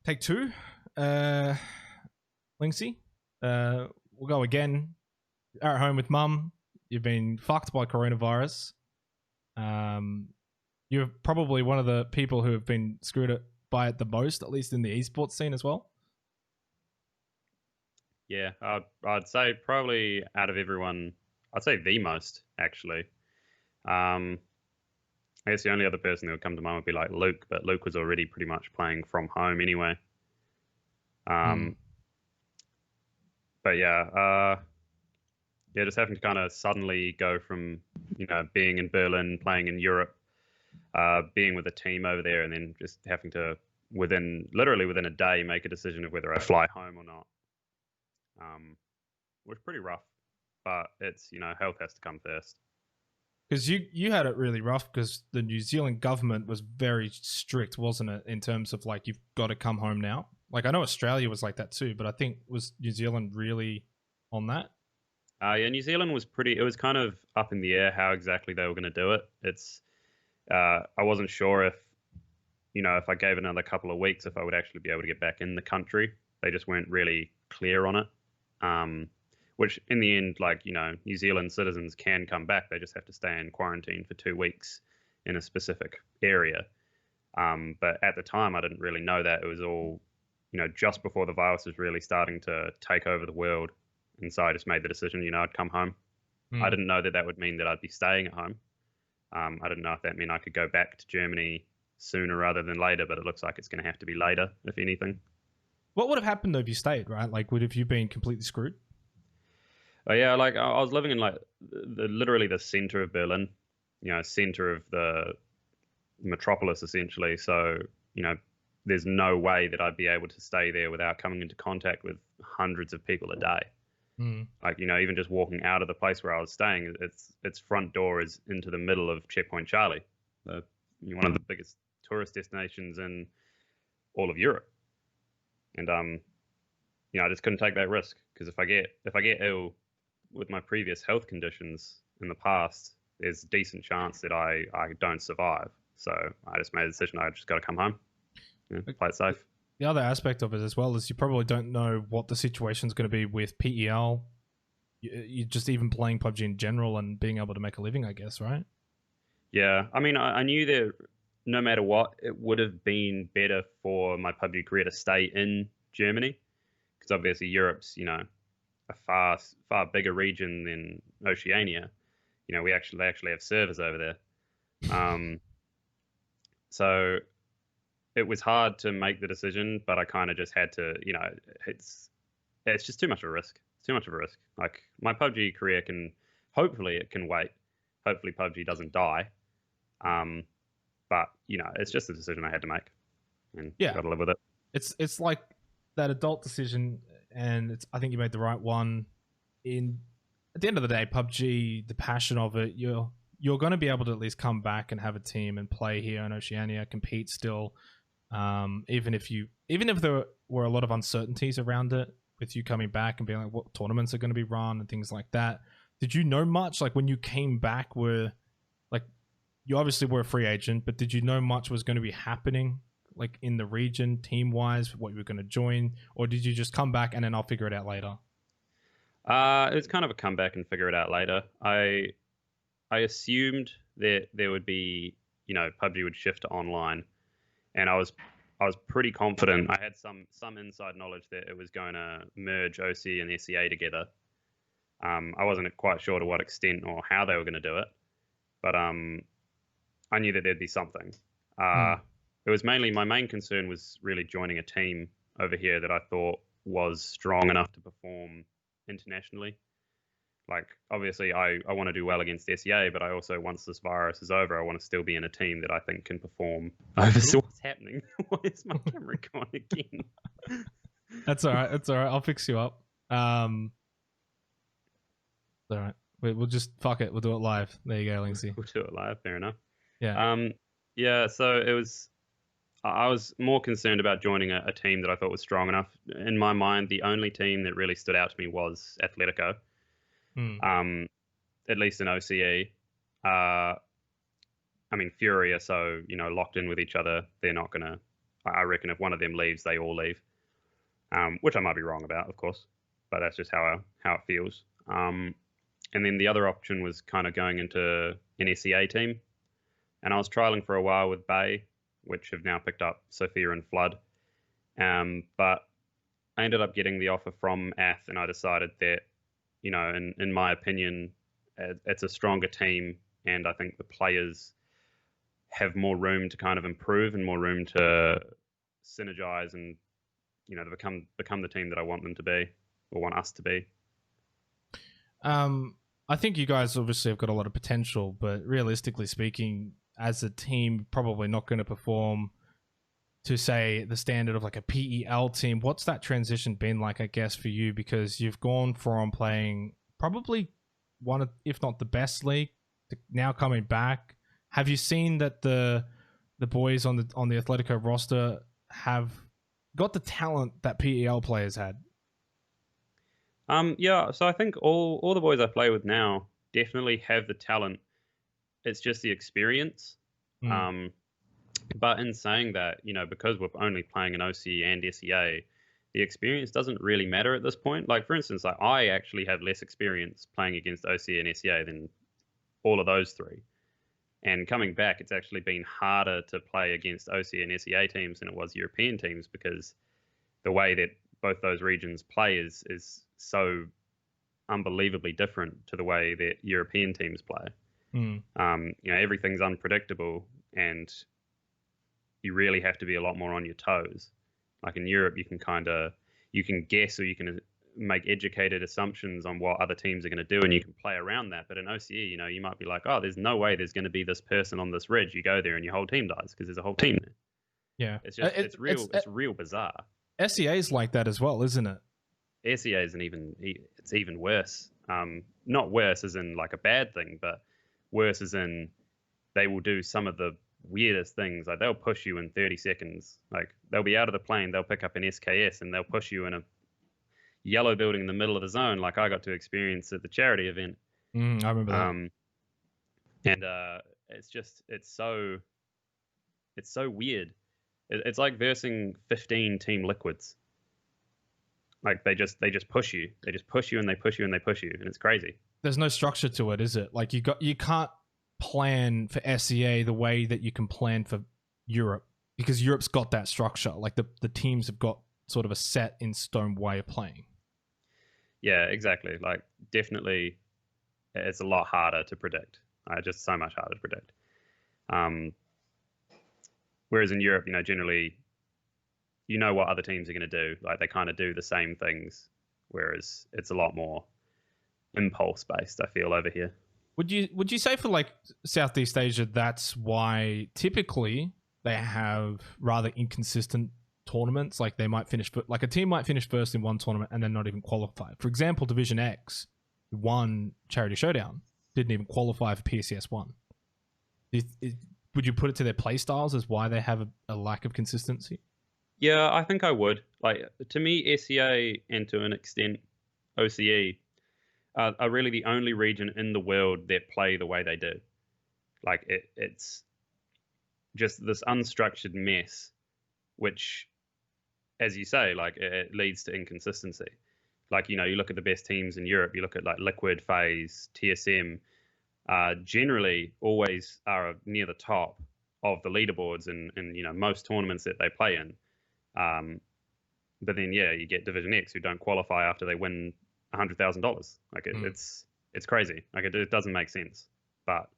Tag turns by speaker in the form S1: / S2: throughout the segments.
S1: Take two. Linksy. We'll go again. You're at home with mum. You've been fucked by coronavirus. You're probably one of the people who have been screwed by it the most, at least in the esports scene as well.
S2: Yeah, I'd say probably out of everyone, I'd say the most, actually. I guess the only other person that would come to mind would be like Luke, but Luke was already pretty much playing from home anyway. But yeah, just having to kind of suddenly go from, being in Berlin, playing in Europe, being with a team over there, and then just having to, literally within a day, make a decision of whether I fly home or not. Was pretty rough, but it's, health has to come first.
S1: Because you had it really rough because the New Zealand government was very strict, wasn't it, in terms of like, you've got to come home now. Like, I know Australia was like that too, but I think was New Zealand really on that?
S2: Yeah, New Zealand was it was kind of up in the air how exactly they were going to do it. It's, I wasn't sure if, if I gave another couple of weeks, if I would actually be able to get back in the country. They just weren't really clear on it. Which in the end, like, New Zealand citizens can come back. They just have to stay in quarantine for 2 weeks in a specific area. But at the time, I didn't really know that. It was all, just before the virus was really starting to take over the world. And so I just made the decision, I'd come home. I didn't know that that would mean that I'd be staying at home. I didn't know if that meant I could go back to Germany sooner rather than later, but it looks like it's going to have to be later, if anything.
S1: What would have happened though if you stayed, right? Like, would have you been completely screwed?
S2: Oh yeah, like I was living in like literally the center of Berlin, center of the metropolis essentially. So, there's no way that I'd be able to stay there without coming into contact with hundreds of people a day. Like, even just walking out of the place where I was staying, its front door is into the middle of Checkpoint Charlie, one of the biggest tourist destinations in all of Europe. And I just couldn't take that risk because if I get ill with my previous health conditions in the past, there's a decent chance that I don't survive. So I just made a decision. I just got to come home, play it safe.
S1: The other aspect of it as well is you probably don't know what the situation's going to be with PEL. You just even playing PUBG in general and being able to make a living, I guess, right?
S2: Yeah, I mean, I knew that no matter what, it would have been better for my PUBG career to stay in Germany, because obviously Europe's, a far bigger region than Oceania. They actually have servers over there. So it was hard to make the decision, but I kind of just had to, it's just too much of a risk. It's too much of a risk. Like, my PUBG career hopefully it can wait. Hopefully PUBG doesn't die. But, it's just a decision I had to make, and got to live with it.
S1: It's like that adult decision, and I think you made the right one. At the end of the day, PUBG, the passion of it, you're going to be able to at least come back and have a team and play here in Oceania, compete still. Even if there were a lot of uncertainties around it, with you coming back and being like, what tournaments are going to be run and things like that. Did you know much? Like, when you came back, you obviously were a free agent, but did you know much was going to be happening, like in the region, team wise, what you were going to join, or did you just come back and then I'll figure it out later?
S2: It was kind of a comeback and figure it out later. I assumed that there would be, PUBG would shift to online, and I was pretty confident. I had some inside knowledge that it was going to merge OCE and SEA together. I wasn't quite sure to what extent or how they were going to do it, but I knew that there'd be something. It was mainly, my main concern was really joining a team over here that I thought was strong enough to perform internationally. Like, obviously, I want to do well against SEA, but I also, once this virus is over, I want to still be in a team that I think can perform over. So what's happening? Why is my camera going again?
S1: That's all right. That's all right. I'll fix you up. All right. We'll just fuck it. We'll do it live. There you go, Linksy.
S2: We'll do it live. Fair enough.
S1: Yeah.
S2: Yeah. So I was more concerned about joining a team that I thought was strong enough. In my mind, the only team that really stood out to me was Atletico. At least in OCE. I mean, Fury are so, locked in with each other. They're not going to, I reckon if one of them leaves, they all leave, which I might be wrong about, of course, but that's just how it feels. And then the other option was kind of going into an SEA team, and I was trialing for a while with Bay, which have now picked up Sophia and Flood. But I ended up getting the offer from ATH, and I decided that, you know, in my opinion, it's a stronger team, and I think the players have more room to kind of improve and more room to synergize and, you know, to become the team that I want them to be, or want us to be.
S1: I think you guys obviously have got a lot of potential, but realistically speaking, as a team, probably not going to perform to, say, the standard of like a PEL team. What's that transition been like, I guess, for you? Because you've gone from playing probably one of, if not the best league, to now coming back. Have you seen that the boys on the Atletico roster have got the talent that PEL players had?
S2: Yeah, so I think all the boys I play with now definitely have the talent. It's just the experience. But in saying that, you know, because we're only playing an OCE and SEA, the experience doesn't really matter at this point. Like, for instance, like, I actually have less experience playing against OCE and SEA than all of those three. And coming back, it's actually been harder to play against OCE and SEA teams than it was European teams, because the way that both those regions play is so unbelievably different to the way that European teams play. You know, everything's unpredictable, and you really have to be a lot more on your toes. Like in Europe, you can guess, or you can make educated assumptions on what other teams are going to do, and you can play around that. But in OCE, you know, you might be like, oh, there's no way there's going to be this person on this ridge. You go there and your whole team dies because there's a whole team there.
S1: Yeah,
S2: it's just it's real bizarre.
S1: SEA is like that as well, isn't it?
S2: SEA isn't even, it's even worse. Not worse as in like a bad thing, but worse as in they will do some of the weirdest things. Like, they'll push you in 30 seconds. Like, they'll be out of the plane, they'll pick up an SKS, and they'll push you in a yellow building in the middle of the zone, like I got to experience at the charity event.
S1: I remember that.
S2: And it's so weird. It's like versing 15 team liquids. Like, they just push you. They just push you and they push you and they push you, and it's crazy. There's
S1: no structure to it, is it? Like, you can't plan for SEA the way that you can plan for Europe, because Europe's got that structure. Like, the teams have got sort of a set in stone way of playing.
S2: Yeah, exactly. Like, definitely it's a lot harder to predict. Just so much harder to predict. Whereas in Europe, you know, generally, you know what other teams are going to do. Like, they kind of do the same things, whereas it's a lot more impulse based, I feel, over here.
S1: Would you say for like Southeast Asia, that's why typically they have rather inconsistent tournaments? Like, they might finish, like a team might finish first in one tournament and then not even qualify. For example, Division X won Charity Showdown, didn't even qualify for PCS 1. Would you put it to their play styles as why they have a lack of consistency?
S2: Yeah, I think I would. Like, to me, SEA and to an extent OCE are really the only region in the world that play the way they do. Like, it's just this unstructured mess, which, as you say, like, it leads to inconsistency. Like, you know, you look at the best teams in Europe, you look at like Liquid, FaZe, TSM, generally always are near the top of the leaderboards and you know, most tournaments that they play in. But then, yeah, you get Division X who don't qualify after they win $100,000. Like, it's crazy. Like, it doesn't make sense. But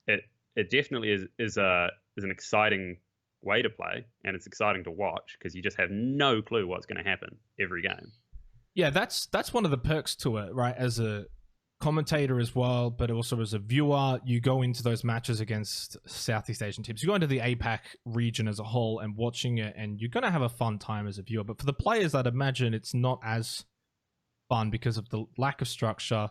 S2: it definitely is an exciting way to play, and it's exciting to watch because you just have no clue what's going to happen every game.
S1: Yeah, that's one of the perks to it, right? As a commentator as well, but also as a viewer, you go into those matches against Southeast Asian teams. You go into the APAC region as a whole and watching it, and you're going to have a fun time as a viewer. But for the players, I'd imagine it's not as fun because of the lack of structure.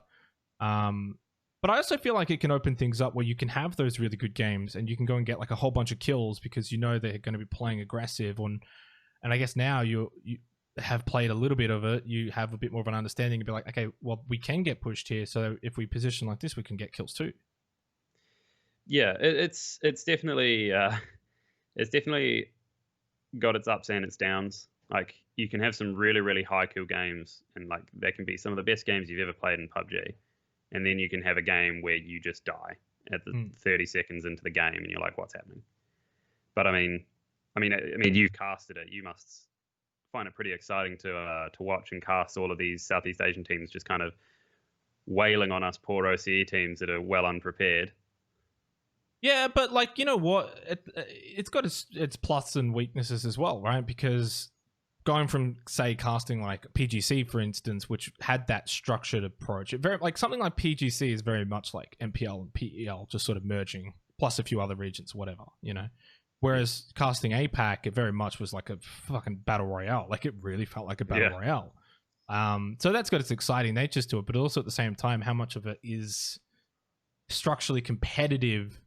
S1: But I also feel like it can open things up where you can have those really good games and you can go and get like a whole bunch of kills because you know they're going to be playing aggressive. And I guess now you have played a little bit of it, you have a bit more of an understanding and be like, okay, well, we can get pushed here, so if we position like this, we can get kills too.
S2: Yeah, it's definitely got its ups and its downs. Like, you can have some really, really high kill games, and like they can be some of the best games you've ever played in PUBG. And then you can have a game where you just die at the 30 seconds into the game, and you're like, what's happening? But I mean, you've casted it. You must find it pretty exciting to watch and cast all of these Southeast Asian teams just kind of wailing on us poor OCE teams that are well unprepared.
S1: Yeah, but like, you know what? It's got its plus and weaknesses as well, right? Because going from, say, casting like PGC, for instance, which had that structured approach, it very like something like PGC is very much like NPL and PEL just sort of merging, plus a few other regions, whatever, you know. Whereas casting APAC, it very much was like a fucking battle royale. Like, it really felt like a battle royale. So that's got its exciting natures to it, but also at the same time, how much of it is structurally competitive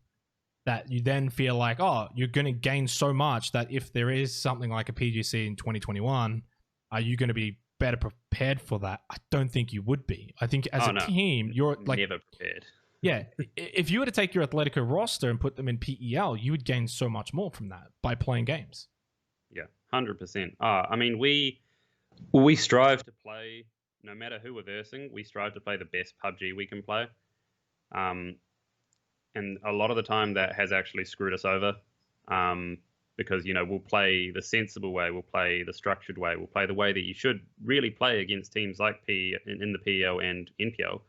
S1: that you then feel like, oh, you're going to gain so much that if there is something like a PGC in 2021, are you going to be better prepared for that? I don't think you would be. I think as team, you're like
S2: never prepared.
S1: Yeah, if you were to take your Atletico roster and put them in PEL, you would gain so much more from that by playing games.
S2: Yeah, 100%. I mean, we strive to play, no matter who we're versing, we strive to play the best PUBG we can play. And a lot of the time that has actually screwed us over, because, you know, we'll play the sensible way, we'll play the structured way, we'll play the way that you should really play against teams like in the PEL and NPL.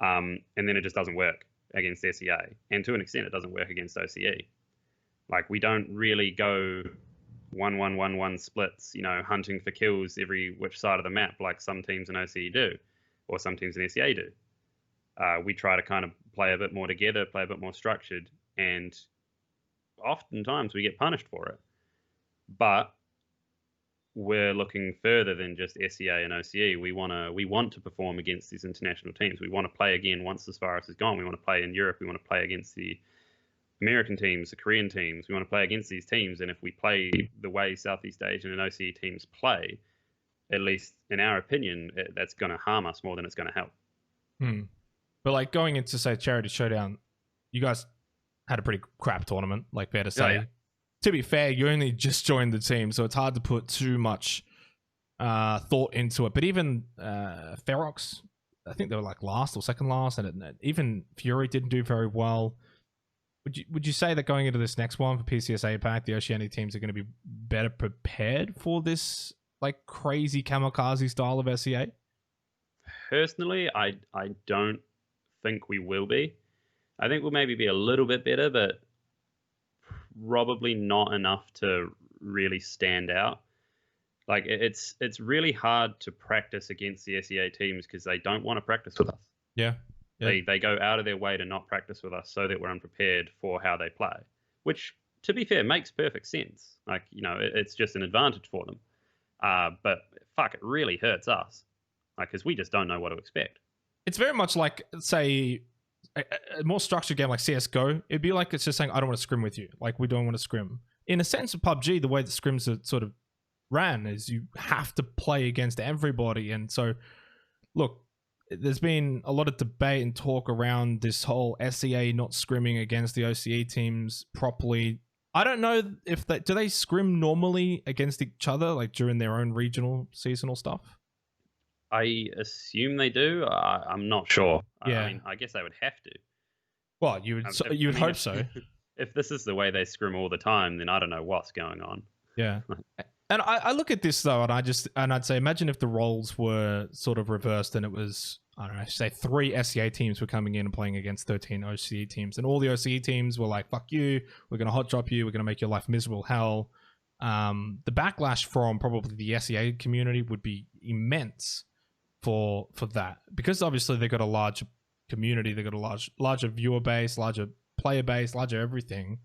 S2: And then it just doesn't work against SEA. And to an extent, it doesn't work against OCE. Like, we don't really go 1-1-1-1 splits, you know, hunting for kills every which side of the map like some teams in OCE do, or some teams in SEA do. We try to kind of play a bit more together, play a bit more structured, and oftentimes we get punished for it. But we're looking further than just SEA and OCE. We want to perform against these international teams. We want to play again once this virus is gone. We want to play in Europe. We want to play against the American teams, the Korean teams. We want to play against these teams. And if we play the way Southeast Asian and OCE teams play, at least in our opinion, that's going to harm us more than it's going to help.
S1: But like, going into, say, Charity Showdown, you guys had a pretty crap tournament, like, fair to say.
S2: Oh, yeah.
S1: To be fair, you only just joined the team, so it's hard to put too much thought into it. But even Ferox, I think they were like last or second last, and even Fury didn't do very well. Would you say that going into this next one for PCS APAC, the Oceanic teams are going to be better prepared for this like crazy kamikaze style of SEA?
S2: Personally, I don't think we will be. I think we'll maybe be a little bit better, but probably not enough to really stand out. Like, it's really hard to practice against the SEA teams because they don't want to practice with us.
S1: Yeah.
S2: They go out of their way to not practice with us so that we're unprepared for how they play, which, to be fair, makes perfect sense. Like, you know, it's just an advantage for them. But fuck, it really hurts us, like, because we just don't know what to expect.
S1: It's very much like, say, a more structured game like CSGO. It'd be like it's just saying, I don't want to scrim with you. Like, we don't want to scrim. In a sense of PUBG, the way that scrims are sort of ran is you have to play against everybody. And so, look, there's been a lot of debate and talk around this whole SEA not scrimming against the OCE teams properly. I don't know if do they scrim normally against each other, like during their own regional seasonal stuff?
S2: I assume they do. I'm not sure.
S1: Yeah.
S2: I mean, I guess they would have to.
S1: Well, you would hope so.
S2: If this is the way they scrim all the time, then I don't know what's going on.
S1: Yeah. And I look at this though, and I'd say, imagine if the roles were sort of reversed and it was, I don't know, say 3 SEA teams were coming in and playing against 13 OCE teams, and all the OCE teams were like, fuck you, we're going to hot drop you, we're going to make your life miserable hell. The backlash from probably the SEA community would be immense for that, because obviously they've got a large community, they've got a larger viewer base, larger player base, larger everything.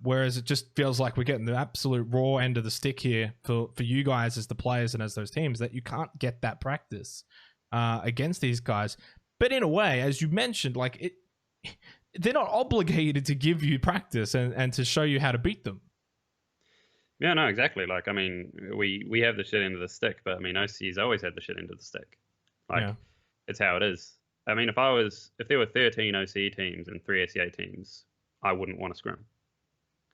S1: Whereas it just feels like we're getting the absolute raw end of the stick here for you guys as the players and as those teams, that you can't get that practice against these guys. But in a way, as you mentioned, like they're not obligated to give you practice and to show you how to beat them.
S2: Yeah, no, exactly. Like, I mean, we have the shit end of the stick, but I mean, OC's always had the shit end of the stick. Like, yeah. It's how it is. I mean, if there were 13 OCE teams and 3 SEA teams, I wouldn't want to scrim.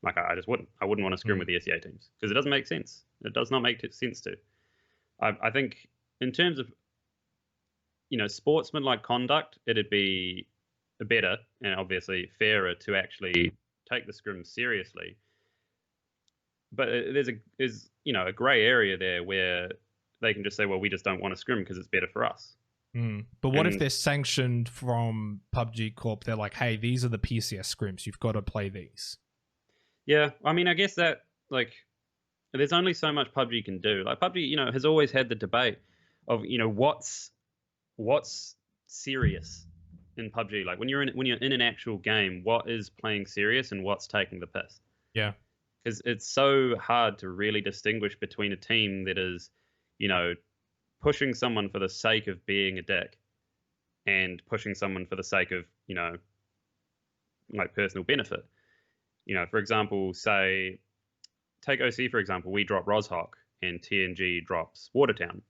S2: Like I just wouldn't. I wouldn't want to scrim with the SEA teams because it doesn't make sense. It does not make sense to. I think in terms of sportsmanlike conduct, it'd be better and obviously fairer to actually take the scrim seriously. But there's a grey area there where they can just say, well, we just don't want to scrim because it's better for us.
S1: But what if they're sanctioned from PUBG Corp? They're like, hey, these are the PCS scrims. You've got to play these.
S2: Yeah, I mean, I guess that, like, there's only so much PUBG can do. Like, PUBG, has always had the debate of, what's serious in PUBG. Like, when you're in an actual game, what is playing serious and what's taking the piss?
S1: Yeah.
S2: Because it's so hard to really distinguish between a team that is, pushing someone for the sake of being a dick and pushing someone for the sake of, like personal benefit. For example, take OCE, for example, we drop Roshawk and TNG drops Watertown.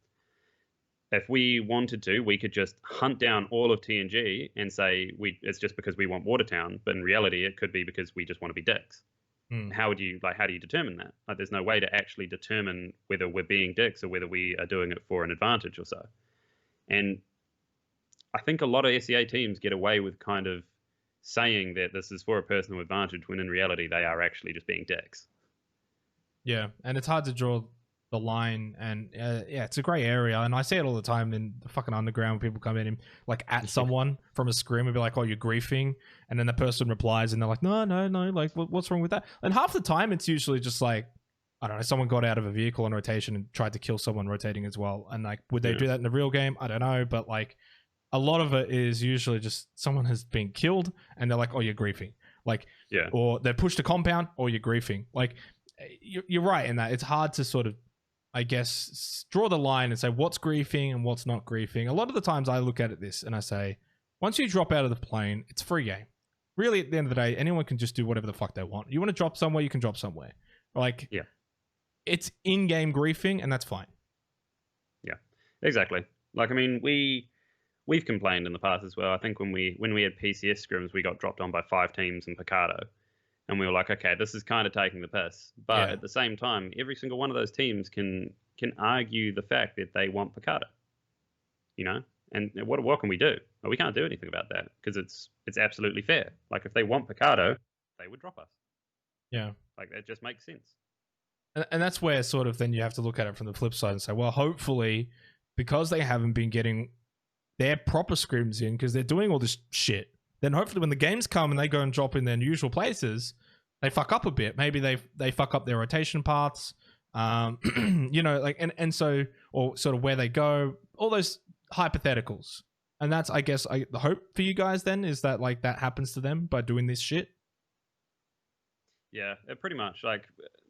S2: If we wanted to, we could just hunt down all of TNG and say it's just because we want Watertown, but in reality, it could be because we just want to be dicks. How do you determine that? Like, there's no way to actually determine whether we're being dicks or whether we are doing it for an advantage or so. And I think a lot of SEA teams get away with kind of saying that this is for a personal advantage when in reality they are actually just being dicks.
S1: Yeah, and it's hard to draw the line, and it's a grey area, and I see it all the time in the fucking underground when people come in and like at someone from a scrim and be like, oh, you're griefing, and then the person replies and they're like, no, like what's wrong with that? And half the time it's usually just like, I don't know, someone got out of a vehicle on rotation and tried to kill someone rotating as well, and like, would they do that in the real game? I don't know, but like a lot of it is usually just someone has been killed and they're like, oh, you're griefing, like, or they pushed a compound, or you're griefing. Like, you're right in that it's hard to sort of, I guess, draw the line and say what's griefing and what's not griefing. A lot of the times I look at this and I say, once you drop out of the plane, it's free game. Really, at the end of the day, anyone can just do whatever the fuck they want. You want to drop somewhere, you can drop somewhere. Like, it's in-game griefing, and that's fine.
S2: Yeah, exactly. Like, I mean, we've complained in the past as well. I think when we had PCS scrims, we got dropped on by 5 teams in Picardo. And we were like, okay, this is kind of taking the piss. But at the same time, every single one of those teams can argue the fact that they want Picardo. And what can we do? Well, we can't do anything about that because it's absolutely fair. Like, if they want Picardo, they would drop us.
S1: Yeah.
S2: Like, that just makes sense.
S1: And that's where sort of then you have to look at it from the flip side and say, well, hopefully, because they haven't been getting their proper scrims in because they're doing all this shit, then hopefully when the games come and they go and drop in their usual places, they fuck up a bit. Maybe they fuck up their rotation paths, like, and so, or sort of where they go, all those hypotheticals. And that's, I guess, the hope for you guys then is that like that happens to them by doing this shit.
S2: Yeah, pretty much. Like,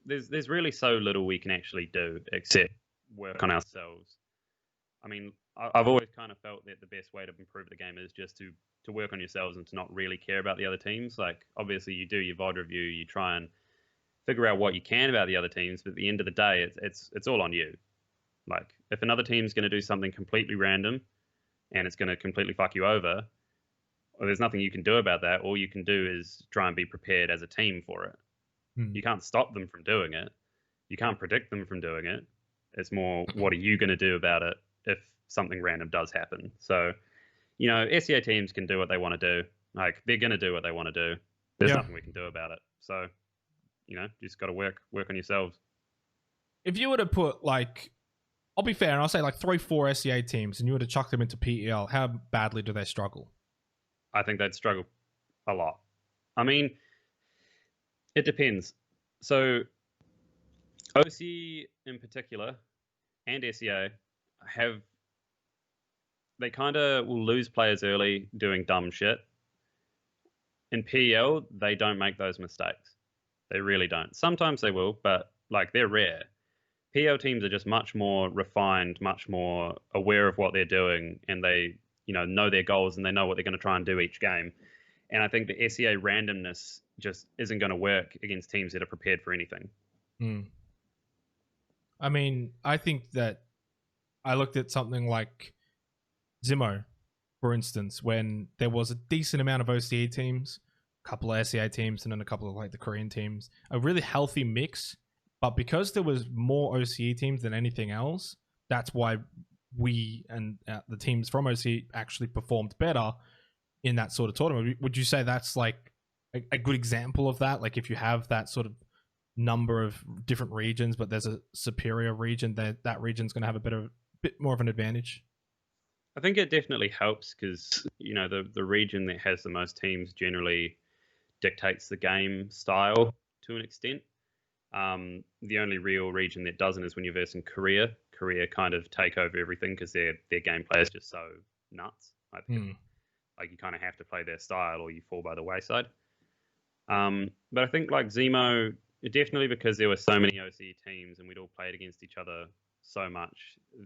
S2: there's really so little we can actually do except work on ourselves. I mean, I've always kind of felt that the best way to improve the game is just to work on yourselves and to not really care about the other teams. Like, obviously you do your VOD review, you try and figure out what you can about the other teams, but at the end of the day, it's all on you. Like, if another team's going to do something completely random and it's going to completely fuck you over, well, there's nothing you can do about that. All you can do is try and be prepared as a team for it. You can't stop them from doing it. You can't predict them from doing it. It's more, what are you going to do about it if something random does happen? So, SEA teams can do what they want to do. Like, they're going to do what they want to do. There's nothing we can do about it. So, just got to work on yourselves.
S1: If you were to put, like, I'll be fair and I'll say like 3-4 SEA teams and you were to chuck them into PEL, how badly do they struggle?
S2: I think they'd struggle a lot. I mean, it depends. So, OCE in particular and SEA they kind of will lose players early doing dumb shit. In PEL, they don't make those mistakes. They really don't. Sometimes they will, but like, they're rare. PEL teams are just much more refined, much more aware of what they're doing, and they, know their goals and they know what they're going to try and do each game. And I think the SEA randomness just isn't going to work against teams that are prepared for anything.
S1: I mean, I think that I looked at something like Zemo, for instance, when there was a decent amount of OCE teams couple of SEA teams, and then a couple of like the Korean teams. A really healthy mix. But because there was more OCE teams than anything else, that's why we and the teams from OCE actually performed better in that sort of tournament. Would you say that's like a good example of that? Like if you have that sort of number of different regions, but there's a superior region, that region's going to have a bit more of an advantage?
S2: I think it definitely helps because, you know, the region that has the most teams generally dictates the game style to an extent. The only real region that doesn't is when you're versing Korea. Korea kind of take over everything because their gameplay is just so nuts. Like you kind of have to play their style or you fall by the wayside. But I think like Zemo, definitely because there were so many OCE teams and we'd all played against each other so much,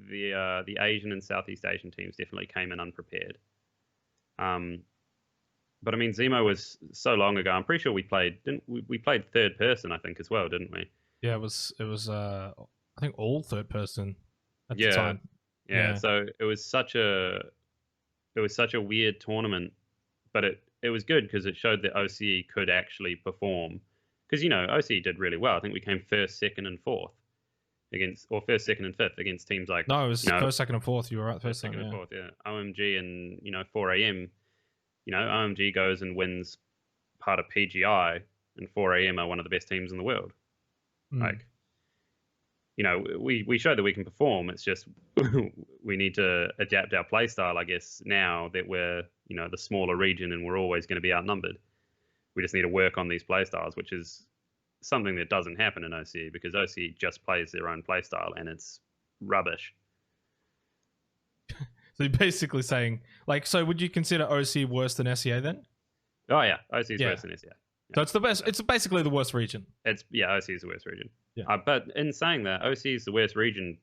S2: the Asian and Southeast Asian teams definitely came in unprepared. But I mean, Zemo was so long ago. I'm pretty sure we played third person, I think, as well, didn't we?
S1: Yeah, it was I think all third person at the time.
S2: Yeah. So it was such a weird tournament, but it was good because it showed that OCE could actually perform. Because, you know, OCE did really well. I think we came first, second, and fourth first, second, and fifth against teams like...
S1: No, it was first, second, and fourth. You were right. First, second,
S2: and fourth, yeah. OMG and, you know, 4AM. You know, OMG goes and wins part of PGi, and 4AM are one of the best teams in the world. Like, you know, we show that we can perform. It's just we need to adapt our play style, I guess, now that we're, you know, the smaller region and we're always going to be outnumbered. We just need to work on these play styles, which is something that doesn't happen in OCE because OCE just plays their own play style and it's rubbish.
S1: So you're basically saying, like, so would you consider OCE worse than SEA then?
S2: Oh yeah, OCE is worse than SEA. Yeah.
S1: So it's the best. It's basically the worst region.
S2: OCE is the worst region.
S1: Yeah.
S2: But in saying that, OCE is the worst region,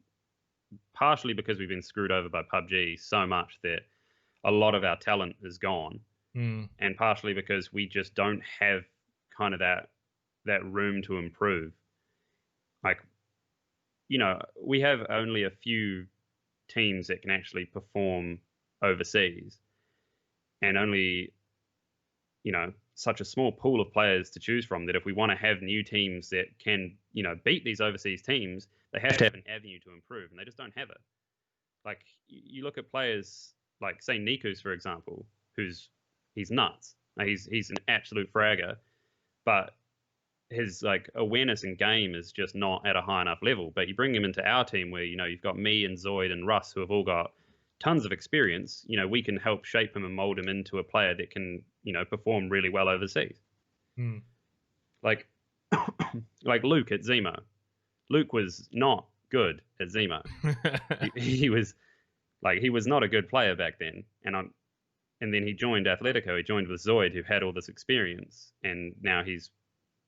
S2: partially because we've been screwed over by PUBG so much that a lot of our talent is gone, and partially because we just don't have kind of that room to improve. Like, you know, we have only a few teams that can actually perform overseas, and only, you know, such a small pool of players to choose from that if we want to have new teams that can, you know, beat these overseas teams, they have to have an avenue to improve, and they just don't have it. Like, you look at players like, say, Nicoos, for example, he's nuts. He's an absolute fragger, but his like awareness in game is just not at a high enough level. But you bring him into our team where, you know, you've got me and Zoid and Russ who have all got tons of experience. You know, we can help shape him and mold him into a player that can, you know, perform really well overseas. Like Luke at Zemo. Luke was not good at Zemo. he was not a good player back then. And then he joined Athletico. He joined with Zoid, who had all this experience, and now he's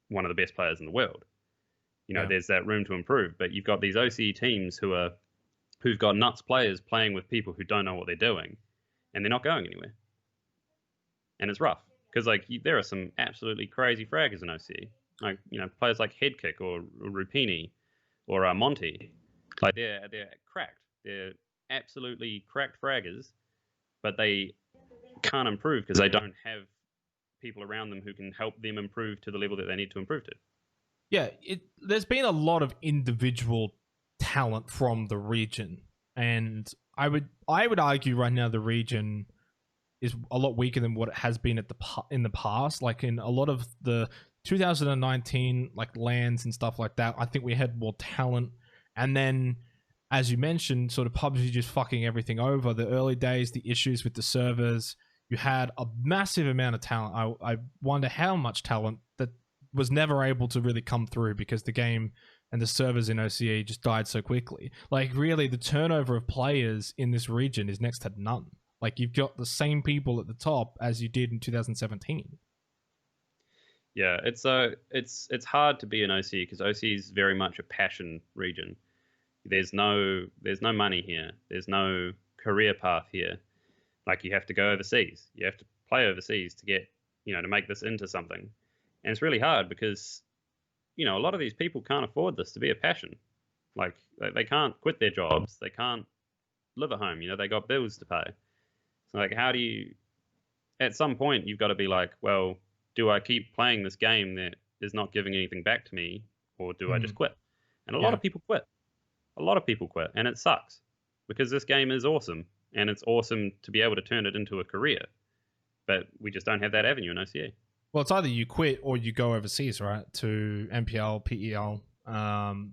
S2: one of the best players in the world. You know, there's that room to improve. But you've got these OCE teams who've got nuts players playing with people who don't know what they're doing, and they're not going anywhere. And it's rough because like there are some absolutely crazy fraggers in OCE, like, you know, players like Headkick or Rupini or Monty. Like they're cracked. They're absolutely cracked fraggers, but they can't improve because they don't have people around them who can help them improve to the level that they need to improve to.
S1: Yeah, there's been a lot of individual talent from the region, and I would argue right now the region is a lot weaker than what it has been in the past. Like in a lot of the 2019 like lands and stuff like that, I think we had more talent, and then, as you mentioned, sort of PUBG just fucking everything over. The early days, the issues with the servers, you had a massive amount of talent. I wonder how much talent that was never able to really come through because the game and the servers in OCE just died so quickly. Like, really, the turnover of players in this region is next to none. Like, you've got the same people at the top as you did in 2017.
S2: Yeah, it's hard to be an OCE because OCE is very much a passion region. There's no money here. There's no career path here. Like, you have to go overseas. You have to play overseas to get, you know, to make this into something. And it's really hard because, you know, a lot of these people can't afford this to be a passion. Like, they can't quit their jobs. They can't live at home. You know, they got bills to pay. So, like, how do you... At some point, you've got to be like, well, do I keep playing this game that is not giving anything back to me, or do I just quit? And a lot of people quit. A lot of people quit, and it sucks because this game is awesome, and it's awesome to be able to turn it into a career. But we just don't have that avenue in OCE.
S1: Well, it's either you quit or you go overseas, right, to NPL, PEL.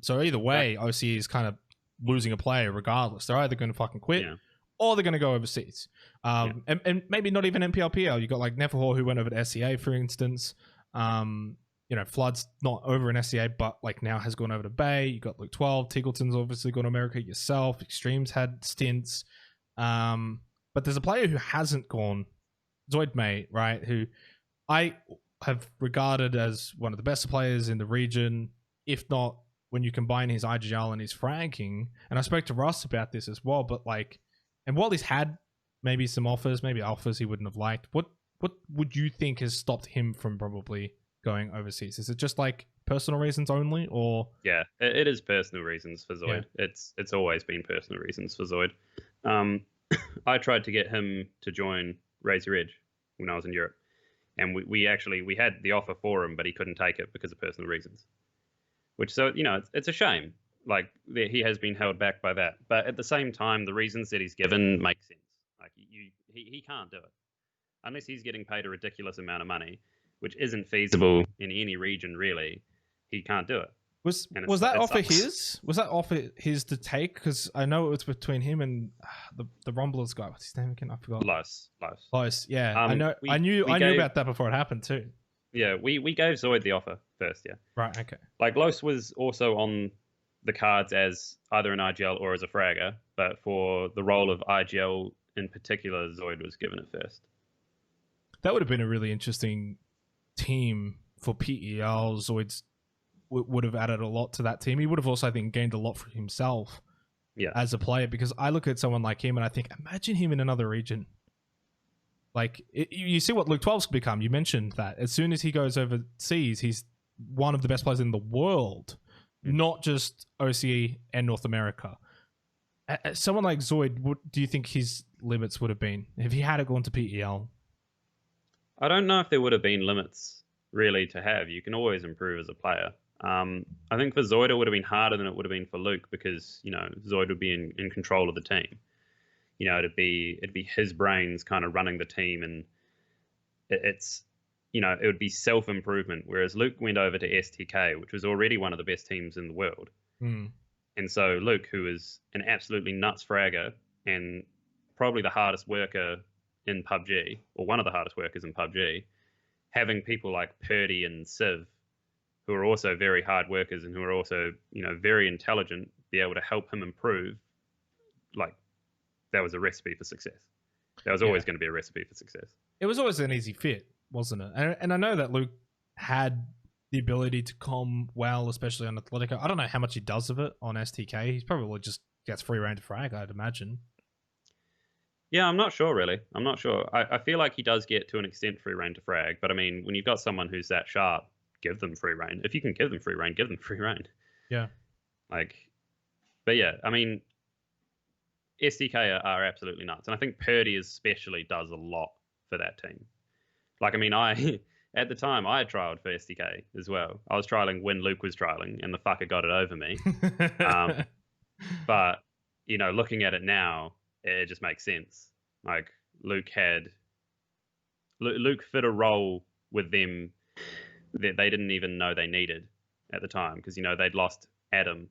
S1: So either way, OCE is kind of losing a player regardless. They're either going to fucking quit or they're going to go overseas. And maybe not even NPL, PL. You got like Neverhor who went over to SEA, for instance. Flood's not over in SEA, but like now has gone over to Bay. You got Luke12. Tiggleton's obviously gone to America. Yourself. Extremes had stints. But there's a player who hasn't gone, Zoidmate, right, who I have regarded as one of the best players in the region, if not when you combine his IGL and his franking. And I spoke to Russ about this as well, but like, and while he's had maybe some offers, maybe offers he wouldn't have liked, what would you think has stopped him from probably going overseas? Is it just like personal reasons only, or?
S2: Yeah, it is personal reasons for Zoid. Yeah. It's always been personal reasons for Zoid. I tried to get him to join Razor Edge when I was in Europe. And we had the offer for him, but he couldn't take it because of personal reasons. Which, so, it's a shame. Like, he has been held back by that. But at the same time, the reasons that he's given make sense. Like, he can't do it. Unless he's getting paid a ridiculous amount of money, which isn't feasible in any region, really, he can't do it.
S1: Was that offer his? Was that offer his to take? Because I know it was between him and the Rumblers guy. What's his name again? I forgot. Lois. Yeah, I knew about that before it happened too.
S2: Yeah, we gave Zoid the offer first. Yeah.
S1: Right. Okay.
S2: Like Los was also on the cards as either an IGL or as a fragger, but for the role of IGL in particular, Zoid was given it first.
S1: That would have been a really interesting team for PEL. Zoid's would have added a lot to that team. He would have also, I think, gained a lot for himself as a player, because I look at someone like him and I think, imagine him in another region. Like, you see what Luke12's become. You mentioned that. As soon as he goes overseas, he's one of the best players in the world, not just OCE and North America. Someone like Zoid, what do you think his limits would have been if he had gone to PEL?
S2: I don't know if there would have been limits really to have. You can always improve as a player. I think for Zoid it would have been harder than it would have been for Luke, because Zoid would be in control of the team. It'd be his brains kind of running the team, and it would be self-improvement, whereas Luke went over to STK, which was already one of the best teams in the world. And so Luke, who is an absolutely nuts fragger and probably the hardest worker in PUBG, or one of the hardest workers in PUBG, having people like Purdy and Civ, who are also very hard workers and who are also, very intelligent, be able to help him improve, like, that was a recipe for success. That was always going to be a recipe for success. It
S1: was always an easy fit, wasn't it? And I know that Luke had the ability to comm well, especially on Atletico. I don't know how much he does of it on STK. He's probably just gets free reign to frag, I'd imagine.
S2: Yeah, I'm not sure, really. I'm not sure. I feel like he does get, to an extent, free reign to frag. But, I mean, when you've got someone who's that sharp, give them free reign. If you can give them free reign, give them free reign.
S1: Yeah.
S2: But yeah, I mean, SDK are absolutely nuts. And I think Purdy especially does a lot for that team. Like, I mean, at the time, I had trialed for SDK as well. I was trialing when Luke was trialing, and the fucker got it over me. But, looking at it now, it just makes sense. Like, Luke fit a role with them that they didn't even know they needed at the time, because they'd lost Adam,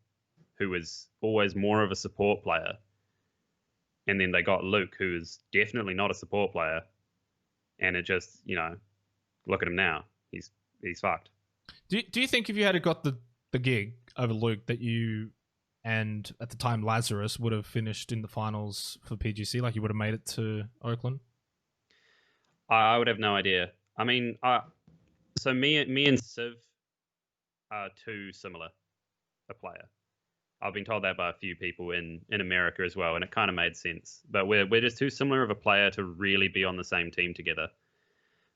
S2: who was always more of a support player, and then they got Luke, who is definitely not a support player, and it just look at him now, he's fucked.
S1: Do you think if you had got the gig over Luke, that you and at the time Lazarus would have finished in the finals for PGC, like you would have made it to Oakland?
S2: I would have no idea. I mean, so me and Civ are too similar a player. I've been told that by a few people in America as well, and it kind of made sense. But we're just too similar of a player to really be on the same team together.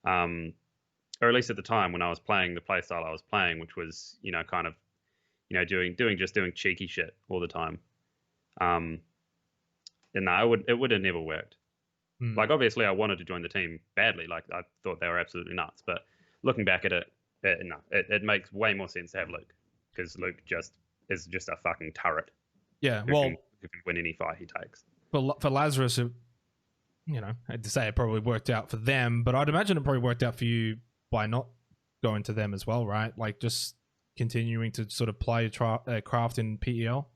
S2: Or at least at the time when I was playing the playstyle I was playing, which was kind of doing cheeky shit all the time. And no, it would have never worked. Like, obviously I wanted to join the team badly. Like, I thought they were absolutely nuts, but looking back at it, no, it makes way more sense to have Luke, because Luke is just a fucking turret.
S1: Yeah,
S2: Who
S1: well,
S2: can win any fight he takes.
S1: for Lazarus, I had to say it probably worked out for them, but I'd imagine it probably worked out for you by not going to them as well, right? Like just continuing to sort of play craft in PEL.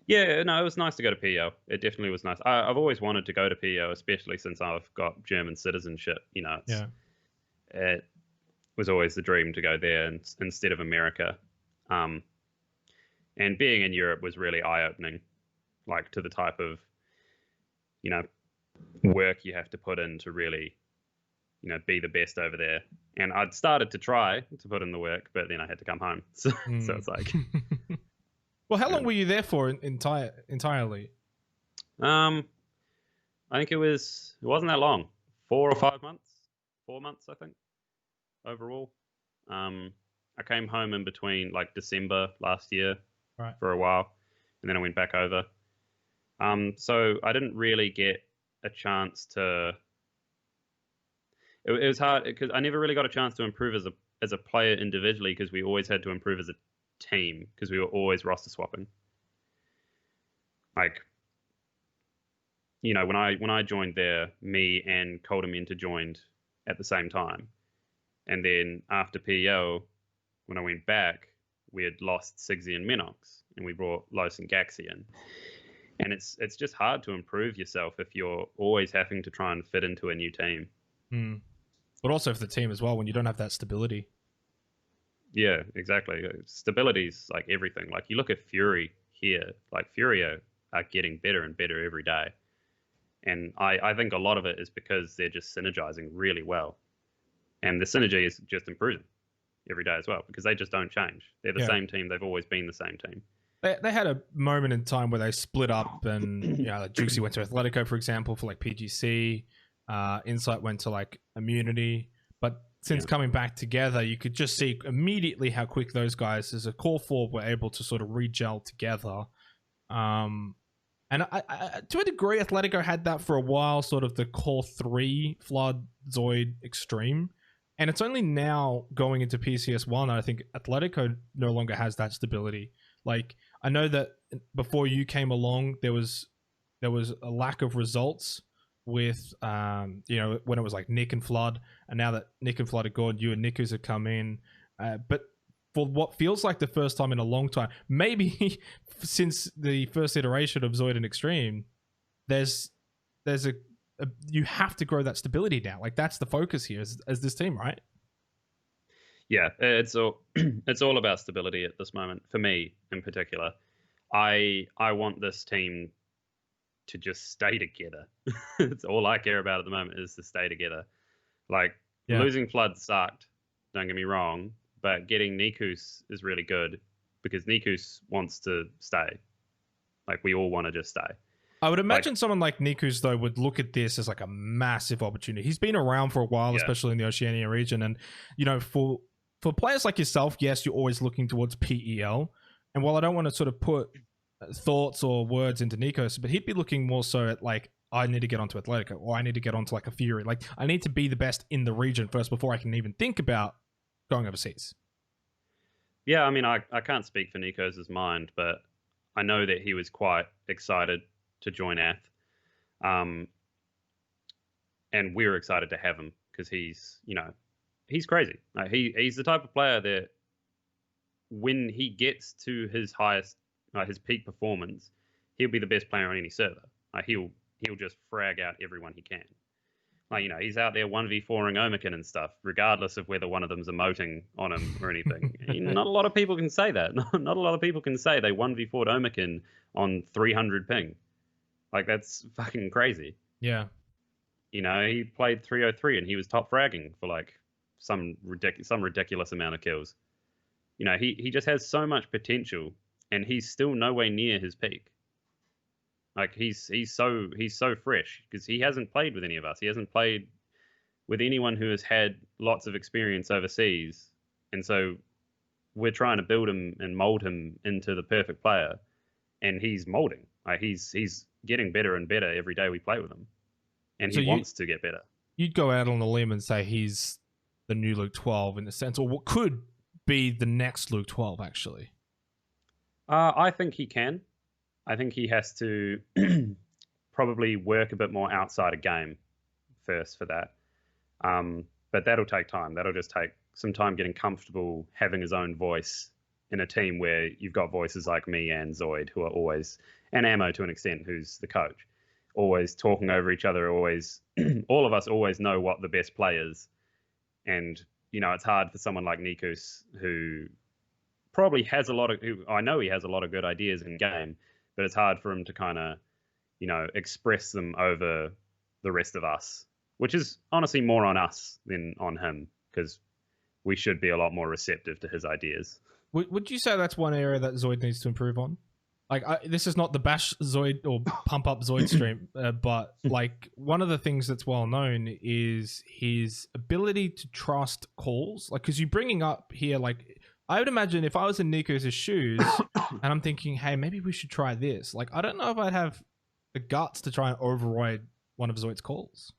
S2: Yeah, no, it was nice to go to PEL. It definitely was nice. I've always wanted to go to PEL, especially since I've got German citizenship. It was always the dream to go there instead of America. And being in Europe was really eye-opening, like to the type of, work you have to put in to really, be the best over there. And I'd started to try to put in the work, but then I had to come home. So it's like...
S1: Well, how long were you there for entirely?
S2: I think it wasn't that long. 4 or 5 months. 4 months, I think, overall. I came home in between like December last year for a while, and then I went back over. So I didn't really get a chance to... It was hard because I never really got a chance to improve as a player individually, because we always had to improve as a team, because we were always roster swapping. Like, when I joined there, me and Coldamenta joined at the same time, and then after PEL, when I went back, we had lost Sigsy and Menox, and we brought Los and Gaxi in. And it's just hard to improve yourself if you're always having to try and fit into a new team.
S1: But also for the team as well, when you don't have that stability.
S2: Yeah, exactly. Stability's like everything. Like you look at Fury here, like Fury are getting better and better every day. And I think a lot of it is because they're just synergizing really well. And the synergy is just improving every day as well, because they just don't change. They're the same team. They've always been the same team.
S1: They had a moment in time where they split up, and like Juxi went to Atletico, for example, for like PGC. Insight went to like Immunity. But since coming back together, you could just see immediately how quick those guys as a core four were able to sort of re-gel together. And I, to a degree, Atletico had that for a while, sort of the core three, Flood, Zoid, Extreme. And it's only now going into PCS 1 I think Atletico no longer has that stability. Like, I know that before you came along, there was a lack of results with, when it was like Nick and Flood. And now that Nick and Flood are gone, you and Nicoos have come in. But for what feels like the first time in a long time, maybe since the first iteration of Zoid and Extreme, there's a you have to grow that stability now. Like, that's the focus here as this team, right?
S2: Yeah, it's all about stability at this moment for me in particular. I want this team to just stay together. It's all I care about at the moment, is to stay together. Like, losing Flood sucked, don't get me wrong, but getting Nicoos is really good, because Nicoos wants to stay. Like, we all want to just stay.
S1: I would imagine someone like Nicoos, though, would look at this as like a massive opportunity. He's been around for a while, especially in the Oceania region. And, for players like yourself, yes, you're always looking towards PEL. And while I don't want to sort of put thoughts or words into Nicoos, but he'd be looking more so at like, I need to get onto Atletico, or I need to get onto like a Fury. Like, I need to be the best in the region first before I can even think about going overseas.
S2: Yeah, I mean, I can't speak for Nicoos' mind, but I know that he was quite excited to join ATH. And we're excited to have him, because he's crazy. Like, he's the type of player that when he gets to his highest, his peak performance, he'll be the best player on any server. Like, he'll just frag out everyone he can. Like, he's out there 1v4ing Omikin and stuff, regardless of whether one of them's emoting on him or anything. Not a lot of people can say that. Not a lot of people can say they 1v4'd Omikin on 300 ping. Like, that's fucking crazy.
S1: Yeah.
S2: He played 303 and he was top fragging for like some ridiculous amount of kills. He just has so much potential, and he's still no way near his peak. Like, he's so fresh, because he hasn't played with any of us. He hasn't played with anyone who has had lots of experience overseas. And so we're trying to build him and mold him into the perfect player, and he's molding. Like, he's getting better and better every day we play with him, and so he wants to get better.
S1: You'd go out on a limb and say he's the new Luke12 in the sense, or what could be the next Luke12 actually?
S2: I think he can. I think he has to probably work a bit more outside a game first for that. But that'll take time. That'll just take some time getting comfortable having his own voice in a team where you've got voices like me and Zoid, who are always, and Ammo to an extent, who's the coach, always talking over each other, always, all of us always know what the best play is. And, you know, it's hard for someone like Nicoos, who probably has a lot of, I know he has a lot of good ideas in game, but it's hard for him to kind of, you know, express them over the rest of us, which is honestly more on us than on him, because we should be a lot more receptive to his ideas.
S1: Would you say that's one area that Zoid needs to improve on? Like, this is not the bash Zoid or pump up Zoid stream, but like one of the things that's well known is his ability to trust calls. Like, because you're bringing up here, like, I would imagine if I was in Nico's shoes and I'm thinking, hey, maybe we should try this. Like, I don't know if I'd have the guts to try and override one of Zoid's calls.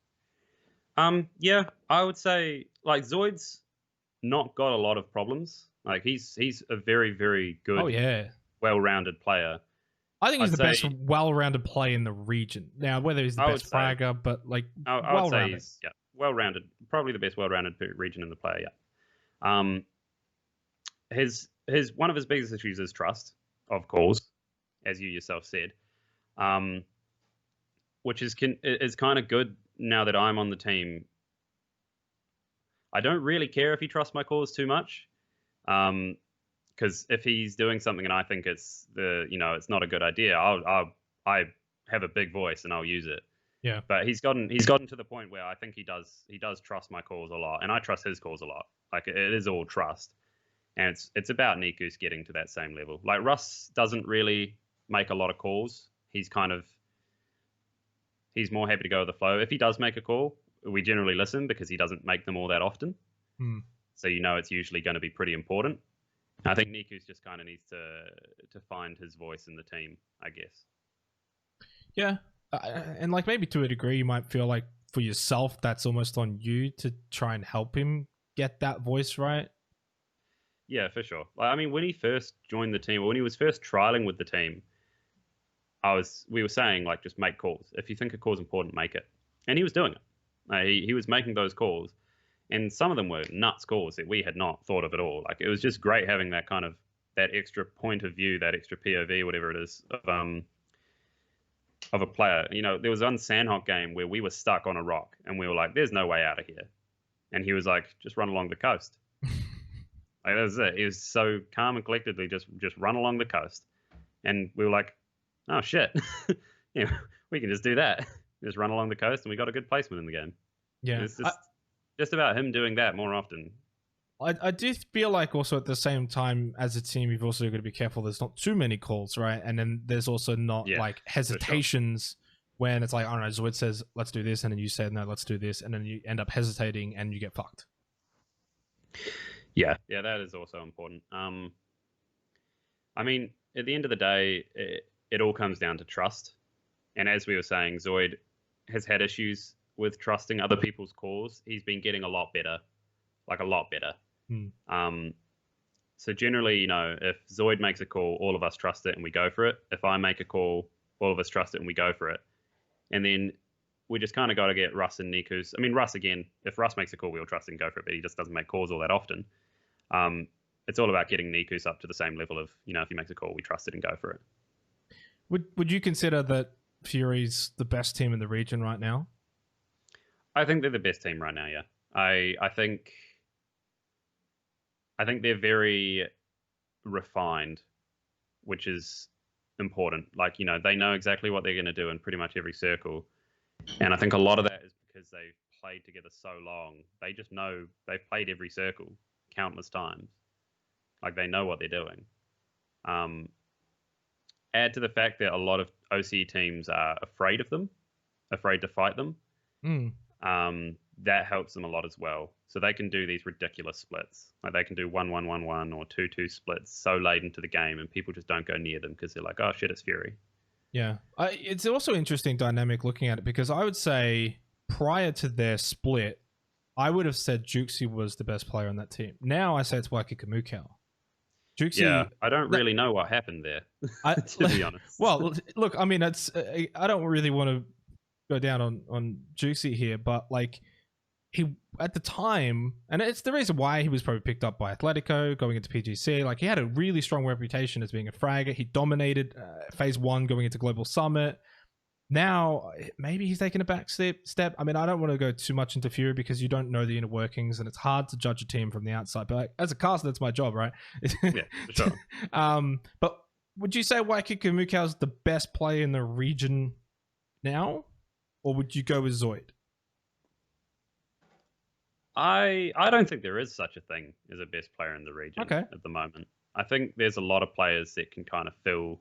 S2: Yeah, I would say like Zoid's not got a lot of problems. Like he's a very, very good, well-rounded player.
S1: I think he's the best well-rounded player in the region. Now, whether he's the best fragger, but like
S2: I would say he's well-rounded, probably the best well-rounded region in the player. Yeah. His one of his biggest issues is trust of calls, as you yourself said, which is kind of good now that I'm on the team. I don't really care if he trusts my calls too much, because if he's doing something and I think it's it's not a good idea, I have a big voice and I'll use it.
S1: Yeah.
S2: But he's gotten to the point where I think he does trust my calls a lot, and I trust his calls a lot. Like it is all trust, and it's about Nicoos getting to that same level. Like Russ doesn't really make a lot of calls. He's more happy to go with the flow. If he does make a call, we generally listen because he doesn't make them all that often. So it's usually going to be pretty important. I think Nicoos just kind of needs to find his voice in the team, I guess.
S1: Yeah, and like maybe to a degree, you might feel like for yourself that's almost on you to try and help him get that voice right.
S2: Yeah, for sure. I mean, when he first joined the team, or when he was first trialing with the team, we were saying like just make calls. If you think a call's important, make it, and he was doing it. He was making those calls, and some of them were nuts calls that we had not thought of at all. Like it was just great having that kind of that extra point of view, that extra POV, whatever it is, of a player. There was one Sandhawk game where we were stuck on a rock and we were like, "There's no way out of here," and he was like, "Just run along the coast." Like that was it. He was so calm and collectedly just run along the coast, and we were like, "Oh shit, we can just do that." Just run along the coast, and we got a good placement in the game.
S1: Yeah,
S2: it's just about him doing that more often.
S1: I do feel like also at the same time as a team, you've also got to be careful. There's not too many calls, right? And then there's also not like hesitations when it's like, I don't know, Zoid says, let's do this. And then you say, no, let's do this. And then you end up hesitating and you get fucked.
S2: Yeah, that is also important. I mean, at the end of the day, it all comes down to trust. And as we were saying, Zoid has had issues with trusting other people's calls. He's been getting a lot better, like a lot better. So generally, if Zoid makes a call, all of us trust it and we go for it. If I make a call, all of us trust it and we go for it. And then we just kind of got to get Russ and Nicoos. I mean, Russ, again, if Russ makes a call, we'll trust it and go for it, but he just doesn't make calls all that often. It's all about getting Nicoos up to the same level of, if he makes a call, we trust it and go for it.
S1: Would you consider that Fury's the best team in the region right now?
S2: I think they're the best team right now, yeah. I think they're very refined, which is important. Like, they know exactly what they're going to do in pretty much every circle. And I think a lot of that is because they've played together so long. They just know they've played every circle countless times. Like, they know what they're doing. Add to the fact that a lot of OCE teams are afraid of them, afraid to fight them. That helps them a lot as well. So they can do these ridiculous splits. Like they can do 1-1-1-1 or 2-2 splits so late into the game, and people just don't go near them because they're like, oh shit, it's Fury.
S1: Yeah. It's also interesting dynamic looking at it, because I would say prior to their split, I would have said Juxi was the best player on that team. Now I say it's Waikiki Mukau. Juxi,
S2: Yeah, I don't really know what happened there, to be honest.
S1: Well, look, I mean, I don't really want to go down on Juxi here, but like he at the time, and it's the reason why he was probably picked up by Atletico going into PGC. Like he had a really strong reputation as being a fragger. He dominated phase 1 going into Global Summit. Now, maybe he's taking a back step. I mean, I don't want to go too much into Fury because you don't know the inner workings and it's hard to judge a team from the outside. But like, as a caster, that's my job, right?
S2: Yeah, for sure.
S1: But would you say Waikiki Mukau is the best player in the region now? Or would you go with Zoid?
S2: I don't think there is such a thing as a best player in the region at the moment. I think there's a lot of players that can kind of fill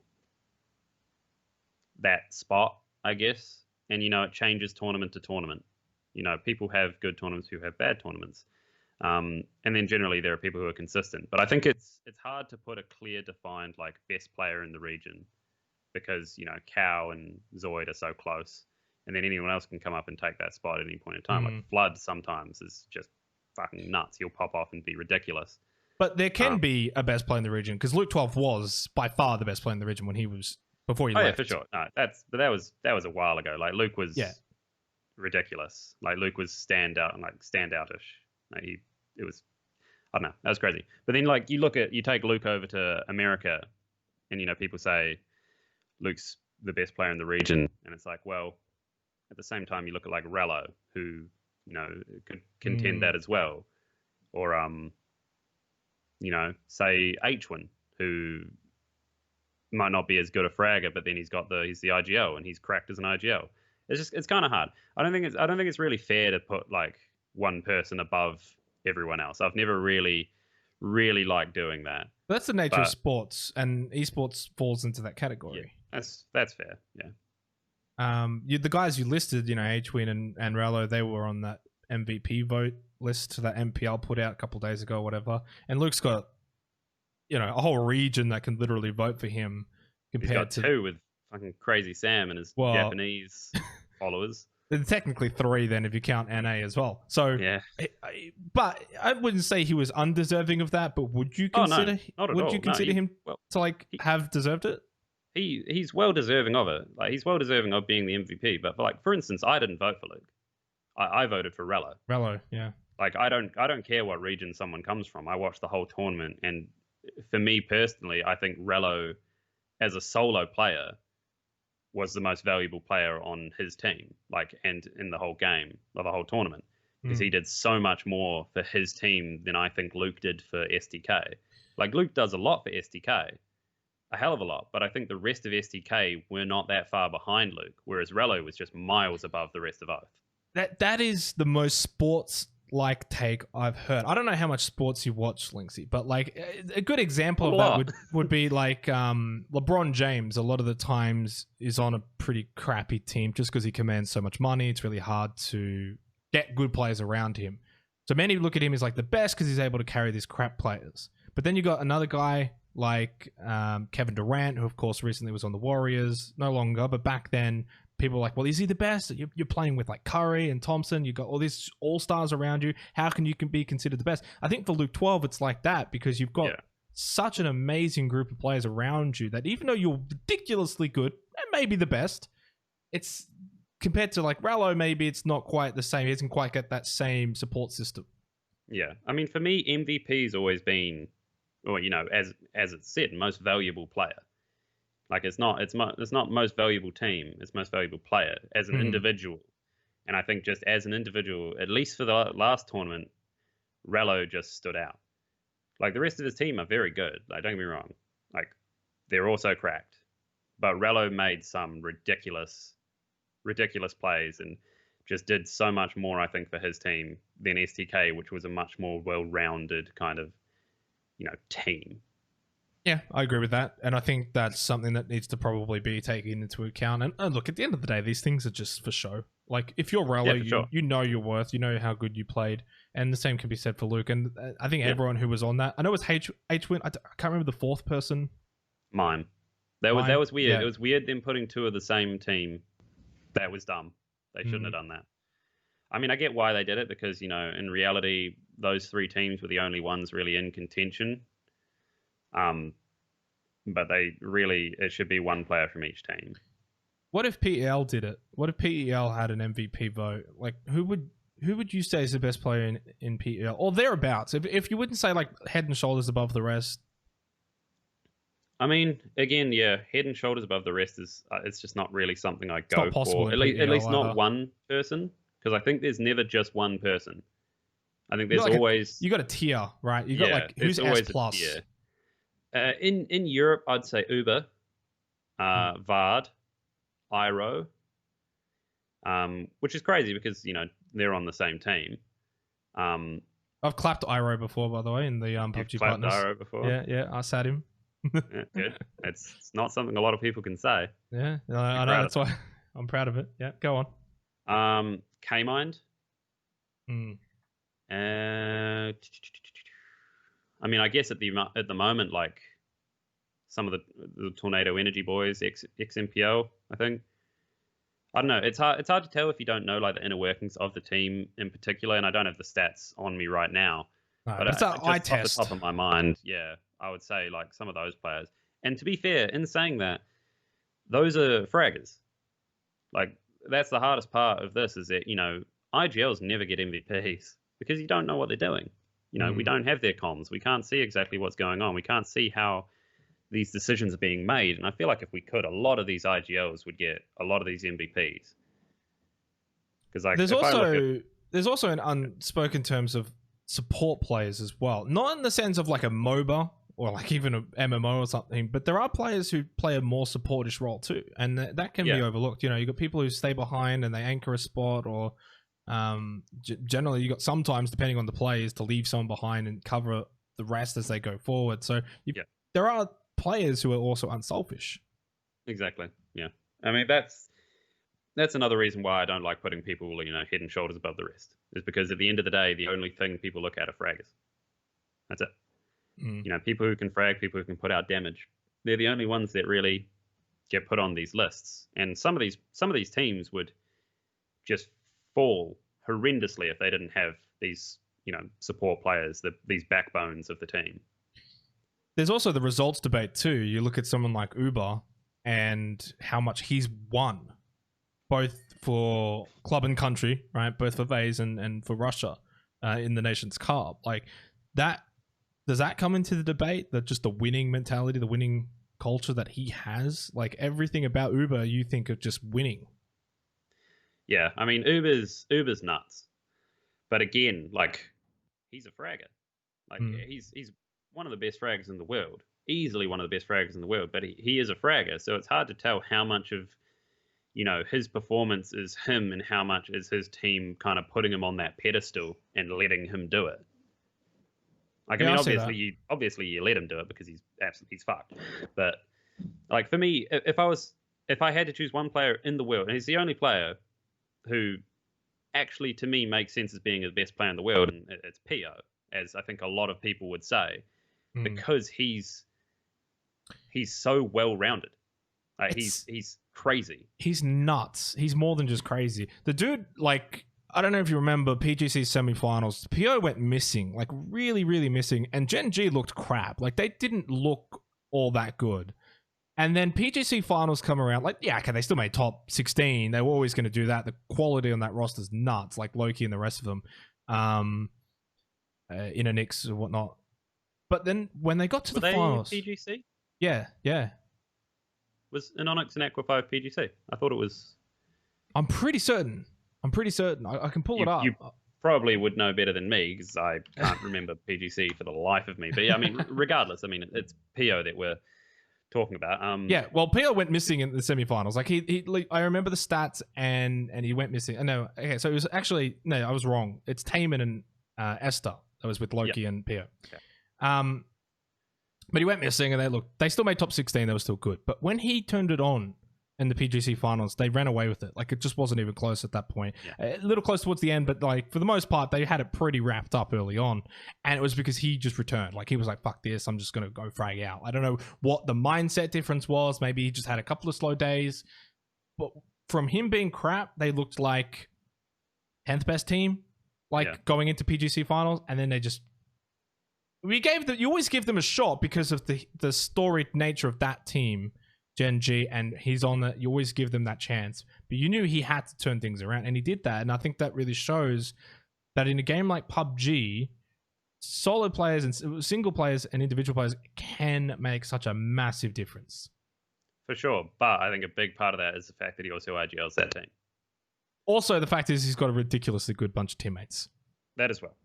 S2: that spot, I guess. And, you know, it changes tournament to tournament. You know, people have good tournaments who have bad tournaments. And then generally there are people who are consistent. But I think it's hard to put a clear defined, like, best player in the region because, you know, Cow and Zoid are so close. And then anyone else can come up and take that spot at any point in time. Like Flood sometimes is just fucking nuts. He'll pop off and be ridiculous.
S1: But there can be a best player in the region because Luke12 was by far the best player in the region when he was before he left.
S2: Yeah, for sure. No, that was a while ago. Like Luke was ridiculous. Like Luke was standoutish. Like it was, I don't know, that was crazy. But then like you take Luke over to America, and you know people say Luke's the best player in the region, and it's like, well, at the same time you look at like Relo, who you know could contend that as well, or you know, say Hwin, who might not be as good a fragger, but then he's the IGL and he's cracked as an IGL. It's kind of hard. I don't think it's really fair to put like one person above everyone else. I've never really liked doing that.
S1: But that's the nature of sports, and esports falls into that category.
S2: Yeah, that's fair. Yeah.
S1: The guys you listed, you know, Hwin and Relo, they were on that MVP vote list that NPL put out a couple of days ago, or whatever. And Luke's got, you know, a whole region that can literally vote for him.
S2: He's got two with fucking Crazy Sam and his Japanese followers.
S1: Technically 3 then if you count NA as well. So
S2: yeah,
S1: but I wouldn't say he was undeserving of that. But would you consider? Him to like have deserved it?
S2: He's well deserving of it. Like he's well deserving of being the MVP. But for instance, I didn't vote for Luke. I voted for Relo.
S1: Relo, yeah.
S2: Like I don't care what region someone comes from. I watched the whole tournament, and for me personally, I think Relo, as a solo player, was the most valuable player on his team. Like, and in the whole game, or the whole tournament, because he did so much more for his team than I think Luke did for STK. Like Luke does a lot for STK. A hell of a lot, but I think the rest of STK were not that far behind Luke, whereas Relo was just miles above the rest of Oath.
S1: That is the most sports-like take I've heard. I don't know how much sports you watch, Linksy, but like a good example of that would be like LeBron James. A lot of the times is on a pretty crappy team just because he commands so much money. It's really hard to get good players around him. So many look at him as like the best because he's able to carry these crap players. But then you got another guy like Kevin Durant, who of course recently was on the Warriors, no longer, but back then people were like, well, is he the best? You're playing with like Curry and Thompson, you got all these all-stars around you, how can you be considered the best? I think for Luke 12 it's like that because you've got such an amazing group of players around you that even though you're ridiculously good and maybe the best, it's compared to like Relo, maybe it's not quite the same. He doesn't quite get that same support system.
S2: Yeah, I mean, for me, MVP's always been, well, you know, as it's said, most valuable player. Like it's not most valuable team, it's most valuable player as an individual. And I think just as an individual, at least for the last tournament, Relo just stood out. Like the rest of his team are very good. Like don't get me wrong, like they're also cracked, but Relo made some ridiculous plays and just did so much more, I think, for his team than STK, which was a much more well-rounded kind of, you know, team.
S1: Yeah, I agree with that. And I think that's something that needs to probably be taken into account. And look, at the end of the day, these things are just for show. Like, if you're Relo, you know your worth, you know how good you played. And the same can be said for Luke. And I think everyone who was on that, I know it was Hwin, I can't remember the fourth person.
S2: Mime. That was weird. Yeah. It was weird them putting two of the same team. That was dumb. They shouldn't have done that. I mean, I get why they did it because, you know, in reality, those 3 teams were the only ones really in contention. But it should be 1 player from each team.
S1: What if PEL did it? What if PEL had an MVP vote? Like, who would you say is the best player in PEL or thereabouts? If you wouldn't say like head and shoulders above the rest.
S2: I mean, again, yeah, head and shoulders above the rest is it's just not really something I go for. At least not one person, because I think there's never just one person. I think there's always
S1: you got a tier, right? You got like who's S plus.
S2: In Europe, I'd say Uber, Vard, Iro, which is crazy because, you know, they're on the same team.
S1: I've clapped Iro before, by the way, in the PUBG Partners.
S2: Iro before?
S1: Yeah, I sat him.
S2: Yeah, good. It's not something a lot of people can say.
S1: Yeah, I know. That's why I'm proud of it. Yeah, go
S2: on. K-Mind. I mean, I guess at the moment, like some of the Tornado Energy boys, ex-NPL, I think. I don't know. It's hard to tell if you don't know like the inner workings of the team in particular, and I don't have the stats on me right now.
S1: No, but it's an eye test.
S2: Off the top of my mind, yeah, I would say like some of those players. And to be fair, in saying that, those are fraggers. Like that's the hardest part of this is that, you know, IGLs never get MVPs because you don't know what they're doing. You know, we don't have their comms. We can't see exactly what's going on. We can't see how these decisions are being made. And I feel like if we could, a lot of these IGLs would get a lot of these MVPs. Because like
S1: there's also an unspoken terms of support players as well. Not in the sense of like a MOBA or like even a MMO or something, but there are players who play a more supportish role too. And that can be overlooked. You know, you got people who stay behind and they anchor a spot, or generally you got sometimes, depending on the players, to leave someone behind and cover the rest as they go forward. So there are players who are also unselfish.
S2: Exactly. Yeah. I mean, that's another reason why I don't like putting people, you know, head and shoulders above the rest, is because at the end of the day, the only thing people look at are fraggers. That's it. You know, people who can frag, people who can put out damage, they're the only ones that really get put on these lists. And some of these teams would just fall horrendously if they didn't have these, you know, support players, these backbones of the team.
S1: There's also the results debate too. You look at someone like Uber and how much he's won, both for club and country, right? Both for FaZe and for Russia in the Nations Cup. Like that, does that come into the debate? That just the winning mentality, the winning culture that he has? Like everything about Uber, you think of just winning.
S2: Yeah, I mean, Uber's nuts. But again, like, he's a fragger. Like, he's one of the best fraggers in the world. Easily one of the best fraggers in the world. But he is a fragger, so it's hard to tell how much of, you know, his performance is him and how much is his team kind of putting him on that pedestal and letting him do it. Like, I mean, obviously you let him do it because he's fucked. But, like, for me, if I had to choose one player in the world, and he's the only player who actually, to me, makes sense as being the best player in the world, and it's Pio, as I think a lot of people would say, because he's so well-rounded. Like, he's crazy.
S1: He's nuts. He's more than just crazy. The dude, like, I don't know if you remember PGC semifinals, Pio went missing, like really, really missing, and Gen G looked crap. Like, they didn't look all that good. And then PGC finals come around, like, yeah, okay, they still made top 16. They were always going to do that. The quality on that roster is nuts, like Loki and the rest of them. Inner Nix and whatnot. But then when they got to the finals...
S2: PGC?
S1: Yeah.
S2: Was Anonyx and Aqua 5 PGC? I thought it was...
S1: I'm pretty certain. I can pull it up.
S2: You probably would know better than me because I can't remember PGC for the life of me. But yeah, I mean, regardless, I mean, it's Pio that we're talking about.
S1: Yeah, well, Pio went missing in the semifinals. Like I remember the stats, and he went missing. No, okay, so it was actually I was wrong. It's Taman and Esther that was with Loki and Pio.
S2: Okay.
S1: But he went missing, and they still made top 16. They were still good. But when he turned it on in the PGC finals, they ran away with it. Like, it just wasn't even close at that point. Yeah. A little close towards the end, but like for the most part, they had it pretty wrapped up early on. And it was because he just returned. Like, he was like, fuck this, I'm just going to go frag out. I don't know what the mindset difference was. Maybe he just had a couple of slow days. But from him being crap, they looked like 10th best team, going into PGC finals, and then they just you always give them a shot because of the storied nature of that team, Gen G, and he's on it. You always give them that chance, but you knew he had to turn things around, and he did that. And I think that really shows that in a game like PUBG, solo players and single players and individual players can make such a massive difference.
S2: For sure, but I think a big part of that is the fact that he also IGLs that team.
S1: Also, the fact is he's got a ridiculously good bunch of teammates.
S2: That as well.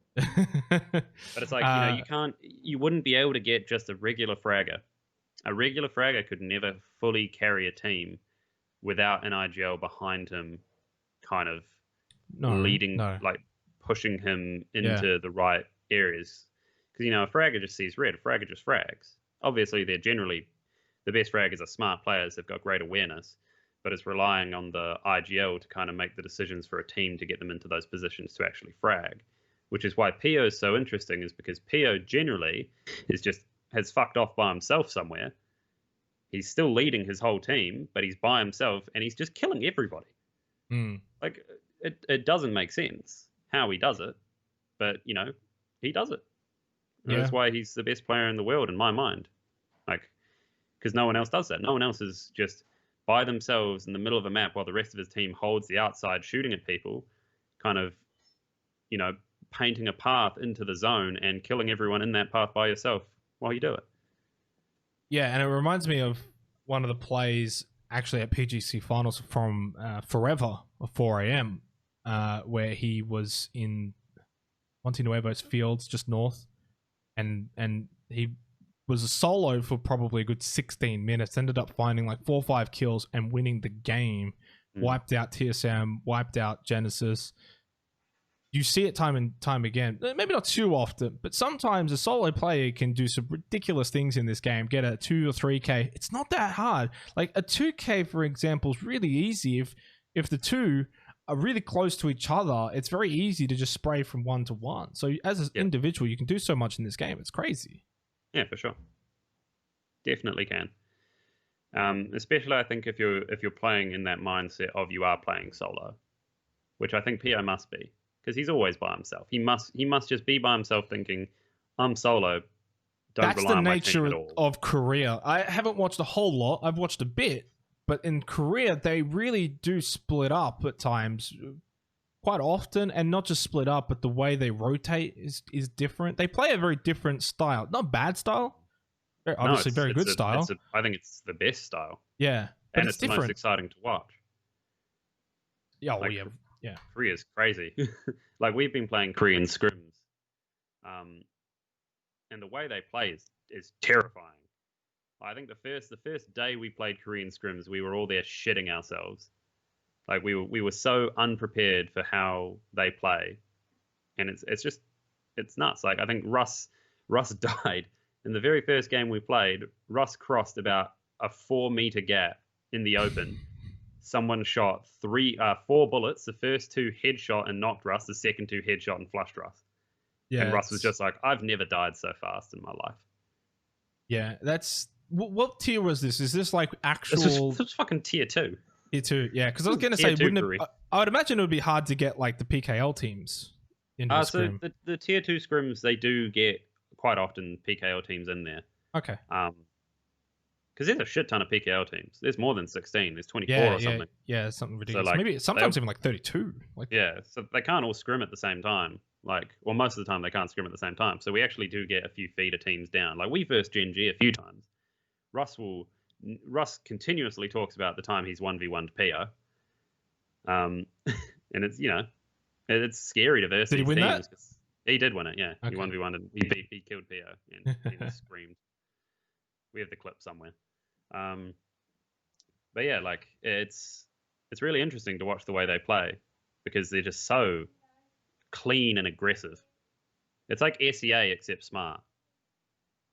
S2: But it's like, you wouldn't be able to get just a regular fragger. A regular fragger could never fully carry a team without an IGL behind him, kind of pushing him into the right areas. Because, a fragger just sees red, a fragger just frags. Obviously, they're generally, the best fraggers are smart players, they've got great awareness, but it's relying on the IGL to kind of make the decisions for a team to get them into those positions to actually frag. Which is why PO is so interesting, is because PO generally has fucked off by himself somewhere. He's still leading his whole team, but he's by himself and he's just killing everybody. Like, it doesn't make sense how he does it, but, he does it. Yeah. That's why he's the best player in the world in my mind. Like, because no one else does that. No one else is just by themselves in the middle of a map while the rest of his team holds the outside shooting at people, kind of, painting a path into the zone and killing everyone in that path by yourself while you do it.
S1: Yeah, and it reminds me of one of the plays actually at PGC Finals from Forever, or 4 a.m., where he was in Monte Nuevo's fields just north, and he was a solo for probably a good 16 minutes, ended up finding like 4 or 5 kills and winning the game, wiped out TSM, wiped out Genesis. You see it time and time again. Maybe not too often, but sometimes a solo player can do some ridiculous things in this game. Get a 2 or 3K. It's not that hard. Like a 2K, for example, is really easy. If the two are really close to each other, it's very easy to just spray from 1 to 1. So as an individual, you can do so much in this game. It's crazy.
S2: Yeah, for sure. Definitely can. Especially, I think if you're playing in that mindset of you are playing solo, which I think PO must be. Because he's always by himself. He must just be by himself thinking, I'm solo. Don't rely on my team at all. That's the nature
S1: of Korea. I haven't watched a whole lot. I've watched a bit. But in Korea, they really do split up at times. Quite often. And not just split up, but the way they rotate is different. They play a very different style. Not bad style. Obviously, very good style.
S2: I think it's the best style.
S1: Yeah.
S2: And it's the most exciting to watch.
S1: Yeah, yeah.
S2: Korea's crazy. Like, we've been playing Korean scrims, and the way they play is terrifying. I think the first day we played Korean scrims, we were all there shitting ourselves. Like, we were so unprepared for how they play, and it's nuts. Like, I think Russ died in the very first game we played. Russ crossed about a 4-meter gap in the open. Someone shot 4 bullets. The first 2 headshot and knocked Russ. The second 2 headshot and flushed Russ. Yeah, and Russ was just like, I've never died so fast in my life.
S1: Yeah, that's... What tier was this? Is this like actual...
S2: This was fucking tier 2.
S1: Tier 2, yeah. Because I was going to say, I would imagine it would be hard to get like the PKL teams into the Scrim.
S2: So the tier 2 scrims, they do get quite often PKL teams in there.
S1: Okay.
S2: Because there's a shit ton of PKL teams. There's more than 16. There's 24 or something.
S1: Yeah, something ridiculous. So maybe sometimes even like 32.
S2: Yeah, so they can't all scrim at the same time. Well, most of the time they can't scrim at the same time. So we actually do get a few feeder teams down. Like, we versed Gen G a few times. Russ continuously talks about the time he's 1v1'd PO. And it's, it's scary to verse
S1: these teams. Did he win that?
S2: He did win it, yeah. Okay. He 1v1'd and he killed PO and he screamed. We have the clip somewhere. But yeah, like, it's really interesting to watch the way they play because they're just so clean and aggressive. It's like SEA except smart.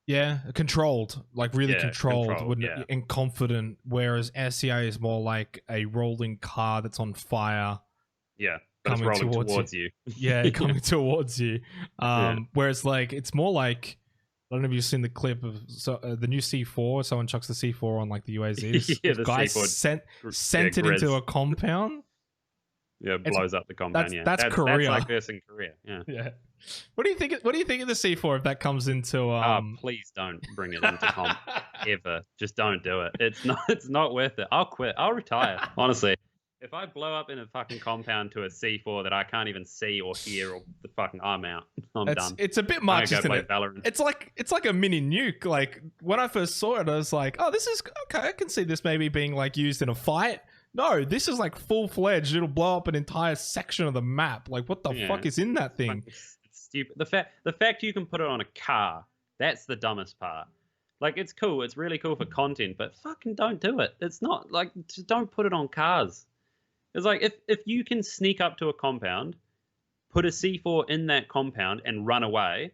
S1: Yeah, controlled, like really controlled and confident, whereas SEA is more like a rolling car that's on fire.
S2: Yeah, but it's rolling towards you.
S1: Yeah, coming towards you. Whereas like it's more like, I don't know if you've seen the clip of the new C4. Someone chucks the C4 on like the UAZs.
S2: Yeah, the
S1: guy sent it into a compound.
S2: Yeah, blows up the compound.
S1: That's Korea.
S2: That's like this in Korea. Yeah.
S1: Yeah. What do you think? What do you think of the C4 if that comes into?
S2: Please don't bring it into comp ever. Just don't do it. It's not worth it. I'll quit. I'll retire. Honestly, if I blow up in a fucking compound to a C4 that I can't even see or hear, or the fucking I'm out. I'm done.
S1: It's a bit much, isn't it?
S2: Valorant.
S1: It's like a mini nuke. Like when I first saw it, I was like, oh, this is okay. I can see this maybe being like used in a fight. No, this is like full-fledged. It'll blow up an entire section of the map. Like, what the fuck is in that thing?
S2: It's stupid. The fact you can put it on a car, that's the dumbest part. Like, it's cool. It's really cool for content, but fucking don't do it. It's not like, just don't put it on cars. It's like, if you can sneak up to a compound, put a C4 in that compound and run away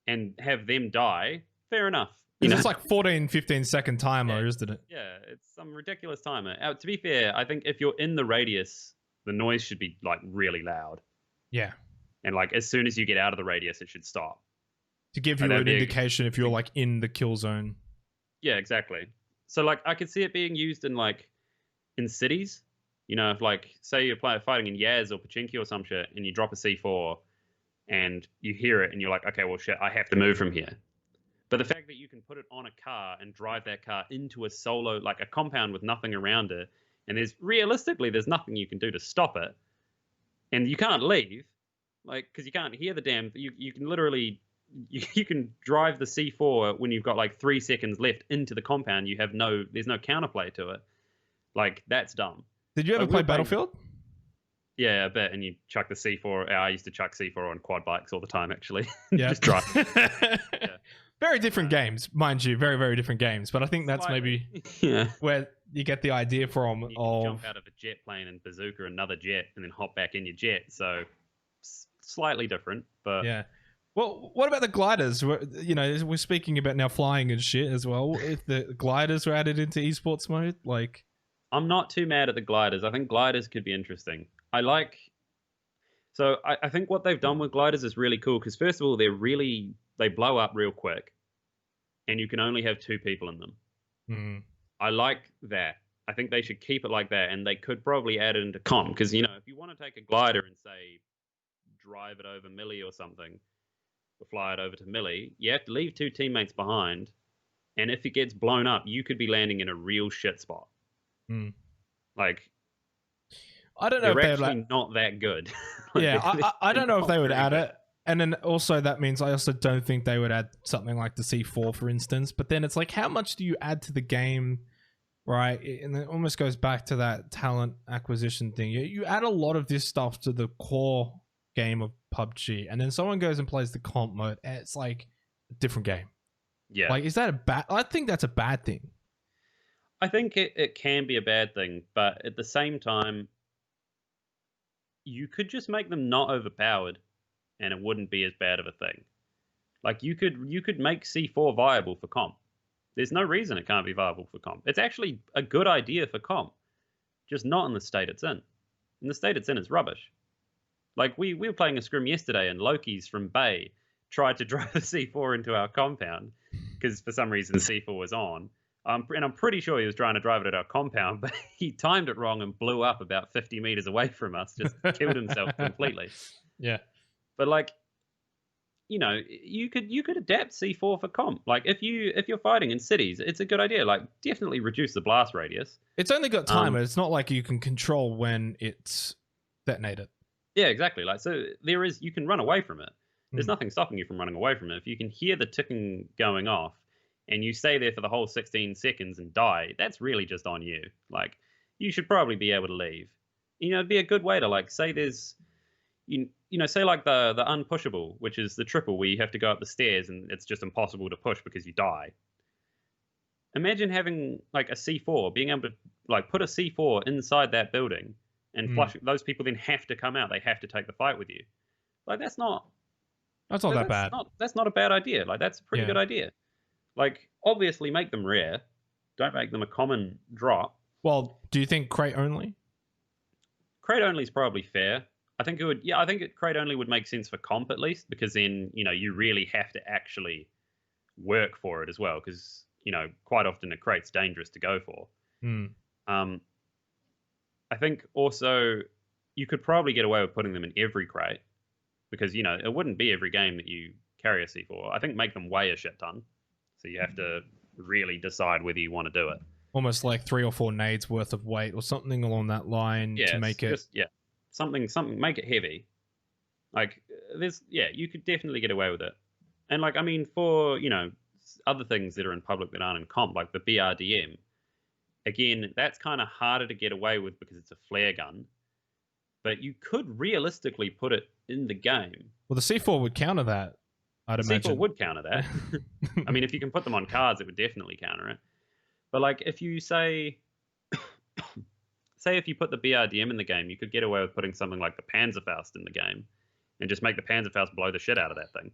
S2: and have them die, fair enough.
S1: It's like 14, 15-second timer, isn't it?
S2: Yeah, it's some ridiculous timer. To be fair, I think if you're in the radius, the noise should be like really loud.
S1: Yeah.
S2: And like as soon as you get out of the radius, it should stop.
S1: To give you an indication if you're like in the kill zone.
S2: Yeah, exactly. So like I could see it being used in cities. You know, if like say you're fighting in Yaz or Pachinki or some shit, and you drop a C4, and you hear it, and you're like, okay, well shit, I have to move from here. But the fact that you can put it on a car and drive that car into a solo, like a compound with nothing around it, and there's nothing you can do to stop it, and you can't leave, like, because you can't hear the damn. You can literally, you can drive the C4 when you've got like 3 seconds left into the compound. There's no counterplay to it. Like that's dumb.
S1: Did you ever play Battlefield?
S2: Yeah, I bet. And you chuck the C4. I used to chuck C4 on quad bikes all the time, actually.
S1: Yeah.
S2: Just drive. Yeah.
S1: Very different games, mind you. Very, very different games. But I think that's maybe where you get the idea from.
S2: You can jump out of a jet plane and bazooka another jet and then hop back in your jet. So slightly different, but...
S1: Yeah. Well, what about the gliders? You know, we're speaking about now flying and shit as well. If the gliders were added into esports mode, like...
S2: I'm not too mad at the gliders. I think gliders could be interesting. So I think what they've done with gliders is really cool because first of all, they blow up real quick and you can only have 2 people in them.
S1: Mm.
S2: I like that. I think they should keep it like that, and they could probably add it into comp because, you know, if you want to take a glider and say drive it over Millie or something, or fly it over to Millie, you have to leave 2 teammates behind, and if it gets blown up, you could be landing in a real shit spot.
S1: Mm.
S2: Like,
S1: I don't know if they're
S2: actually not that good.
S1: Like, yeah, I don't know if they would add it. And then also that means I also don't think they would add something like the C4, for instance. But then it's like, how much do you add to the game, right? And it almost goes back to that talent acquisition thing. You add a lot of this stuff to the core game of PUBG, and then someone goes and plays the comp mode, and it's like a different game.
S2: Yeah.
S1: Like, is that a bad... I think that's a bad thing.
S2: I think it can be a bad thing, but at the same time, you could just make them not overpowered and it wouldn't be as bad of a thing. Like you could make C4 viable for comp. There's no reason it can't be viable for comp. It's actually a good idea for comp, just not in the state it's in. In the state it's in, it's rubbish. Like we were playing a scrim yesterday and Loki's from Bay tried to drive a C4 into our compound because for some reason C4 was on. And I'm pretty sure he was trying to drive it at our compound, but he timed it wrong and blew up about 50 meters away from us, just killed himself completely.
S1: Yeah.
S2: But like, you know, you could adapt C4 for comp. Like if you're fighting in cities, it's a good idea. Like definitely reduce the blast radius.
S1: It's only got timer. It's not like you can control when it's detonated.
S2: Yeah, exactly. Like so you can run away from it. There's nothing stopping you from running away from it. If you can hear the ticking going off, and you stay there for the whole 16 seconds and die, that's really just on you. Like, you should probably be able to leave. You know, it'd be a good way to, like, say there's, you know, say like the unpushable, which is the triple where you have to go up the stairs and it's just impossible to push because you die. Imagine having, like, a C4, being able to, like, put a C4 inside that building and flush. Those people then have to come out. They have to take the fight with you. Like, that's not that bad. That's not a bad idea. Like, that's a pretty good idea. Like, obviously make them rare. Don't make them a common drop.
S1: Well, do you think crate only?
S2: Crate only is probably fair. I think it would. Yeah, I think crate only would make sense for comp at least, because then, you know, you really have to actually work for it as well, because, you know, quite often a crate's dangerous to go for. I think also you could probably get away with putting them in every crate because, you know, it wouldn't be every game that you carry a C4. I think make them weigh a shit ton. So you have to really decide whether you want to do it.
S1: Almost like 3 or 4 nades worth of weight or something along that line to make it.
S2: Just, something, make it heavy. Like, you could definitely get away with it. And, like, I mean, for, you know, other things that are in public that aren't in comp, like the BRDM, again, that's kind of harder to get away with because it's a flare gun. But you could realistically put it in the game.
S1: Well, the C4 would counter that, I'd imagine.
S2: C4 would counter that. I mean, if you can put them on cards, it would definitely counter it. But, like, if you say if you put the BRDM in the game, you could get away with putting something like the Panzerfaust in the game and just make the Panzerfaust blow the shit out of that thing.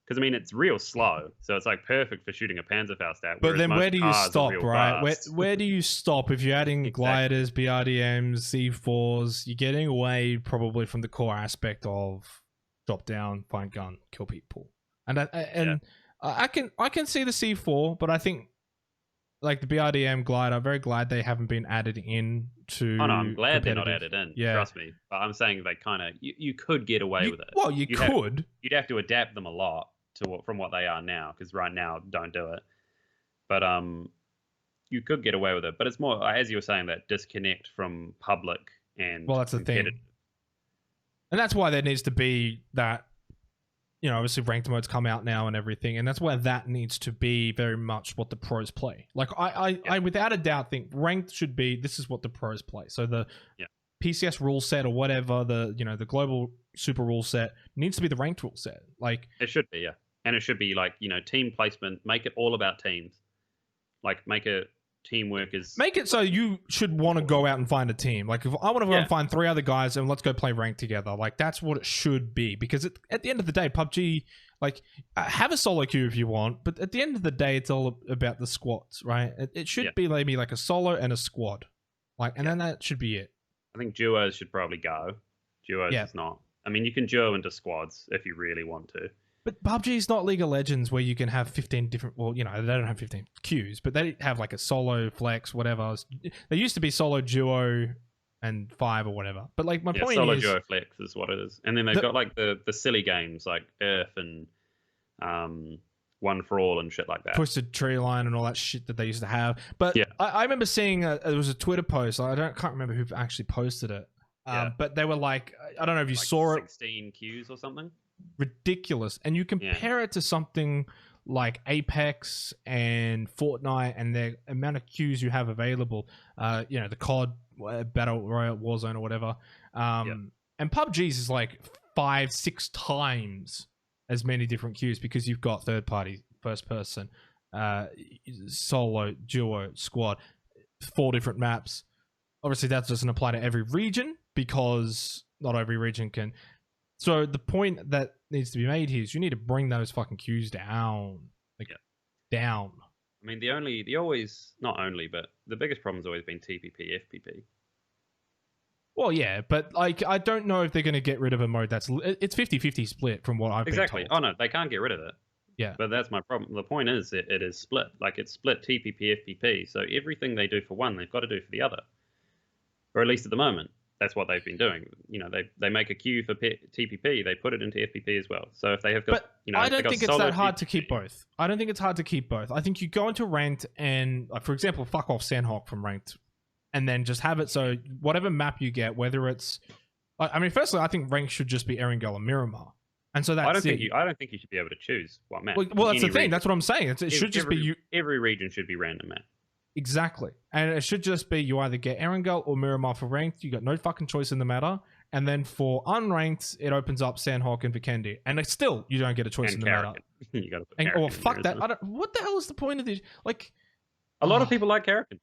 S2: Because, I mean, it's real slow, so it's, like, perfect for shooting a Panzerfaust at.
S1: But then where do you stop, right? Where do you stop if you're adding gliders, BRDMs, C4s? You're getting away probably from the core aspect of drop down, find gun, kill people. And I can see the C4, but I think, like, the BRDM glider, I'm very glad they haven't been added in to. Oh no, I'm glad they're not added in.
S2: Yeah. Trust me. But I'm saying they kind of you could get away with it.
S1: Well, you'd
S2: have to adapt them a lot from what they are now, because right now don't do it. But you could get away with it. But it's more, as you were saying, that disconnect from public and
S1: that's the thing. And that's why there needs to be that. You know, obviously ranked modes come out now and everything, and that's where that needs to be very much what the pros play. Like, I without a doubt think ranked should be, this is what the pros play. So the PCS rule set or whatever, the global super rule set needs to be the ranked rule set. Like,
S2: it should be, and it should be like, you know, team placement. Make it all about teams. Like, make it teamwork is.
S1: Make it so you should want to go out and find a team. Like, if I want to go and find 3 other guys and let's go play ranked together, like, that's what it should be. Because at the end of the day, PUBG, like, have a solo queue if you want, but at the end of the day, it's all about the squads, right? It should be maybe like a solo and a squad, like, and then that should be it.
S2: I think duos should probably go. Duos is not. I mean, you can duo into squads if you really want to.
S1: But PUBG is not League of Legends where you can have 15 different... Well, you know, they don't have 15 queues, but they have like a solo, flex, whatever. They used to be solo, duo, and 5 or whatever. But like my point
S2: solo,
S1: is...
S2: duo, flex is what it is. And then they've got like the silly games like Earth and One for All and shit like that.
S1: Twisted Tree Line and all that shit that they used to have. But I remember seeing... it was a Twitter post. Can't remember who actually posted it. But they were like... I don't know if you saw
S2: 16 queues or something.
S1: Ridiculous. And you compare it to something like Apex and Fortnite and the amount of queues you have available, you know, the COD Battle Royale Warzone or whatever, and PUBG's is like 5-6 times as many different queues because you've got third party, first person, solo, duo, squad, 4 different maps. Obviously that doesn't apply to every region because not every region can. So the point that needs to be made here is you need to bring those fucking queues down. Down.
S2: I mean, but the biggest problem's always been TPP, FPP.
S1: Well, yeah, but like, I don't know if they're going to get rid of a mode that's... It's 50-50 split from what I've been told.
S2: Oh, no, they can't get rid of it.
S1: Yeah.
S2: But that's my problem. The point is it is split. Like, it's split TPP, FPP. So everything they do for one, they've got to do for the other. Or at least at the moment. That's what they've been doing. You know, they make a queue for TPP, they put it into FPP as well. So if they have got,
S1: I don't think it's that hard to keep both. I don't think it's hard to keep both. I think you go into ranked and, for example, fuck off Sandhawk from ranked, and then just have it so whatever map you get, whether it's, I mean, firstly, I think ranked should just be Erangel or Miramar, and so that's
S2: I don't think you should be able to choose what map.
S1: Well, that's the thing. That's what I'm saying. It should just be you.
S2: Every region should be random map.
S1: Exactly. And it should just be you either get Erangel or Miramar for ranked. You got no fucking choice in the matter. And then for unranked, it opens up Sandhawk and Vikendi. And it's still, you don't get a choice in the matter.
S2: You got to put
S1: fuck that. What the hell is the point of this? Like,
S2: a lot of people like Karrakin.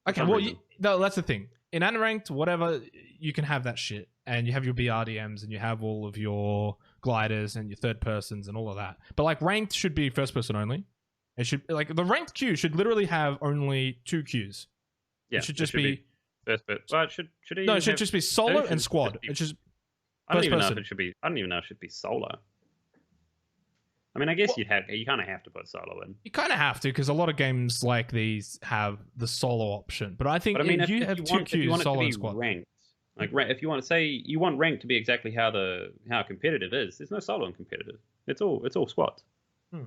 S1: Okay, well, no, that's the thing. In unranked, whatever, you can have that shit. And you have your BRDMs and you have all of your gliders and your third persons and all of that. But like ranked should be first person only. It should, like, the ranked queue should literally have only 2 queues.
S2: Yeah,
S1: it should just be
S2: first. Well, it should
S1: it should just be solo and squad. It's just
S2: I don't even know if it should be. I don't even know if it should be solo. I mean, I guess you kind of have to put solo in.
S1: You kind of have to because a lot of games like these have the solo option. But I think if you have 2 queues, solo and squad.
S2: Ranked, Like, if you want to say you want rank to be exactly how competitive is, there's no solo in competitive. It's all squads.
S1: Hmm.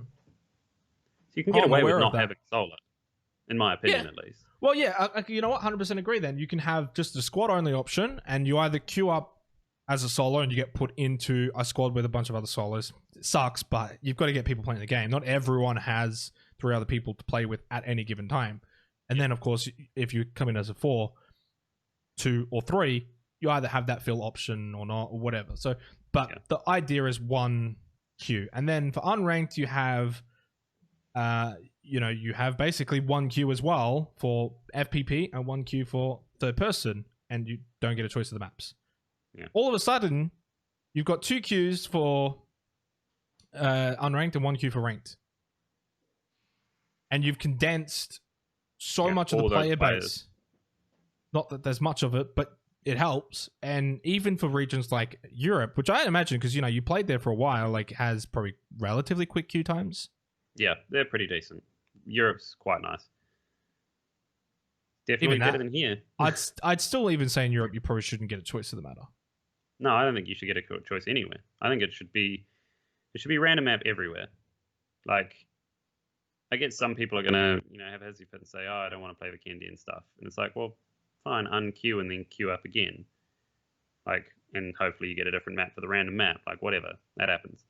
S2: So you can get
S1: I'm
S2: away with
S1: aware of
S2: not
S1: that.
S2: having solo, in my opinion,
S1: Yeah.
S2: at least.
S1: Well, yeah, you know what? 100% agree then. You can have just a squad only option, and you either queue up as a solo and you get put into a squad with a bunch of other solos. It sucks, but you've got to get people playing the game. Not everyone has 3 other people to play with at any given time. And then, of course, if you come in as a 4, 2, or 3, you either have that fill option or not, or whatever. So, but the idea is 1 queue. And then for unranked, you have you have basically 1 queue as well for FPP and 1 queue for third person, and you don't get a choice of the maps.
S2: Yeah.
S1: All of a sudden, you've got 2 queues for unranked and 1 queue for ranked, and you've condensed so much of the player base. Not that there's much of it, but it helps. And even for regions like Europe, which I imagine, because you played there for a while, like has probably relatively quick queue times.
S2: Yeah, they're pretty decent. Europe's quite nice. Definitely better than here.
S1: I'd still even say in Europe you probably shouldn't get a choice of the matter.
S2: No, I don't think you should get a choice anywhere. I think it should be random map everywhere. Like, I guess some people are gonna have hezzy fit and say, oh, I don't want to play Vikendi and stuff, and it's like, well, fine, unqueue and then queue up again. Like, and hopefully you get a different map for the random map. Like, whatever, that happens.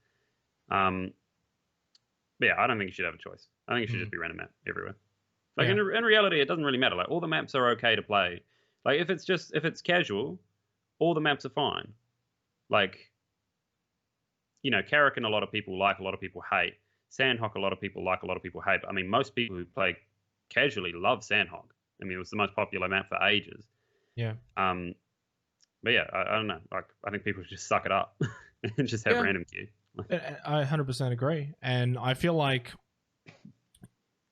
S2: But yeah, I don't think you should have a choice. I think it should just be random map everywhere. Like, in reality, it doesn't really matter. Like, all the maps are okay to play. Like, if it's casual, all the maps are fine. Like, Karrakin a lot of people like, a lot of people hate. Sandhawk a lot of people like, a lot of people hate. But, I mean, most people who play casually love Sandhawk. I mean, it was the most popular map for ages.
S1: Yeah.
S2: But yeah, I don't know. Like, I think people should just suck it up and just have random queue.
S1: I 100% agree. And I feel like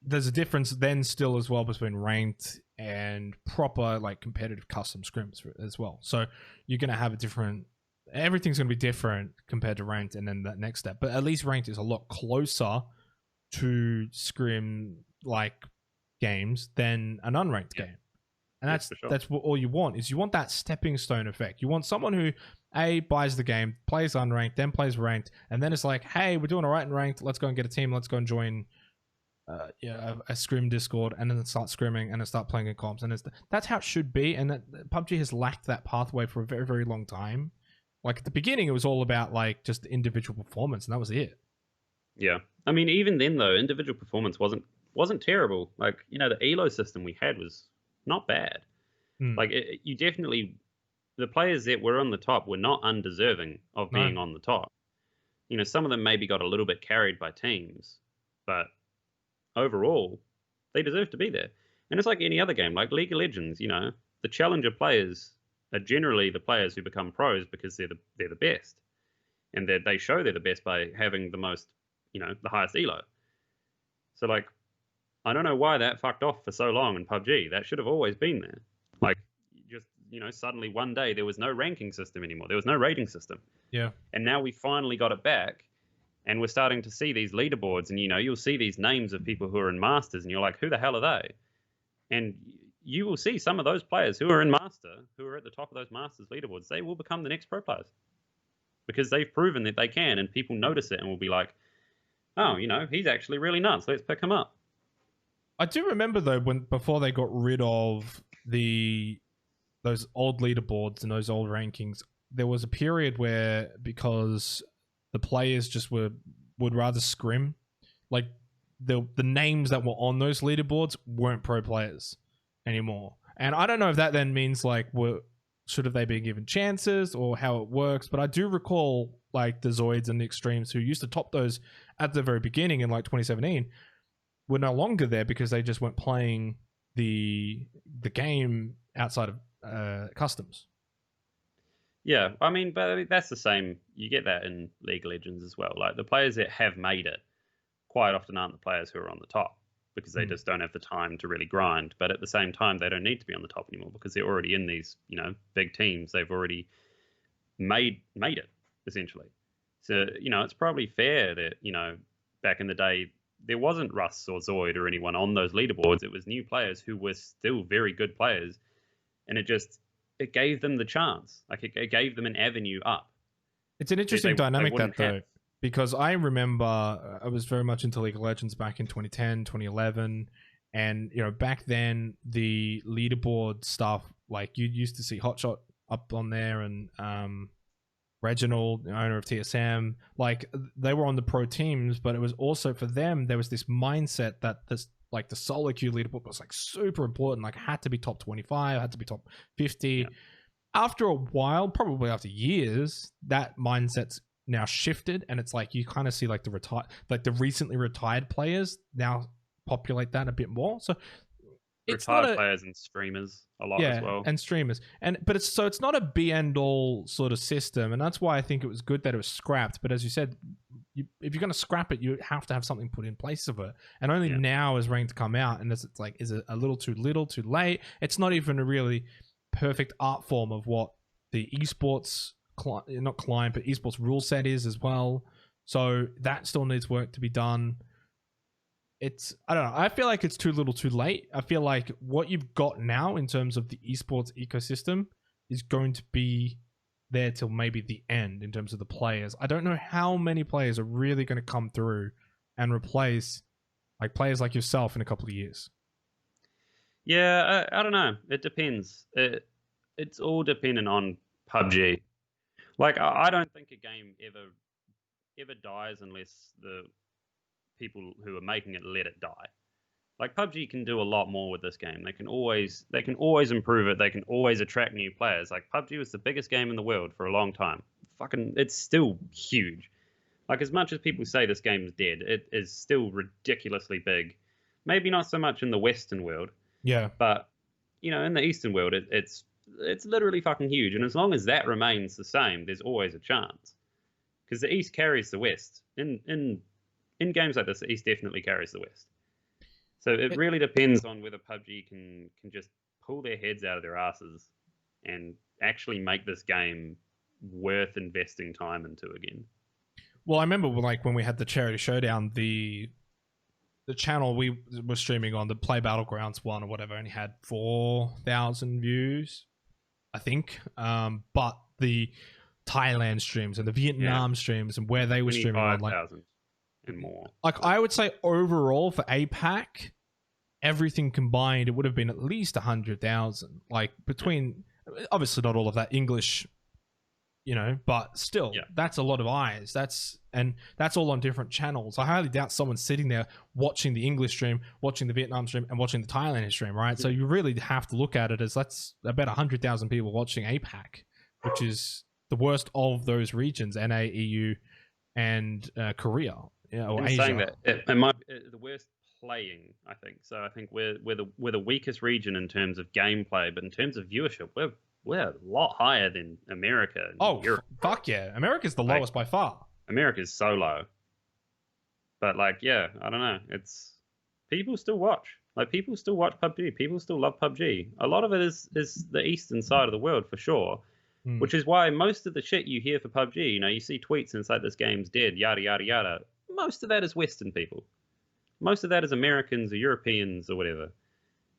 S1: there's a difference then still as well between ranked and proper like competitive custom scrims as well. So you're going to have everything's going to be different compared to ranked and then that next step. But at least ranked is a lot closer to scrim like games than an unranked game. And that's what all you want is you want that stepping stone effect. You want someone who buys the game, plays unranked, then plays ranked, and then it's like, hey, we're doing all right in ranked. Let's go and get a team. Let's go and join a scrim Discord, and then start scrimming and then start playing in comps. And that's how it should be. And that PUBG has lacked that pathway for a very, very long time. Like at the beginning, it was all about like just individual performance, and that was it.
S2: Yeah, I mean, even then though, individual performance wasn't terrible. Like the elo system we had was not bad. Like you definitely, the players that were on the top were not undeserving of being on the top. Some of them maybe got a little bit carried by teams, but overall, they deserve to be there. And it's like any other game, like League of Legends. The challenger players are generally the players who become pros because they're the best, and they show they're the best by having the most, the highest elo. So like, I don't know why that fucked off for so long in PUBG. That should have always been there. Like, just, suddenly one day there was no ranking system anymore. There was no rating system.
S1: Yeah.
S2: And now we finally got it back, and we're starting to see these leaderboards, and, you'll see these names of people who are in Masters, and you're like, who the hell are they? And you will see some of those players who are in Master, who are at the top of those Masters leaderboards, they will become the next pro players. Because they've proven that they can, and people notice it and will be like, oh, he's actually really nuts. Let's pick him up.
S1: I do remember though before they got rid of those old leaderboards and those old rankings, there was a period where because the players just would rather scrim, like the names that were on those leaderboards weren't pro players anymore. And I don't know if that then means like should have they been given chances or how it works, but I do recall like the Zoids and the Extremes who used to top those at the very beginning in like 2017 were no longer there because they just weren't playing the game outside of customs.
S2: Yeah, I mean, but that's the same. You get that in League of Legends as well. Like the players that have made it quite often aren't the players who are on the top because they just don't have the time to really grind. But at the same time, they don't need to be on the top anymore because they're already in these, big teams. They've already made it essentially. So, it's probably fair that, back in the day, there wasn't Russ or Zoid or anyone on those leaderboards. It was new players who were still very good players. And it just, it gave them the chance. Like it gave them an avenue up.
S1: It's an interesting dynamic that though,
S2: have.
S1: because I remember I was very much into League of Legends back in 2010, 2011. And, you know, back then the leaderboard stuff, like you used to see Hotshot up on there and Reginald, the owner of TSM, like they were on the pro teams, but it was also for them, there was this mindset that this, like the solo queue leaderboard was like super important, like had to be top 25, had to be top 50. Yeah. After a while, probably after years, that mindset's now shifted, and it's like you kind of see like the recently retired players now populate that a bit more. So it's
S2: retired players and streamers a lot as well.
S1: And streamers. But it's not a be end all sort of system, and that's why I think it was good that it was scrapped. But as you said, if you're going to scrap it, you have to have something put in place of it. And only now is ranked to come out, and it's like, is it a little, too late? It's not even a really perfect art form of what the esports not client, but esports rule set is as well. So that still needs work to be done. I don't know. I feel like it's too little too late. I feel like what you've got now in terms of the esports ecosystem is going to be there till maybe the end in terms of the players. I don't know how many players are really going to come through and replace like players like yourself in a couple of years.
S2: Yeah, I don't know. It depends. It's all dependent on PUBG. Like, I don't think a game ever dies unless the people who are making it let it die. Like, PUBG can do a lot more with this game. They can always improve it. They can always attract new players. Like, PUBG was the biggest game in the world for a long time. It's still huge. Like, as much as people say this game is dead, it is still ridiculously big. Maybe not so much in the Western world.
S1: Yeah.
S2: But, you know, in the Eastern world, it's literally fucking huge. And as long as that remains the same, there's always a chance. Because the East carries the West. In games like this, the East definitely carries the West. So it really depends on whether PUBG can just pull their heads out of their asses and actually make this game worth investing time into again.
S1: Well, I remember like when we had the charity showdown, the channel we were streaming on, the Play Battlegrounds one or whatever, only had 4,000 views, I think. But the Thailand streams and the Vietnam streams and where they were streaming on, like,
S2: and more.
S1: Like, I would say overall for APAC, everything combined, it would have been at least 100,000. Like, between, obviously not all of that English, you know, but still, that's a lot of eyes. That's all on different channels. I highly doubt someone's sitting there watching the English stream, watching the Vietnam stream, and watching the Thailand stream, right? So you really have to look at it as that's about 100,000 people watching APAC, which is the worst of those regions, NA, EU, and Korea. Yeah, or Asia.
S2: Saying that it might be the worst playing, I think. So I think we're the weakest region in terms of gameplay, but in terms of viewership, we're a lot higher than America.
S1: And Europe. Fuck yeah, America's the lowest by far.
S2: America's so low. But like, yeah, I don't know. It's people still watch. Like, people still watch PUBG. People still love PUBG. A lot of it is the eastern side of the world for sure. Which is why most of the shit you hear for PUBG, you know, you see tweets and it's like, this game's dead, yada yada yada. Most of that is Western people. Most of that is Americans or Europeans or whatever.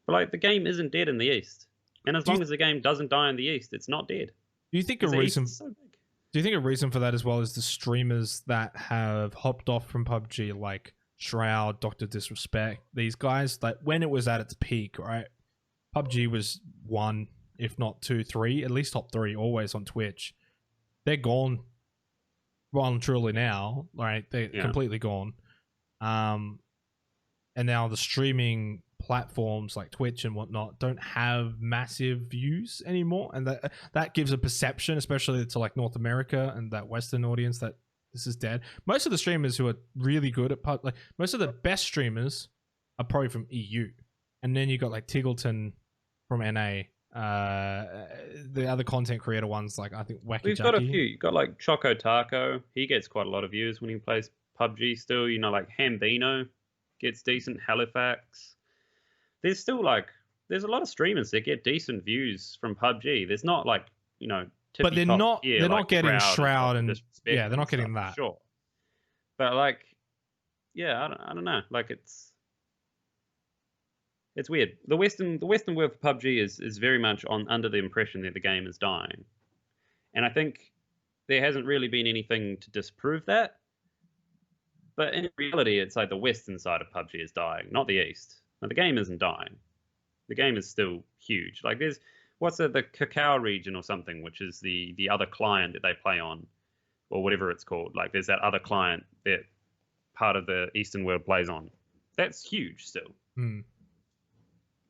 S2: But like, the game isn't dead in the East. And as long as the game doesn't die in the East, it's not dead.
S1: Do you think a reason for that as well is the streamers that have hopped off from PUBG, like Shroud, Dr. Disrespect, these guys, like when it was at its peak, right? PUBG was 1, if not 2, 3, at least top 3 always on Twitch. They're gone. Well and truly now, right? They're completely gone. And now the streaming platforms like Twitch and whatnot don't have massive views anymore, and that gives a perception, especially to like North America and that Western audience, that this is dead. Most of the streamers who are really good at like most of the best streamers are probably from EU, and then you got like Tiggleton from NA. The other content creator ones, like I think Wacky
S2: We've got a few. You've got like Choco Taco. He gets quite a lot of views when he plays PUBG still. You know, like Hambino gets decent. Halifax. There's still like, there's a lot of streamers that get decent views from PUBG. There's not like, you know,
S1: but they're not getting Shroud and they're not getting that.
S2: Sure. But like, yeah, I don't know. Like, it's It's weird. The Western world for PUBG is very much under the impression that the game is dying, and I think there hasn't really been anything to disprove that. But in reality, it's like the Western side of PUBG is dying, not the East. Now, the game isn't dying. The game is still huge. Like there's the Cacao region or something, which is the other client that they play on, or whatever it's called. Like there's that other client that part of the Eastern world plays on. That's huge still.
S1: Mm.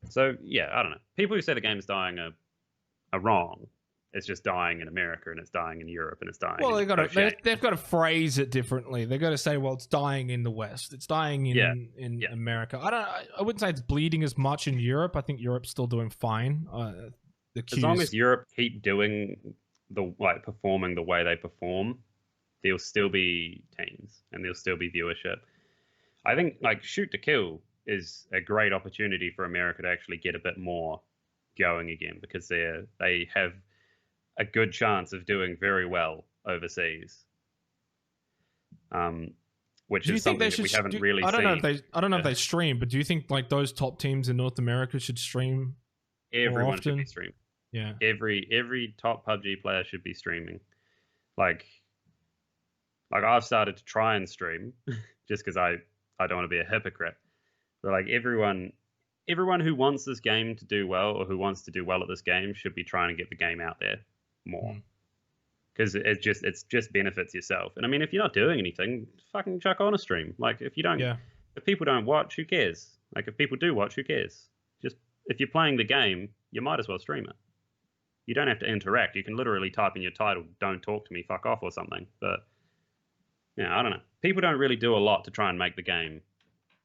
S2: So yeah, I don't know. People who say the game is dying are wrong. It's just dying in America and it's dying in Europe and it's dying.
S1: Well, they've got to phrase it differently. They've got to say, well, it's dying in the West. It's dying in America. I wouldn't say it's bleeding as much in Europe. I think Europe's still doing fine.
S2: As long as Europe keep doing performing the way they perform, there'll still be teams and there'll still be viewership. I think like Shoot to Kill is a great opportunity for America to actually get a bit more going again, because they have a good chance of doing very well overseas, which is something that we haven't really seen.
S1: I don't know if they stream, but do you think like those top teams in North America should stream?
S2: Everyone should be streaming.
S1: Yeah,
S2: every top PUBG player should be streaming. Like I've started to try and stream just because I don't want to be a hypocrite. But like everyone who wants this game to do well, or who wants to do well at this game, should be trying to get the game out there more, because it just benefits yourself. And I mean, if you're not doing anything, fucking chuck on a stream. Like if people don't watch, who cares? Like if people do watch, who cares? Just if you're playing the game, you might as well stream it. You don't have to interact. You can literally type in your title, "Don't talk to me, fuck off," or something. But yeah, I don't know. People don't really do a lot to try and make the game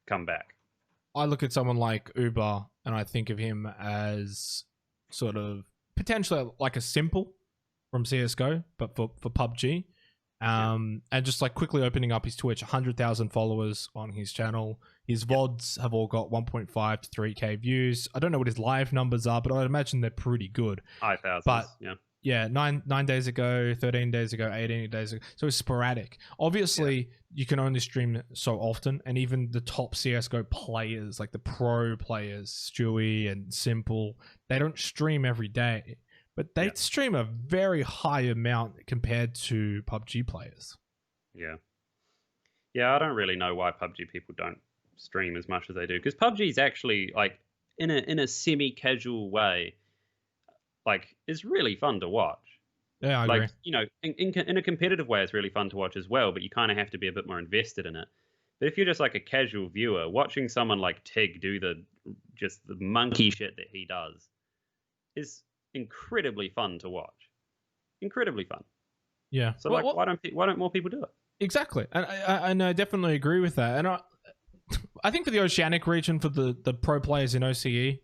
S2: come back.
S1: I look at someone like Uber and I think of him as sort of potentially like a Simple from CSGO, but for PUBG. And just like quickly opening up his Twitch, 100,000 followers on his channel. His VODs have all got 1.5 to 3K views. I don't know what his live numbers are, but I'd imagine they're pretty good.
S2: High thousands,
S1: but yeah, 9 days ago, 13 days ago, 18 days ago. So it's sporadic. Obviously, you can only stream so often, and even the top CSGO players, like the pro players, Stewie and Simple, they don't stream every day, but they stream a very high amount compared to PUBG players. Yeah.
S2: Yeah, I don't really know why PUBG people don't stream as much as they do, because PUBG is actually, like, in a semi-casual way, like, it's really fun to watch.
S1: Yeah, I agree.
S2: You know, in a competitive way, it's really fun to watch as well, but you kind of have to be a bit more invested in it. But if you're just like a casual viewer, watching someone like Tig do the monkey shit that he does is incredibly fun to watch. Incredibly fun.
S1: Yeah.
S2: So why don't more people do it?
S1: Exactly, and I definitely agree with that. And I think for the Oceanic region, for the pro players in OCE,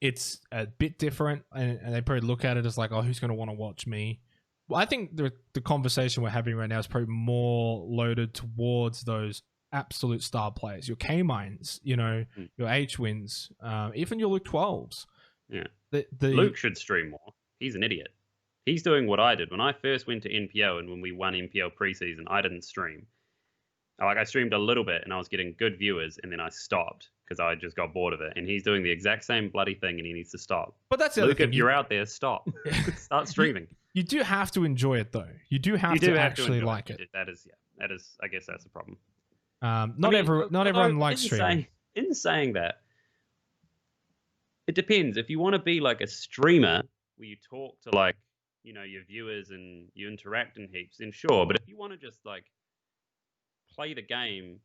S1: it's a bit different, and they probably look at it as like, oh, who's going to want to watch me? Well, I think the conversation we're having right now is probably more loaded towards those absolute star players, your K-Mines, you know, your H-Wins, even your Luke12s.
S2: Yeah. Luke should stream more. He's an idiot. He's doing what I did. When I first went to NPL and when we won NPL preseason, I didn't stream. I streamed a little bit and I was getting good viewers, and then I stopped because I just got bored of it. And he's doing the exact same bloody thing, and he needs to stop.
S1: But that's the
S2: Luke,
S1: other thing.
S2: If you're out there, stop. Start streaming.
S1: You do have to enjoy it, though. You do have to actually like it.
S2: That is, I guess that's the problem.
S1: Not everyone likes streaming.
S2: In saying that, it depends. If you want to be like a streamer where you talk to, like, you know, your viewers and you interact in heaps, then sure. But if you want to just like play the game,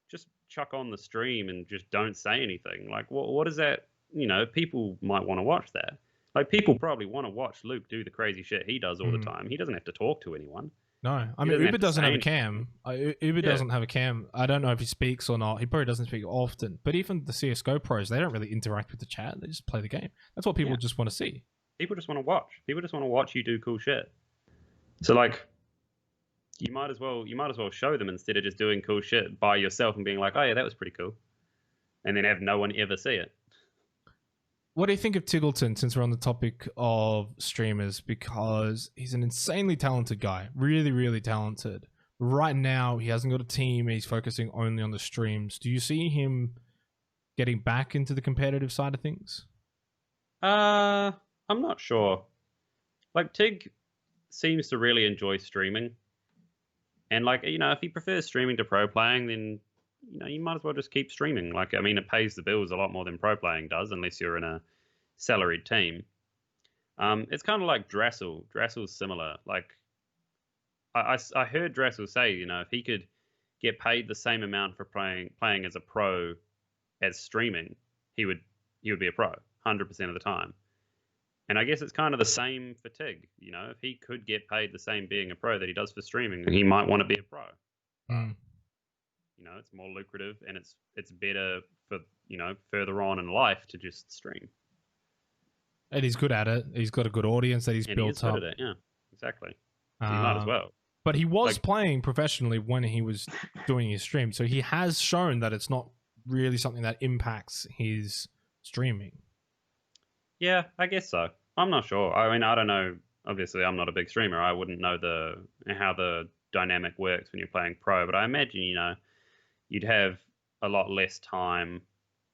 S2: just chuck on the stream and just don't say anything. Like, what is that? You know, people might want to watch that. Like, people probably want to watch Luke do the crazy shit he does all the time. He doesn't have to talk to anyone.
S1: No, I mean, Uber doesn't have a cam. Uber doesn't have a cam. I don't know if he speaks or not. He probably doesn't speak often. But even the CSGO pros, they don't really interact with the chat. They just play the game. That's what people just want to see.
S2: People just want to watch. People just want to watch you do cool shit. So, like, you might as well show them instead of just doing cool shit by yourself and being like, oh yeah, that was pretty cool, and then have no one ever see it.
S1: What do you think of Tiggleton, since we're on the topic of streamers? Because he's an insanely talented guy. Really, really talented. Right now, he hasn't got a team. He's focusing only on the streams. Do you see him getting back into the competitive side of things?
S2: I'm not sure. Like Tig seems to really enjoy streaming, and like if he prefers streaming to pro playing, then you might as well just keep streaming. Like I mean, it pays the bills a lot more than pro playing does, unless you're in a salaried team. It's kind of like Drassel. Drassel's similar. Like I heard Drassel say, if he could get paid the same amount for playing as a pro as streaming, he would be a pro 100% of the time. And I guess it's kind of the same for Tig. If he could get paid the same being a pro that he does for streaming, he might want to be a pro.
S1: Mm.
S2: It's more lucrative and it's better for further on in life to just stream.
S1: And he's good at it. He's got a good audience that he's built up.
S2: Good at it, yeah, exactly. So you might as well.
S1: But he was playing professionally when he was doing his stream, so he has shown that it's not really something that impacts his streaming.
S2: Yeah, I guess so. I'm not sure. I mean, I don't know. Obviously, I'm not a big streamer. I wouldn't know how the dynamic works when you're playing pro. But I imagine, you'd have a lot less time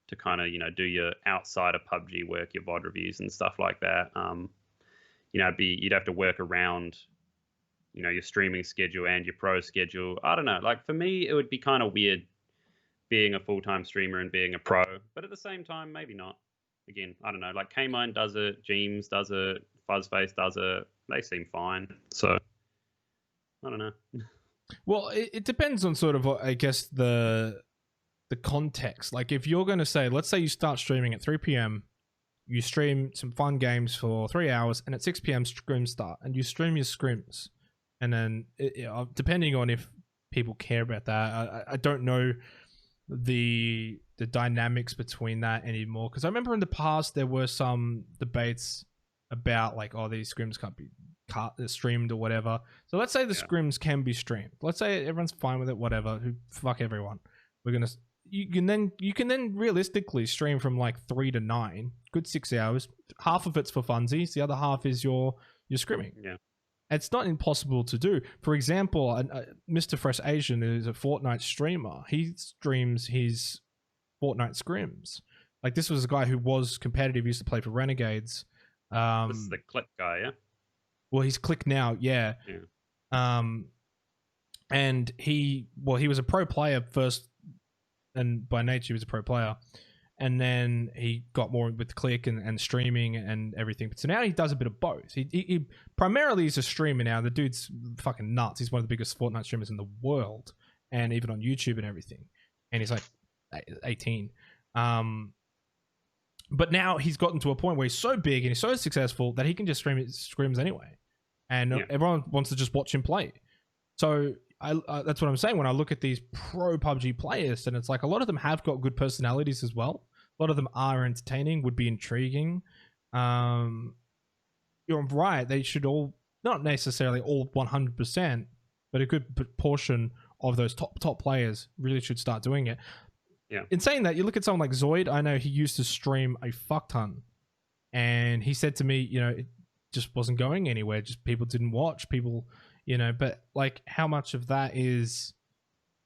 S2: to kind of, do your outside of PUBG work, your VOD reviews and stuff like that. You'd have to work around, your streaming schedule and your pro schedule. I don't know. Like for me, it would be kind of weird being a full-time streamer and being a pro. But at the same time, maybe not. Again, I don't know. Like K-Mine does it, Jeems does it, Fuzzface does it. They seem fine. So I don't know.
S1: Well, it depends on sort of, I guess, the context. Like if you're going to say, let's say you start streaming at 3 p.m., you stream some fun games for 3 hours, and at 6 p.m. Scrims start, and you stream your Scrims. And then depending on if people care about that, I don't know the dynamics between that anymore, because I remember in the past there were some debates about like, oh, these Scrims can't be streamed or whatever. So let's say the Scrims can be streamed. Let's say everyone's fine with it, whatever. Fuck everyone. You can then realistically stream from like 3 to 9, good 6 hours. Half of it's for funsies, the other half is your scrimming.
S2: Yeah.
S1: It's not impossible to do. For example, Mr. Fresh Asian is a Fortnite streamer. He streams his Fortnite scrims. Like this was a guy who was competitive, used to play for Renegades.
S2: This is the Click guy, yeah?
S1: Well, he's Click now, yeah. And he was a pro player first, and by nature he was a pro player. And then he got more with Click and streaming and everything. But so now he does a bit of both. He primarily is a streamer now. The dude's fucking nuts. He's one of the biggest Fortnite streamers in the world, and even on YouTube and everything. And he's like 18. But now he's gotten to a point where he's so big and he's so successful that he can just stream his scrims anyway. And everyone wants to just watch him play. So that's what I'm saying when I look at these pro PUBG players, and it's like a lot of them have got good personalities as well. A lot of them are entertaining, would be intriguing. You're right. They should all, not necessarily all 100%, but a good portion of those top players really should start doing it.
S2: Yeah.
S1: In saying that, you look at someone like Zoid. I know he used to stream a fuck ton, and he said to me, it just wasn't going anywhere. Just people didn't watch. People, but like, how much of that is,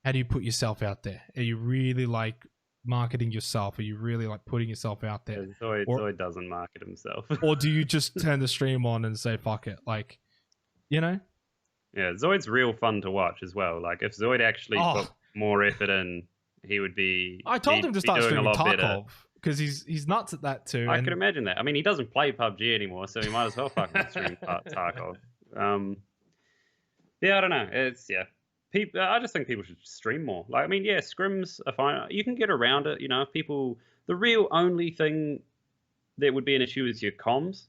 S1: how do you put yourself out there? Are you really like marketing yourself? Are you really like putting yourself out there?
S2: Zoid doesn't market himself.
S1: Or do you just turn the stream on and say, fuck it? Like,
S2: Yeah, Zoid's real fun to watch as well. Like, if Zoid actually put more effort in, he would be.
S1: I told him to start streaming Tarkov because he's nuts at that too.
S2: I could imagine that. I mean, he doesn't play PUBG anymore, so he might as well fucking stream Tarkov. Yeah, I don't know. I just think people should stream more. Like, I mean, yeah, scrims are fine. You can get around it. The real only thing that would be an issue is your comms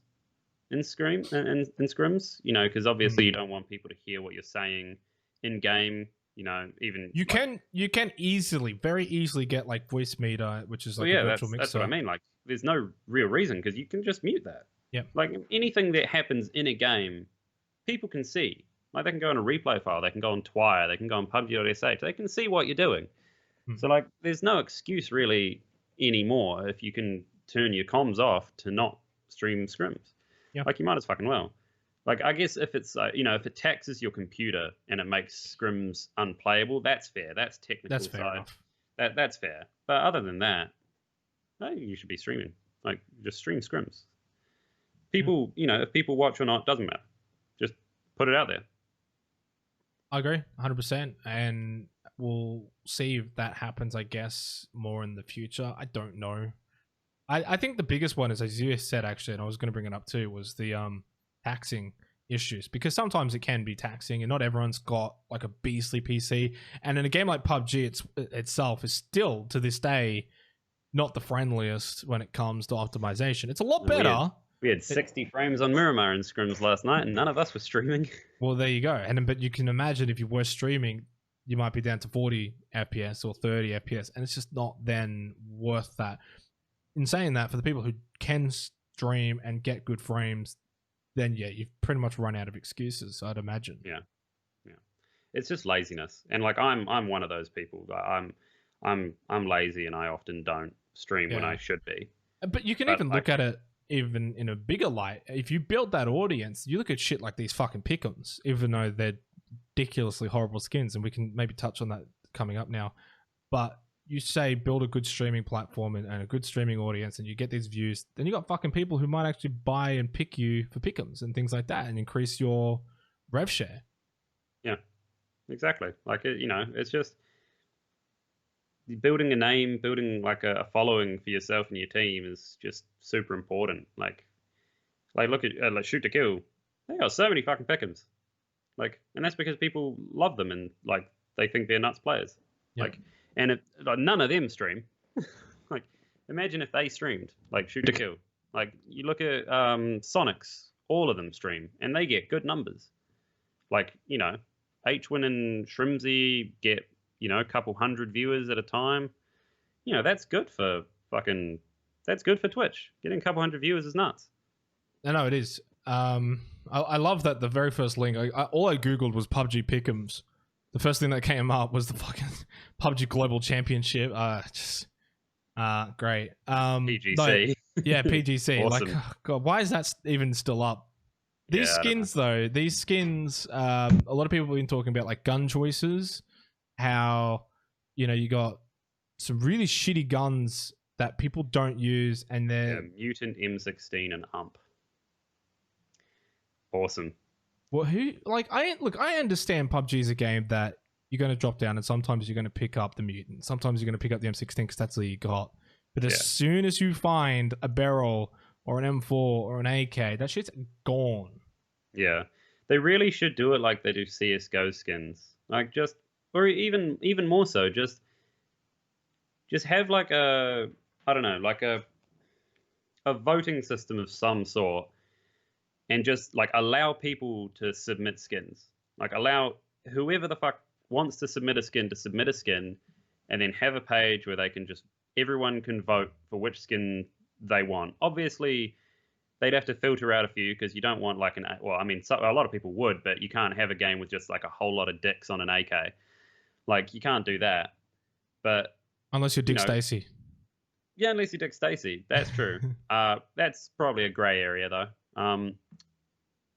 S2: in scrims. Because obviously you don't want people to hear what you're saying in game. Even
S1: you can very easily get like voice meter, which is like a virtual mixer.
S2: That's what I mean. Like, there's no real reason because you can just mute that.
S1: Yeah.
S2: Like anything that happens in a game, people can see. Like, they can go on a replay file, they can go on Twire, they can go on PUBG.sh, they can see what you're doing. So like, there's no excuse really anymore if you can turn your comms off to not stream scrims.
S1: Yeah.
S2: Like, you might as fucking well. Like, I guess if it's, if it taxes your computer and it makes scrims unplayable, that's fair. That's technical side.
S1: Fair enough.
S2: That's fair. But other than that, hey, you should be streaming. Like, just stream scrims. People, if people watch or not, doesn't matter. Just put it out there.
S1: I agree, 100%, and we'll see if that happens, I guess, more in the future. I don't know. I think the biggest one is, as you said, actually, and I was going to bring it up too, was the taxing issues, because sometimes it can be taxing and not everyone's got like a beastly PC, and in a game like PUBG itself is still to this day not the friendliest when it comes to optimization. It's a lot better.
S2: We had 60 frames on Miramar in scrims last night, and none of us were streaming.
S1: Well, there you go. But you can imagine if you were streaming, you might be down to 40 FPS or 30 FPS, and it's just not then worth that. In saying that, for the people who can stream and get good frames, then yeah, you've pretty much run out of excuses, I'd imagine.
S2: Yeah. It's just laziness, and like I'm one of those people. I'm lazy, and I often don't stream when I should be.
S1: But you can even look at it even in a bigger light. If you build that audience, you look at shit like these fucking pick'ems, even though they're ridiculously horrible skins, and we can maybe touch on that coming up now. But you say build a good streaming platform and a good streaming audience, and you get these views, then you got fucking people who might actually buy and pick you for pick'ems and things like that, and increase your rev share.
S2: Yeah, exactly. Like it's just building a name, building like a following for yourself and your team is just super important. Like look at like Shoot to Kill. They got so many fucking pick'ems. Like, and that's because people love them and like they think they're nuts players. Yep. Like, and none of them stream. Like, imagine if they streamed like Shoot to Kill. Like, you look at Sonics, all of them stream and they get good numbers. Like, H-Win and Shrimsy get a couple hundred viewers at a time. That's good for Twitch. Getting a couple hundred viewers is nuts.
S1: No, it is. I love that the very first link, all I googled was PUBG Pick'ems. The first thing that came up was the fucking PUBG Global Championship. Great.
S2: PGC.
S1: No, yeah, PGC.
S2: Awesome.
S1: Like, oh God, why is that even still up? These skins, though, a lot of people have been talking about like gun choices, how, you got some really shitty guns that people don't use, and they're
S2: Mutant M16 and UMP. Awesome.
S1: Well, I understand PUBG is a game that you're going to drop down and sometimes you're going to pick up the mutant. Sometimes you're going to pick up the M16 because that's all you got. But as soon as you find a barrel or an M4 or an AK, that shit's gone.
S2: Yeah. They really should do it like they do CSGO skins. Like or even more so, just have like a voting system of some sort. And just like allow people to submit skins. Like allow whoever the fuck wants to submit a skin to submit a skin, and then have a page where everyone can vote for which skin they want. Obviously, they'd have to filter out a few because you don't want like a lot of people would, but you can't have a game with just like a whole lot of dicks on an AK. Like you can't do that. But
S1: unless you're Dick Stacy.
S2: Yeah, unless you're Dick Stacy. That's true. That's probably a gray area though.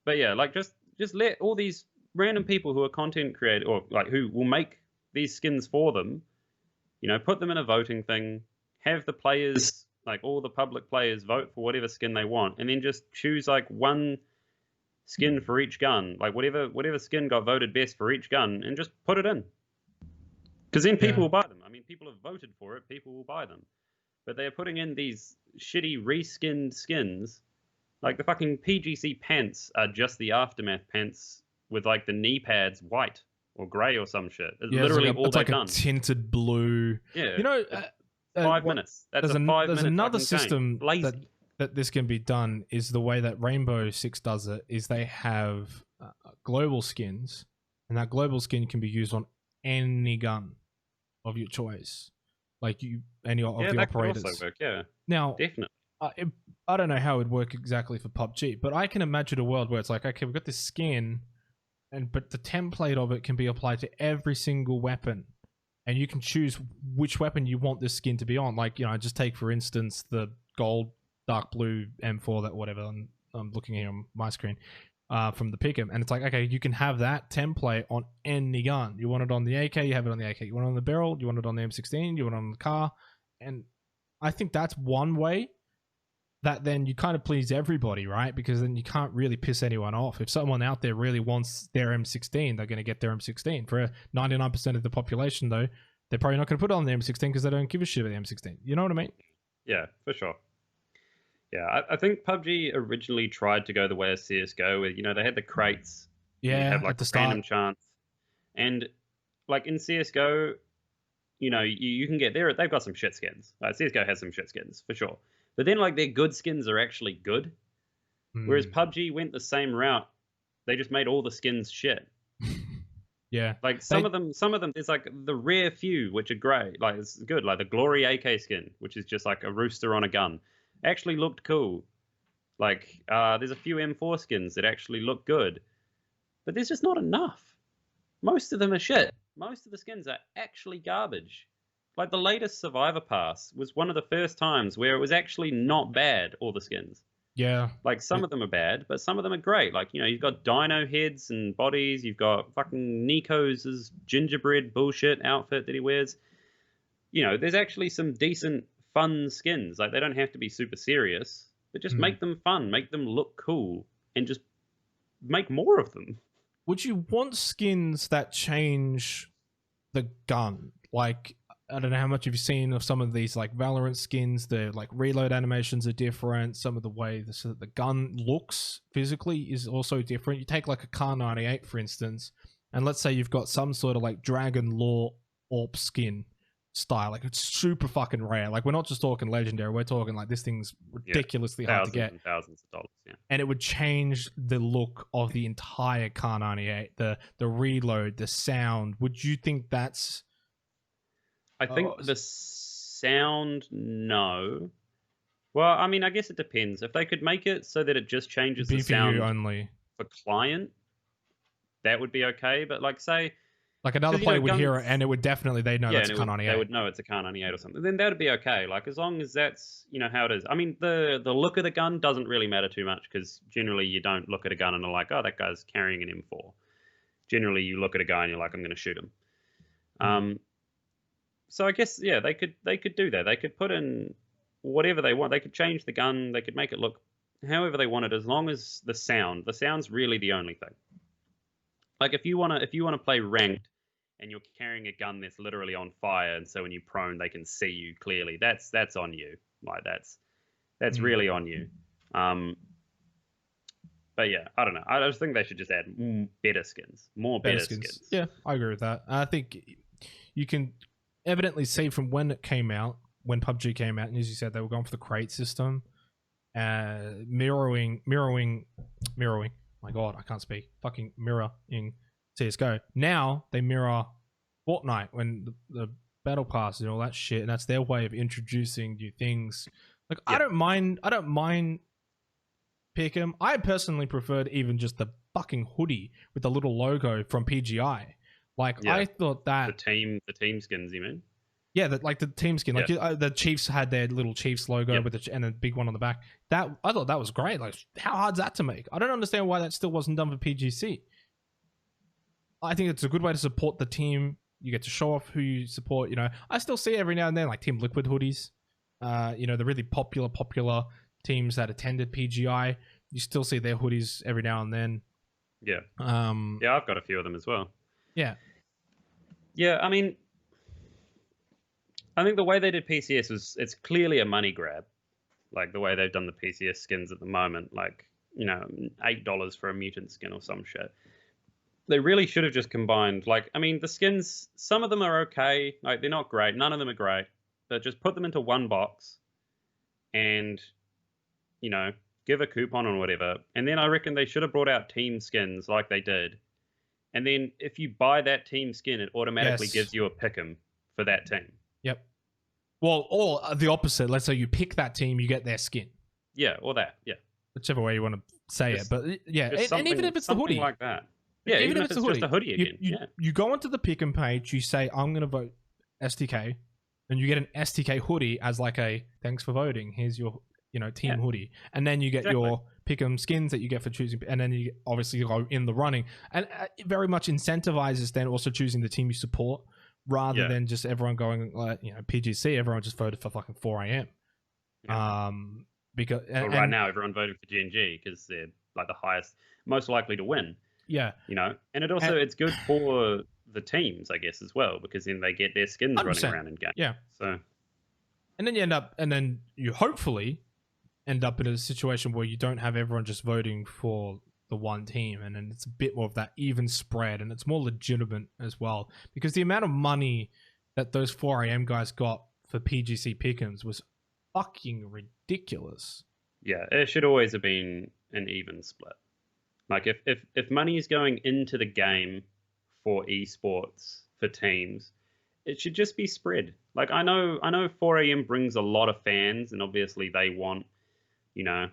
S2: But yeah, like just let all these random people who are content creators or like who will make these skins for them, put them in a voting thing, have the players, like all the public players vote for whatever skin they want, and then just choose like one skin for each gun, like whatever skin got voted best for each gun, and just put it in. Because then people will buy them. I mean, people have voted for it, people will buy them. But they are putting in these shitty reskinned skins. Like the fucking PGC pants are just the Aftermath pants with like the knee pads white or grey or some shit. It's literally all they've done.
S1: It's like a tinted blue.
S2: Yeah. 5 minutes. That's a 5 minute.
S1: There's another system
S2: Lazy.
S1: that this can be done is the way that Rainbow Six does it is they have global skins, and that global skin can be used on any gun of your choice. Like any of the operators.
S2: Could also work, yeah.
S1: Now,
S2: definitely.
S1: I don't know how it would work exactly for PUBG, but I can imagine a world where it's like, okay, we've got this skin, but the template of it can be applied to every single weapon, and you can choose which weapon you want this skin to be on. Like, just take for instance the gold, dark blue M4, that whatever I'm looking here on my screen from the Pick'em, and it's like, okay, you can have that template on any gun. You want it on the AK, you have it on the AK. You want it on the barrel, you want it on the M16, you want it on the car, and I think that's one way that then you kind of please everybody, right? Because then you can't really piss anyone off. If someone out there really wants their M16, they're going to get their M16. For 99% of the population, though, they're probably not going to put it on the M16 because they don't give a shit about the M16. You know what I mean?
S2: Yeah, for sure. Yeah, I think PUBG originally tried to go the way of CSGO, where, they had the crates.
S1: Yeah,
S2: have like
S1: at the
S2: a
S1: start.
S2: random chance. And like in CSGO, you can get there. They've got some shit skins. CSGO has some shit skins, for sure. But then, like, their good skins are actually good. Whereas PUBG went the same route. They just made all the skins shit.
S1: Yeah.
S2: Like, some of them, there's, like, the rare few, which are great. Like, it's good. Like, the Glory AK skin, which is just, like, a rooster on a gun. Actually looked cool. Like, there's a few M4 skins that actually look good. But there's just not enough. Most of them are shit. Most of the skins are actually garbage. Like, the latest Survivor Pass was one of the first times where it was actually not bad, all the skins.
S1: Yeah.
S2: Like, some of them are bad, but some of them are great. Like, you've got dino heads and bodies. You've got fucking Nicoos' gingerbread bullshit outfit that he wears. There's actually some decent, fun skins. Like, they don't have to be super serious, but just make them fun. Make them look cool. And just make more of them.
S1: Would you want skins that change the gun? Like, I don't know how much you've seen of some of these like Valorant skins. The like reload animations are different. Some of the way the gun looks physically is also different. You take like a Kar 98, for instance, and let's say you've got some sort of like Dragon Lore AWP skin style. Like, it's super fucking rare. Like, we're not just talking legendary. We're talking like this thing's ridiculously hard to get.
S2: Thousands of dollars, yeah.
S1: And it would change the look of the entire Kar 98, the reload, the sound. Would you think that's...
S2: I think the sound, no. Well, I mean, I guess it depends. If they could make it so that it just changes the sound
S1: only
S2: for client, that would be okay. But like, say...
S1: Like, another player would hear it, and it would definitely, they know that's a Kar 98.
S2: They would know it's a Kar 98 or something. Then that would be okay. Like, as long as that's, how it is. I mean, the look of the gun doesn't really matter too much, because generally you don't look at a gun and are like, oh, that guy's carrying an M4. Generally, you look at a guy and you're like, I'm going to shoot him. So I guess, yeah, they could do that. They could put in whatever they want. They could change the gun. They could make it look however they want it, as long as the sound's really the only thing. Like, if you want to play ranked and you're carrying a gun that's literally on fire, and so when you prone they can see you clearly, that's on you. Like, that's really on you. But yeah, I don't know. I just think they should just add better skins, more better skins.
S1: Yeah, I agree with that. I think you can evidently see from when it came out, when PUBG came out, and as you said, they were going for the crate system, mirroring. My God, I can't speak. Fucking mirroring CSGO. Now they mirror Fortnite when the battle pass and all that shit, and that's their way of introducing new things. Like, yeah. I don't mind Pick'em. I personally preferred even just the fucking hoodie with the little logo from PGi. Like, I thought that
S2: the team skins, you mean?
S1: Yeah, the team skin. Like, the Chiefs had their little Chiefs logo with and a big one on the back. That, I thought that was great. Like, how hard's that to make? I don't understand why that still wasn't done for PGC. I think it's a good way to support the team. You get to show off who you support. I still see every now and then like Team Liquid hoodies. The really popular teams that attended PGi. You still see their hoodies every now and then.
S2: Yeah. I've got a few of them as well.
S1: Yeah.
S2: Yeah, I mean, I think the way they did PCS it's clearly a money grab. Like, the way they've done the PCS skins at the moment, like, $8 for a mutant skin or some shit. They really should have just combined, like, I mean, the skins, some of them are okay. Like, they're not great. None of them are great. But just put them into one box and, give a coupon or whatever. And then I reckon they should have brought out team skins like they did. And then if you buy that team skin, it automatically gives you a pick'em for that team.
S1: Yep. Well, or the opposite. Let's say you pick that team, you get their skin.
S2: Yeah, or that. Yeah.
S1: Whichever way you want to say it. But yeah, and even if it's the hoodie.
S2: Like that. Yeah, even if it's just a hoodie again.
S1: You go onto the Pick'em page, you say, I'm going to vote STK, and you get an STK hoodie as like a, thanks for voting, here's your team hoodie. And then you get your Pick'em skins that you get for choosing, and then you obviously go in the running. And it very much incentivizes then also choosing the team you support rather than just everyone going like, you know, PGC, everyone just voted for fucking 4 a.m.
S2: Yeah.
S1: Because
S2: right now everyone voted for GNG because they're like the highest, most likely to win.
S1: Yeah,
S2: you know, and it's good for the teams, I guess, as well, because then they get their skins 100%. Running around in game.
S1: Yeah.
S2: So,
S1: and then you hopefully end up in a situation where you don't have everyone just voting for the one team, and then it's a bit more of that even spread, and it's more legitimate as well, because the amount of money that those 4 a.m. guys got for PGC Pick'ems was fucking ridiculous.
S2: Yeah, it should always have been an even split. Like if money is going into the game for esports for teams, it should just be spread. Like I know 4 a.m. brings a lot of fans, and obviously they want, you know,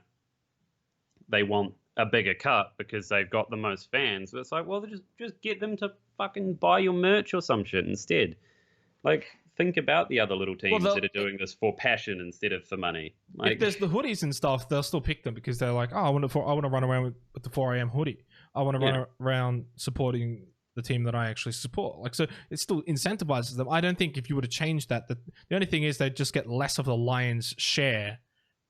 S2: they want a bigger cut because they've got the most fans. But it's like, well, just get them to fucking buy your merch or some shit instead. Like, think about the other little teams that are doing this for passion instead of for money. Like,
S1: if there's the hoodies and stuff, they'll still pick them because they're like, oh, I want to run around with the 4 a.m. hoodie. I want to run around supporting the team that I actually support. Like, so it still incentivizes them. I don't think if you were to change that, the only thing is they'd just get less of the lion's share.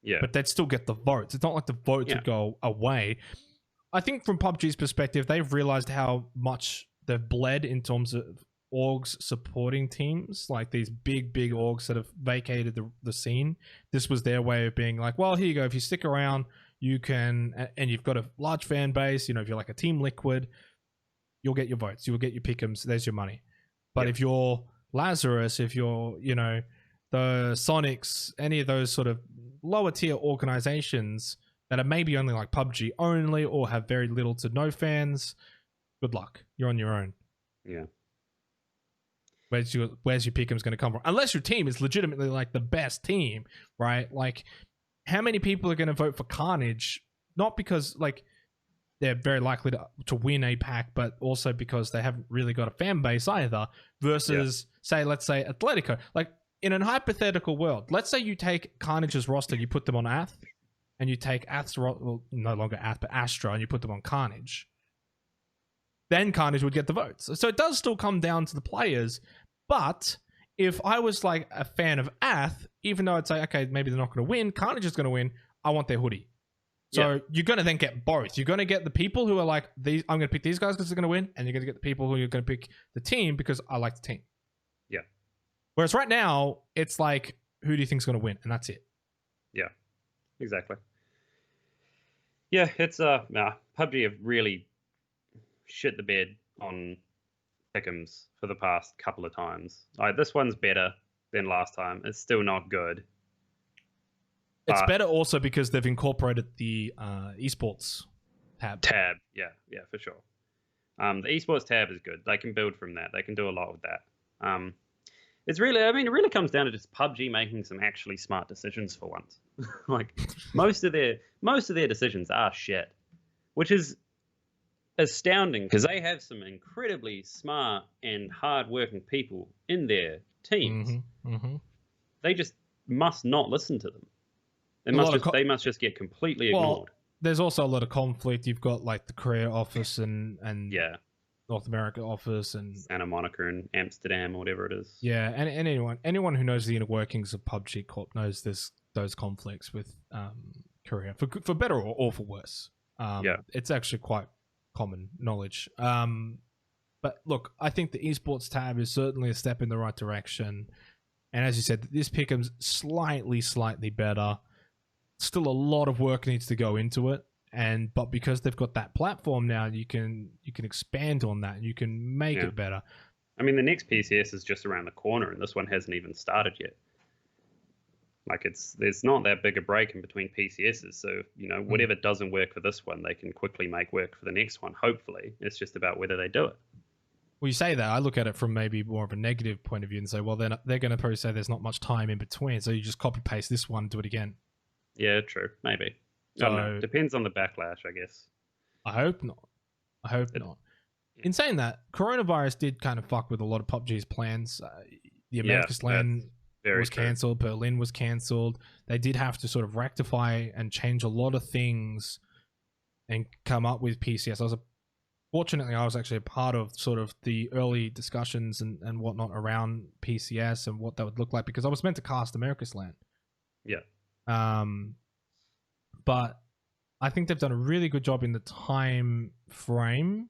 S2: Yeah.
S1: But they'd still get the votes. It's not like the votes would go away. I think from PUBG's perspective, they've realized how much they've bled in terms of orgs supporting teams, like these big orgs that have vacated the scene. This was their way of being like, well, here you go. If you stick around, you can, and you've got a large fan base, you know, if you're like a Team Liquid, you'll get your votes, you'll get your pick'ems, there's your money. But if you're Lazarus, if you're, you know, the Sonics, any of those sort of lower tier organizations that are maybe only like PUBG only or have very little to no fans, good luck. You're on your own.
S2: Yeah.
S1: Where's your pick'ems going to come from? Unless your team is legitimately like the best team, right? Like, how many people are going to vote for Carnage? Not because like they're very likely to win APAC, but also because they haven't really got a fan base either. Versus, let's say Atletico. Like, in a hypothetical world, let's say you take Carnage's roster, you put them on ATH, and you take ATH's well, no longer ATH, but Astra, and you put them on Carnage. Then Carnage would get the votes. So it does still come down to the players. But if I was like a fan of ATH, even though I'd say, okay, maybe they're not going to win, Carnage is going to win, I want their hoodie. So you're going to then get both. You're going to get the people who are like, I'm going to pick these guys because they're going to win, and you're going to get the people who are going to pick the team because I like the team.
S2: Yeah.
S1: Whereas right now, it's like, who do you think's going to win? And that's it.
S2: Yeah, exactly. Yeah, it's PUBG have really shit the bed on pick'ems for the past couple of times. Like, this one's better than last time. It's still not good.
S1: It's better also because they've incorporated the esports tab.
S2: Yeah, for sure. The esports tab is good. They can build from that. They can do a lot with that. It's really, I mean, it really comes down to just PUBG making some actually smart decisions for once. Like, most of their decisions are shit, which is astounding because they have some incredibly smart and hard-working people in their teams. They just must not listen to them. They must just get completely ignored.
S1: There's also a lot of conflict. You've got like the Korea office and North America office and
S2: Santa Monica and Amsterdam or whatever it is.
S1: Yeah, and anyone who knows the inner workings of PUBG Corp knows those conflicts with Korea for better or for worse. It's actually quite common knowledge. But look, I think the esports tab is certainly a step in the right direction. And as you said, this pick'em's slightly better. Still a lot of work needs to go into it, but because they've got that platform now, you can expand on that. You can make it better.
S2: I mean, the next PCS is just around the corner, and this one hasn't even started yet. Like, there's not that big a break in between PCSs, so you know, whatever doesn't work for this one, they can quickly make work for the next one. Hopefully, it's just about whether they do it.
S1: Well, you say that. I look at it from maybe more of a negative point of view and say, well, they're going to probably say there's not much time in between, so you just copy paste this one and do it again.
S2: Yeah, true. Maybe.
S1: So,
S2: I don't know. Depends on the backlash, I guess.
S1: I hope not. not. In saying that, coronavirus did kind of fuck with a lot of PUBG's plans. The America's LAN was cancelled. Berlin was cancelled. They did have to sort of rectify and change a lot of things and come up with PCS. fortunately, I was actually a part of sort of the early discussions and whatnot around PCS and what that would look like, because I was meant to cast America's Land.
S2: Yeah.
S1: But I think they've done a really good job in the time frame.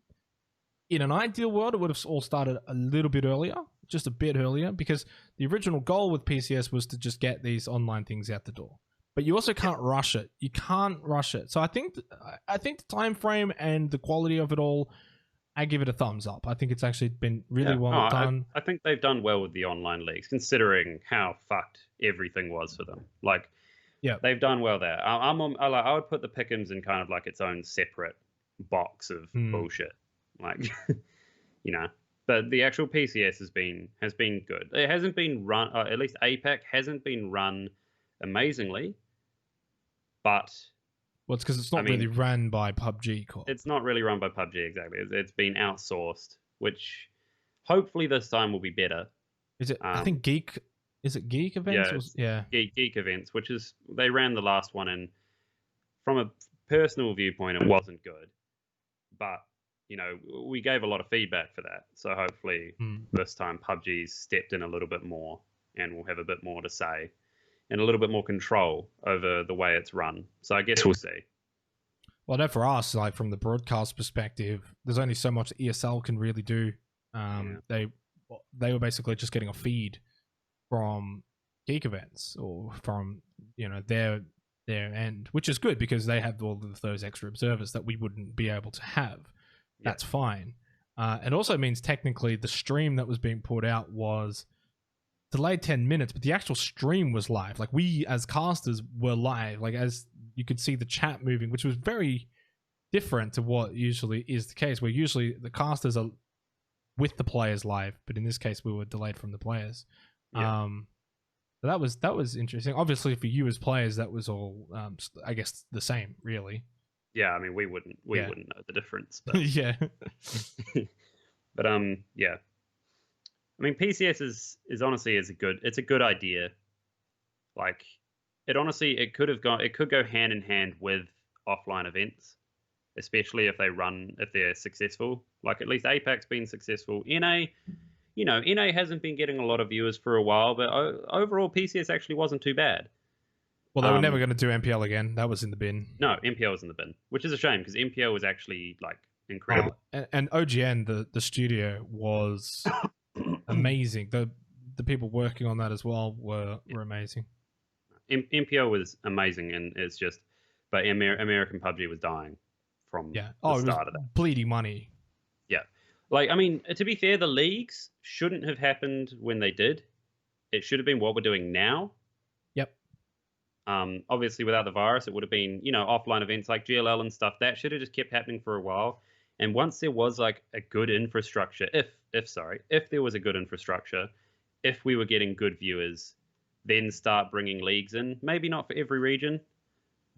S1: In an ideal world, it would have all started a little bit earlier, just a bit earlier, because the original goal with PCS was to just get these online things out the door. But you also can't rush it. You can't rush it. So I think the time frame and the quality of it all, I give it a thumbs up. I think it's actually been really well done.
S2: I think they've done well with the online leagues, considering how fucked everything was for them. Like,
S1: yeah,
S2: they've done well there. I would put the Pick'ems in kind of like its own separate box of bullshit. Like, you know, but the actual PCS has been good. It hasn't been run, at least APAC hasn't been run amazingly. But
S1: well, it's because it's not really run by PUBG Corp.
S2: It's not really run by PUBG, exactly. It's been outsourced, which hopefully this time will be better.
S1: Is it? I think Geek. Is it Geek Events?
S2: Yeah, Geek Events, which is they ran the last one, and from a personal viewpoint, it wasn't good. But you know, we gave a lot of feedback for that, so hopefully this time PUBG's stepped in a little bit more, and we'll have a bit more to say. And a little bit more control over the way it's run. So I guess we'll see.
S1: Well, I know for us, like from the broadcast perspective, there's only so much ESL can really do. They were basically just getting a feed from Geek Events or from their end, which is good because they have all of those extra observers that we wouldn't be able to have. Yeah. That's fine. It also means technically the stream that was being put out was delayed 10 minutes, but the actual stream was live. Like, we as casters were live, like, as you could see the chat moving, which was very different to what usually is the case, where usually the casters are with the players live, but in this case we were delayed from the players. So that was interesting. Obviously for you as players, that was all I guess the same, really.
S2: Yeah, I mean, we wouldn't know the difference, but
S1: yeah.
S2: But yeah, I mean, PCS is honestly it's a good idea. Like, it could go hand in hand with offline events, especially if they're successful. Like, at least APAC's been successful. NA hasn't been getting a lot of viewers for a while, but overall PCS actually wasn't too bad.
S1: Well, they were never going to do NPL again. That was in the bin.
S2: No, NPL was in the bin, which is a shame because NPL was actually like incredible.
S1: And OGN, the studio, was amazing. The people working on that as well were amazing.
S2: NPL was amazing, and it's just, but American PUBG was dying from the start of that.
S1: Bleeding money.
S2: Yeah. Like, I mean, to be fair, the leagues shouldn't have happened when they did. It should have been what we're doing now.
S1: Yep.
S2: Obviously, without the virus, it would have been, offline events like GLL and stuff. That should have just kept happening for a while. And once there was like a good infrastructure, if there was a good infrastructure, if we were getting good viewers, then start bringing leagues in. Maybe not for every region,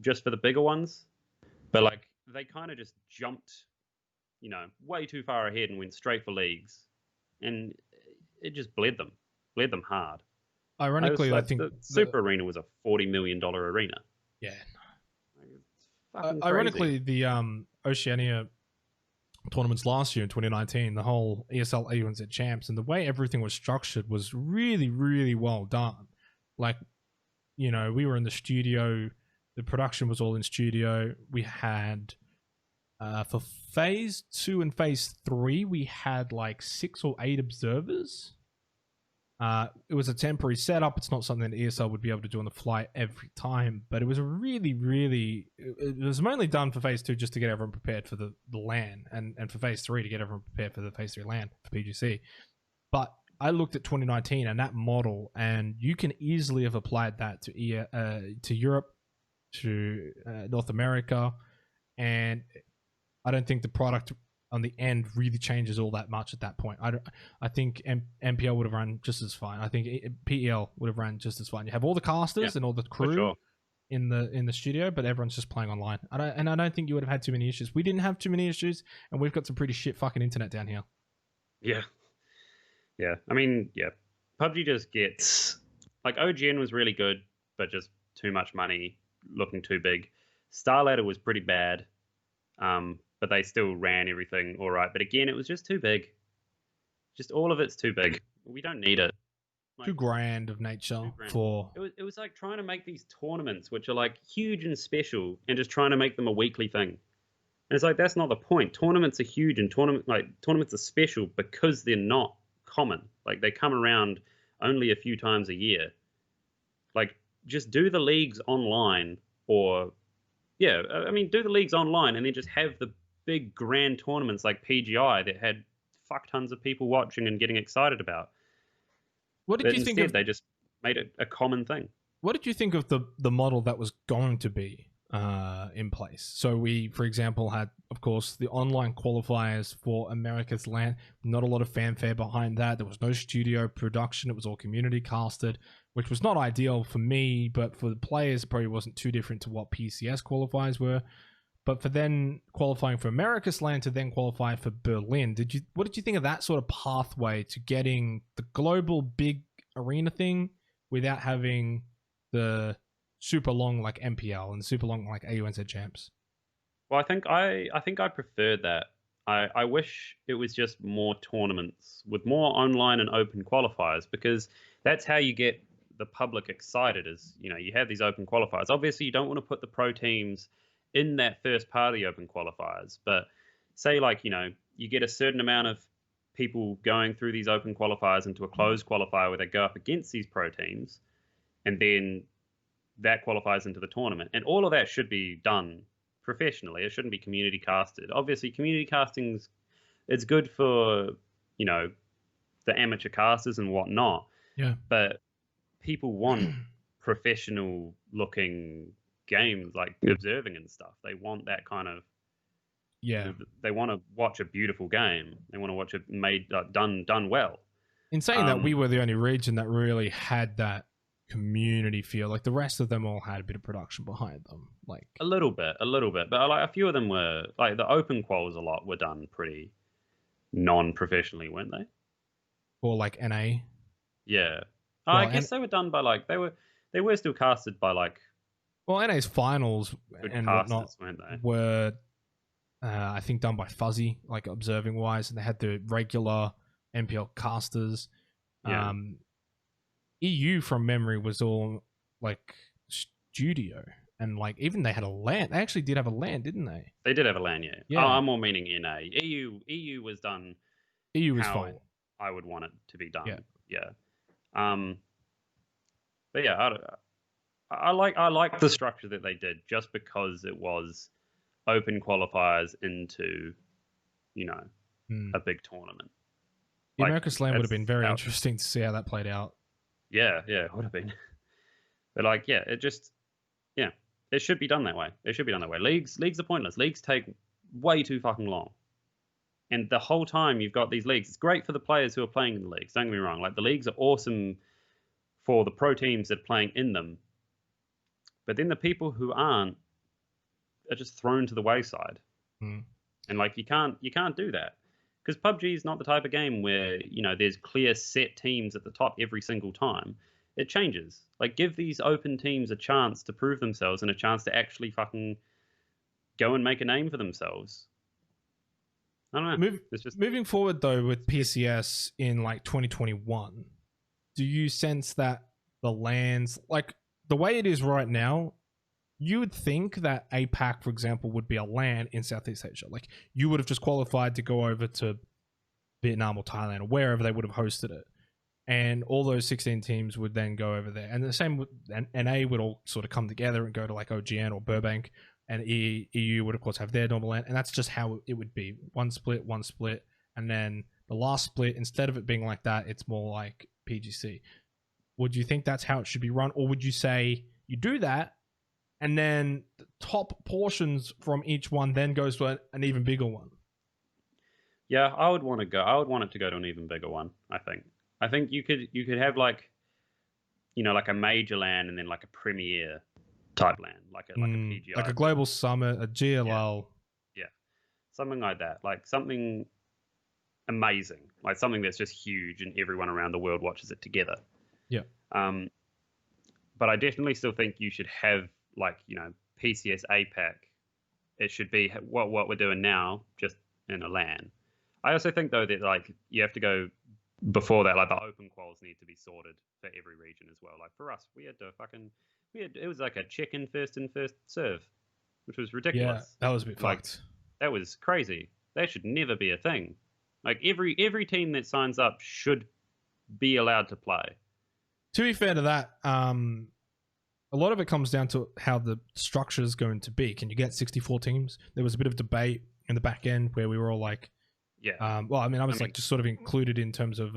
S2: just for the bigger ones. But like, they kind of just jumped, way too far ahead and went straight for leagues, and it just bled them hard.
S1: Ironically, I think
S2: the Super Arena was a $40 million arena.
S1: Yeah.
S2: Ironically,
S1: the Oceania tournaments last year in 2019, the whole ESL A1Z champs, and the way everything was structured was really, really well done. Like, we were in the studio, the production was all in studio. We had for phase 2 and phase 3, we had like 6 or 8 observers. It was a temporary setup. It's not something that ESL would be able to do on the fly every time, but it was a really, really, it was mainly done for phase 2 just to get everyone prepared for the LAN, and for phase 3 to get everyone prepared for the phase 3 LAN for PGC. But I looked at 2019 and that model, and you can easily have applied that to Europe, to North America, and I don't think the product on the end really changes all that much at that point. I think NPL would have run just as fine. I think PEL would have run just as fine. You have all the casters and all the crew in the studio, but everyone's just playing online. I don't think you would have had too many issues. We didn't have too many issues, and we've got some pretty shit fucking internet down here.
S2: Yeah. Yeah. I mean, yeah. PUBG just gets, like, OGN was really good, but just too much money, looking too big. Starladder was pretty bad. but they still ran everything all right. But again, it was just too big. Just all of it's too big. We don't need it.
S1: Too grand of nature
S2: Grand.
S1: for.
S2: It was like trying to make these tournaments, which are like huge and special, and just trying to make them a weekly thing. And it's like that's not the point. Tournaments are huge, and tournaments are special because they're not common. Like they come around only a few times a year. Like just do the leagues online, or yeah, I mean do the leagues online, and then just have the big grand tournaments like PGi that had fuck tons of people watching and getting excited about.
S1: What did you think of?
S2: They just made it a common thing.
S1: What did you think of the model that was going to be in place? So we, for example, had, of course, the online qualifiers for America's LAN. Not a lot of fanfare behind that. There was no studio production. It was all community casted, which was not ideal for me, but for the players, it probably wasn't too different to what PCS qualifiers were. But for then qualifying for America's LAN to then qualify for Berlin, what did you think of that sort of pathway to getting the global big arena thing without having the super long like NPL and super long like AUNZ champs?
S2: Well, I think I preferred that. I wish it was just more tournaments with more online and open qualifiers, because that's how you get the public excited. Is, you know, you have these open qualifiers. Obviously, you don't want to put the pro teams in that first part of the open qualifiers, but say like, you know, you get a certain amount of people going through these open qualifiers into a closed qualifier where they go up against these pro teams, and then that qualifies into the tournament. And all of that should be done professionally. It shouldn't be community casted. Obviously, community casting's, it's good for, you know, the amateur casters and whatnot.
S1: Yeah.
S2: But people want professional looking games, like observing and stuff. They want that kind of,
S1: yeah.
S2: They want to watch a beautiful game. They want to watch it made done well.
S1: In saying that, we were the only region that really had that community feel. Like the rest of them all had a bit of production behind them, like
S2: a little bit, but like a few of them were like the open quals a lot were done pretty non-professionally, weren't they?
S1: Or like NA.
S2: Yeah, well, I guess they were done by like they were still casted by like.
S1: Well, NA's finals and whatnot
S2: weren't they?
S1: Were I think done by Fuzzy, like observing wise, and they had the regular NPL casters.
S2: Yeah.
S1: EU from memory was all like studio, and like even they had a LAN. They actually did have a LAN, didn't they?
S2: They did have a LAN, yeah.
S1: Yeah.
S2: I'm more meaning NA. EU was done.
S1: EU was fine.
S2: I would want it to be done.
S1: Yeah.
S2: But yeah, I like the structure that they did, just because it was open qualifiers into, you know, a big tournament.
S1: The America's LAN would have been very interesting to see how that played out.
S2: Yeah, it would have been. But like, yeah, it should be done that way. It should be done that way. Leagues are pointless. Leagues take way too fucking long. And the whole time you've got these leagues, it's great for the players who are playing in the leagues. Don't get me wrong. Like the leagues are awesome for the pro teams that are playing in them. But then the people who aren't are just thrown to the wayside. And like you can't do that. Because PUBG is not the type of game where, you know, there's clear set teams at the top every single time. It changes. Like, give these open teams a chance to prove themselves and a chance to actually fucking go and make a name for themselves. I don't know.
S1: Moving forward, though, with PCS in, like, 2021, do you sense that the LANs, like, the way it is right now, you would think that APAC, for example, would be a LAN in Southeast Asia. Like, you would have just qualified to go over to Vietnam or Thailand or wherever they would have hosted it. And all those 16 teams would then go over there. And the same with NA would all sort of come together and go to, like, OGN or Burbank. And EU would, of course, have their normal LAN. And that's just how it would be. One split. And then the last split, instead of it being like that, it's more like PGC. Would you think that's how it should be run? Or would you say you do that, and then the top portions from each one then goes to an even bigger one?
S2: Yeah, I would want it to go to an even bigger one, I think. I think you could have like, you know, like a major LAN and then like a premier type LAN, like a PGi.
S1: Like a global summit, a GLL.
S2: Yeah. Something like that. Like something amazing. Like something that's just huge and everyone around the world watches it together.
S1: Yeah.
S2: But I definitely still think you should have, like, you know, PCS APAC it should be what we're doing now, just in a LAN. I also think though that like you have to go before that, like the open quals need to be sorted for every region as well. Like for us, we had to it was like a check-in first in first serve, which was ridiculous.
S1: Yeah, that was a bit fucked.
S2: That was crazy. That should never be a thing. Like every team that signs up should be allowed to play.
S1: To be fair to that, a lot of it comes down to how the structure is going to be. Can you get 64 teams? There was a bit of debate in the back end where we were all like,
S2: yeah.
S1: Well, I mean, I was like just sort of included in terms of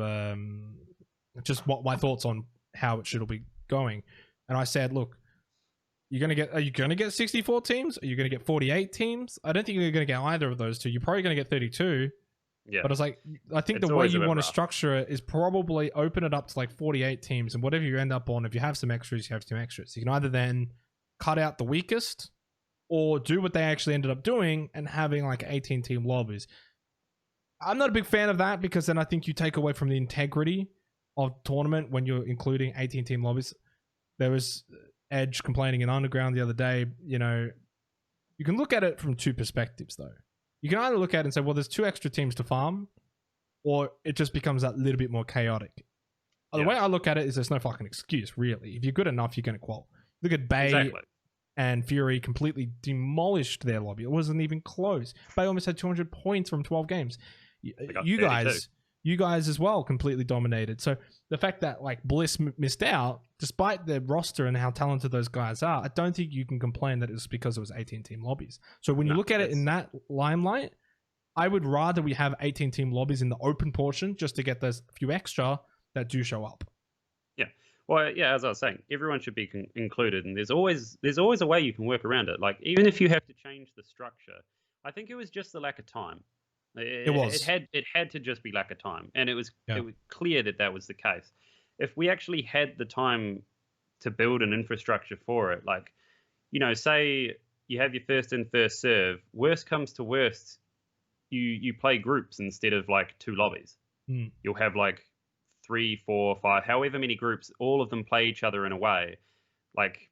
S1: just what my thoughts on how it should all be going. And I said, look, are you gonna get 64 teams? Are you gonna get 48 teams? I don't think you're gonna get either of those two. You're probably gonna get 32.
S2: Yeah.
S1: But I was like, I think the way you want to structure it is probably open it up to like 48 teams, and whatever you end up on, if you have some extras, you have some extras. You can either then cut out the weakest or do what they actually ended up doing and having like 18 team lobbies. I'm not a big fan of that because then I think you take away from the integrity of tournament when you're including 18 team lobbies. There was Edge complaining in Underground the other day. You know, you can look at it from two perspectives though. You can either look at it and say, well, there's 2 extra teams to farm, or it just becomes that little bit more chaotic. The way I look at it is there's no fucking excuse, really. If you're good enough, you're going to qual. Look at Bay and Fury completely demolished their lobby. It wasn't even close. Bay almost had 200 points from 12 games. You guys as well completely dominated. So the fact that like Bliss missed out, despite their roster and how talented those guys are, I don't think you can complain that it's because it was 18 team lobbies. So when you look at it in that limelight, I would rather we have 18 team lobbies in the open portion just to get those few extra that do show up.
S2: Yeah. Well, yeah, as I was saying, everyone should be included, and there's always a way you can work around it. Like even if you have to change the structure, I think it was just the lack of time. It had to just be lack of time, and it was clear that was the case. If we actually had the time to build an infrastructure for it, like, you know, say you have your first in first serve, worst comes to worst, you play groups instead of like 2 lobbies. You'll have like 3, 4, 5, however many groups, all of them play each other in a way. Like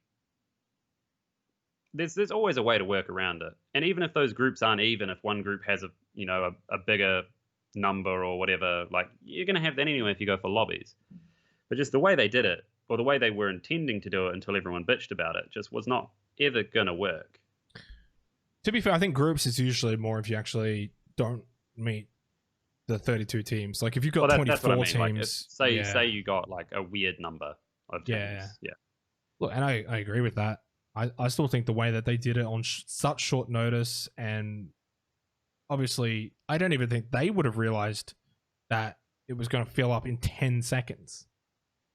S2: there's always a way to work around it. And even if those groups aren't even, if one group has a bigger number or whatever, like you're going to have that anyway if you go for lobbies. But just the way they did it, or the way they were intending to do it until everyone bitched about it, just was not ever going to work.
S1: To be fair, I think groups is usually more if you actually don't meet the 32 teams. Like if you've got 24 teams,
S2: like say you got like a weird number of teams. Yeah.
S1: Look, and I agree with that. I still think the way that they did it on such short notice, and obviously I don't even think they would have realized that it was going to fill up in 10 seconds.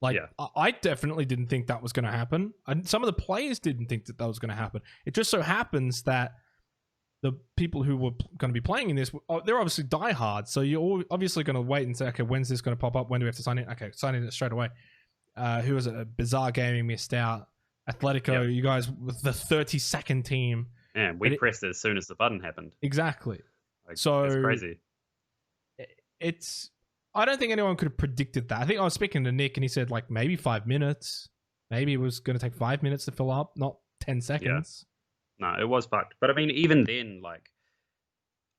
S1: Like I definitely didn't think that was going to happen. And some of the players didn't think that was going to happen. It just so happens that the people who were going to be playing in this, they're obviously diehard. So you're obviously going to wait and say, okay, when's this going to pop up? When do we have to sign in? Okay, sign in straight away. Who was it? Bizarre Gaming missed out. Atletico, you guys with the 32nd team.
S2: Yeah, we pressed it as soon as the button happened.
S1: Exactly.
S2: Like,
S1: so
S2: it's crazy.
S1: I don't think anyone could have predicted that. I think I was speaking to Nick and he said like maybe 5 minutes. Maybe it was going to take 5 minutes to fill up, not 10 seconds.
S2: Yeah. No, it was fucked. But I mean, even then, like,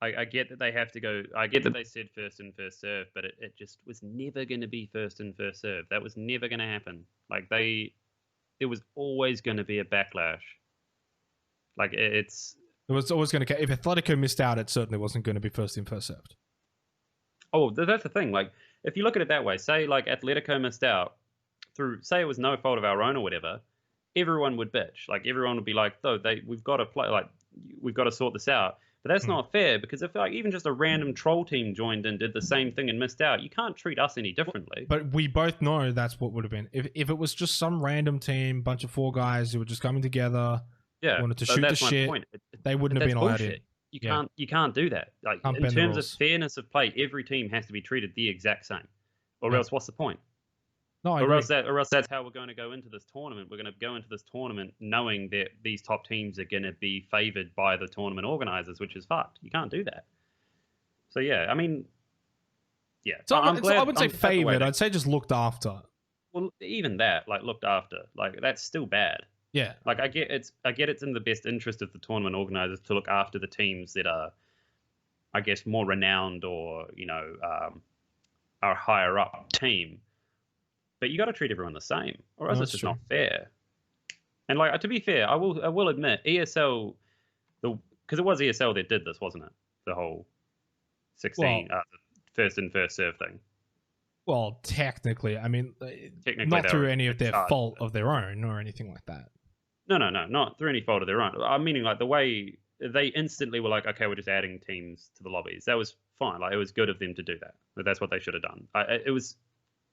S2: I get that they have to go. I get that they said first in first serve, but it just was never going to be first in first serve. That was never going to happen. Like there was always going to be a backlash. Like it
S1: was always going to. If Atletico missed out, it certainly wasn't going to be first in first served.
S2: Oh, that's the thing. Like if you look at it that way, say like Atletico missed out through, say it was no fault of our own or whatever, everyone would bitch. Like everyone would be like, "Oh, we've got to play. Like we've got to sort this out." But that's not fair, because if like even just a random troll team joined and did the same thing and missed out, you can't treat us any differently.
S1: But we both know that's what would have been. If it was just some random team, bunch of 4 guys who were just coming together, wanted to shoot the shit, they wouldn't have been allowed in.
S2: You can't do that. Like in terms of fairness of play, every team has to be treated the exact same, or else what's the point?
S1: No,
S2: or else that's how we're going to go into this tournament. We're going to go into this tournament knowing that these top teams are going to be favored by the tournament organizers, which is fucked. You can't do that. So yeah, I mean,
S1: So I wouldn't say favored. I'd say just looked after.
S2: Well, even that, like looked after, like that's still bad.
S1: Yeah.
S2: Like I get it's in the best interest of the tournament organizers to look after the teams that are, I guess, more renowned or are a higher up team. But you got to treat everyone the same, or else it's just not fair. And like, to be fair, I will admit, ESL, because it was ESL that did this, wasn't it? The whole 16 first in first serve thing.
S1: Well, technically, I mean, not through any of their fault of their own or anything like that.
S2: No, not through any fault of their own. I'm meaning like the way they instantly were like, okay, we're just adding teams to the lobbies. That was fine. Like, it was good of them to do that. But that's what they should have done. It was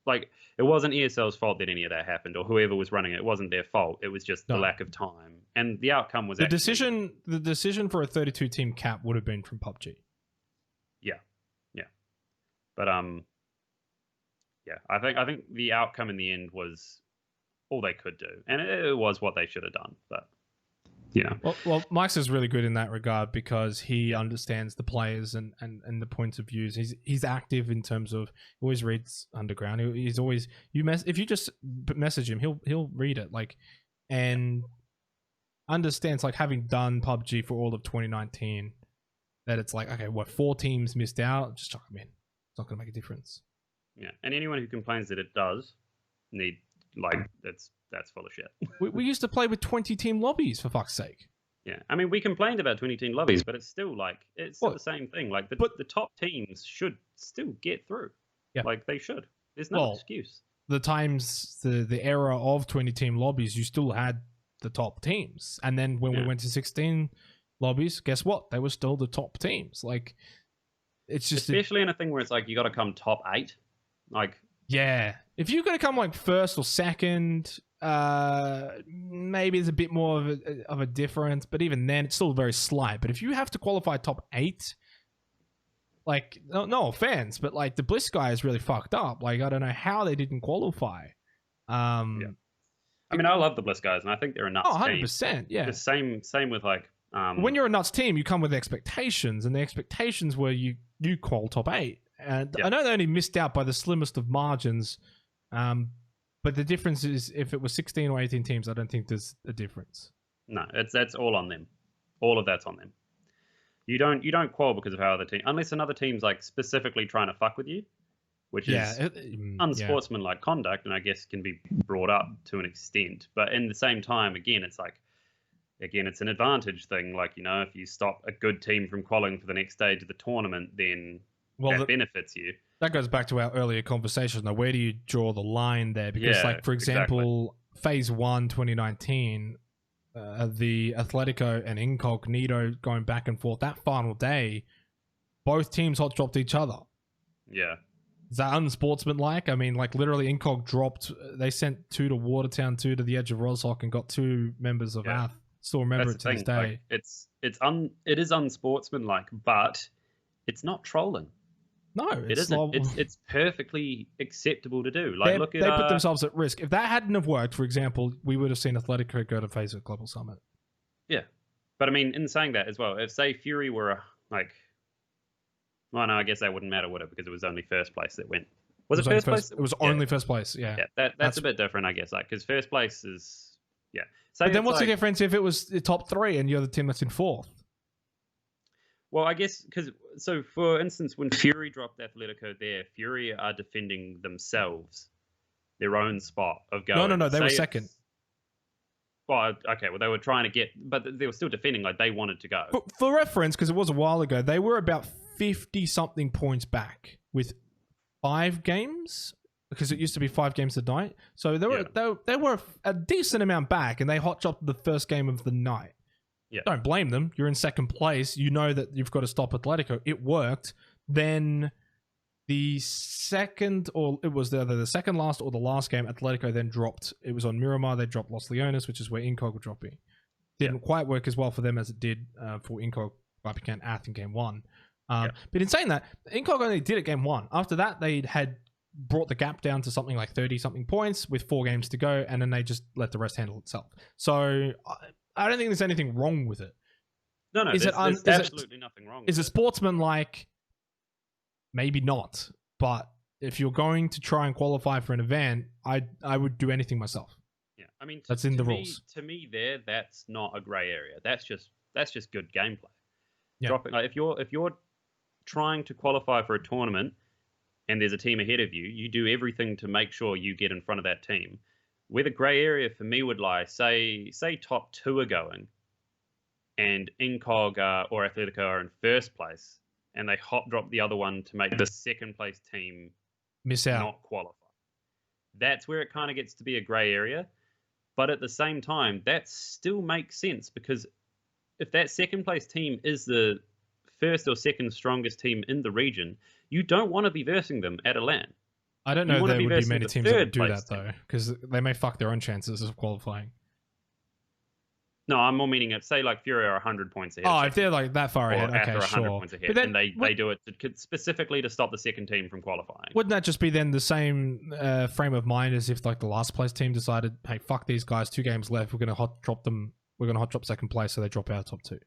S2: like, it wasn't ESL's fault that any of that happened, or whoever was running it. It wasn't their fault. It was just the lack of time, and the outcome was
S1: the decision for a 32 team cap would have been from PUBG.
S2: Yeah, but yeah, I think the outcome in the end was all they could do, and it was what they should have done. But yeah,
S1: well, Mike's is really good in that regard because he understands the players and the points of views. He's active in terms of, he always reads Underground. He's always, if you just message him, he'll read it, like, and understands, like, having done PUBG for all of 2019, that it's like, okay, what, 4 teams missed out, just chuck them in. It's not going to make a difference.
S2: Yeah, and anyone who complains that it does need, like, that's full of shit.
S1: we used to play with 20 team lobbies, for fuck's sake.
S2: Yeah, I mean, we complained about 20 team lobbies, but it's still like, it's still the same thing. Like, the top teams should still get through. Yeah, like, they should. There's no excuse. The times,
S1: the era of 20 team lobbies, you still had the top teams, and then when we went to 16 lobbies, guess what? They were still the top teams. Like, it's just,
S2: especially in a thing where it's like you got to come top 8. Like,
S1: yeah, if you're going to come like first or second, maybe there's a bit more of a difference, but even then it's still very slight. But if you have to qualify top 8, like, no offense, but like the Bliss guy is really fucked up. Like, I don't know how they didn't qualify.
S2: Yeah. I mean, I love the Bliss guys, and I think they're a nuts
S1: 100%,
S2: team.
S1: Yeah.
S2: The same with like,
S1: when you're a nuts team, you come with expectations, and the expectations were you qual top 8. And I know they only missed out by the slimmest of margins, but the difference is if it was 16 or 18 teams, I don't think there's a difference.
S2: No, that's all on them. All of that's on them. You don't qual because of how other team, unless another team's like specifically trying to fuck with you, which is unsportsmanlike conduct, and I guess can be brought up to an extent. But in the same time, it's an advantage thing. Like, if you stop a good team from qualifying for the next stage of the tournament, then that benefits you. That
S1: goes back to our earlier conversation, though. Where do you draw the line there? Because, like, for example, Phase 1 2019, the Atletico and Incognito going back and forth, that final day, both teams hot dropped each other.
S2: Yeah.
S1: Is that unsportsmanlike? I mean, like, literally, Incog dropped, they sent 2 to Watertown, 2 to the edge of Roshawk, and got 2 members of ATH. Still remember it to this day.
S2: Like, it is unsportsmanlike, but it's not trolling.
S1: No,
S2: it isn't. It's perfectly acceptable to do. Like,
S1: they put themselves at risk. If that hadn't have worked, for example, we would have seen Atletico go to phase of Global Summit.
S2: Yeah, but I mean, in saying that as well, if say Fury were well, no, I guess that wouldn't matter, would it? Because it was only first place that went. Was it first place?
S1: It was only first place. Yeah.
S2: That's a bit different, I guess. Like, because first place is
S1: But then what's the difference if it was the top 3 and you're the team that's in 4th?
S2: Well, I guess so for instance, when Fury dropped Atletico there, Fury are defending themselves, their own spot of going.
S1: No, they were second.
S2: Well, okay, well, they were trying to get, but they were still defending, like, they wanted to go.
S1: For reference, because it was a while ago, they were about 50-something points back with 5 games, because it used to be 5 games a night. So they were a decent amount back, and they hot dropped the first game of the night. Yeah. Don't blame them. You're in second place. You know that you've got to stop Atletico. It worked. Then the second, or it was either the second last or the last game, Atletico then dropped. It was on Miramar. They dropped Los Leones, which is where Incog were dropping. Didn't quite work as well for them as it did for Incog, Hypothetical ATH in game 1. But in saying that, Incog only did it game 1. After that, they had brought the gap down to something like 30-something points with 4 games to go, and then they just let the rest handle itself. So I don't think there's anything wrong with it.
S2: No, there's absolutely nothing wrong with it.
S1: Is it sportsmanlike? Maybe not. But if you're going to try and qualify for an event, I would do anything myself.
S2: Yeah. I mean,
S1: That's in the rules.
S2: To me, that's not a grey area. That's just good gameplay.
S1: Yeah.
S2: Dropping like if you're trying to qualify for a tournament and there's a team ahead of you, you do everything to make sure you get in front of that team. Where the grey area for me would lie, say top 2 are going, and Incog or Athletico are in first place, and they hot drop the other one to make the second place team
S1: miss out,
S2: not qualify. That's where it kind of gets to be a grey area. But at the same time, that still makes sense, because if that second place team is the first or second strongest team in the region, you don't want to be versing them at a LAN.
S1: I don't know there would be many teams that would do that though, because they may fuck their own chances of qualifying.
S2: No, I'm more meaning say like Fury are 100 points ahead.
S1: Oh, if they're like that far ahead, okay, 100 sure.
S2: Points ahead, but then, and they do it specifically to stop the second team from qualifying.
S1: Wouldn't that just be then the same frame of mind as if like the last place team decided, hey, fuck these guys, 2 games left, we're gonna hot drop them, we're gonna hot drop second place, so they drop out top 2.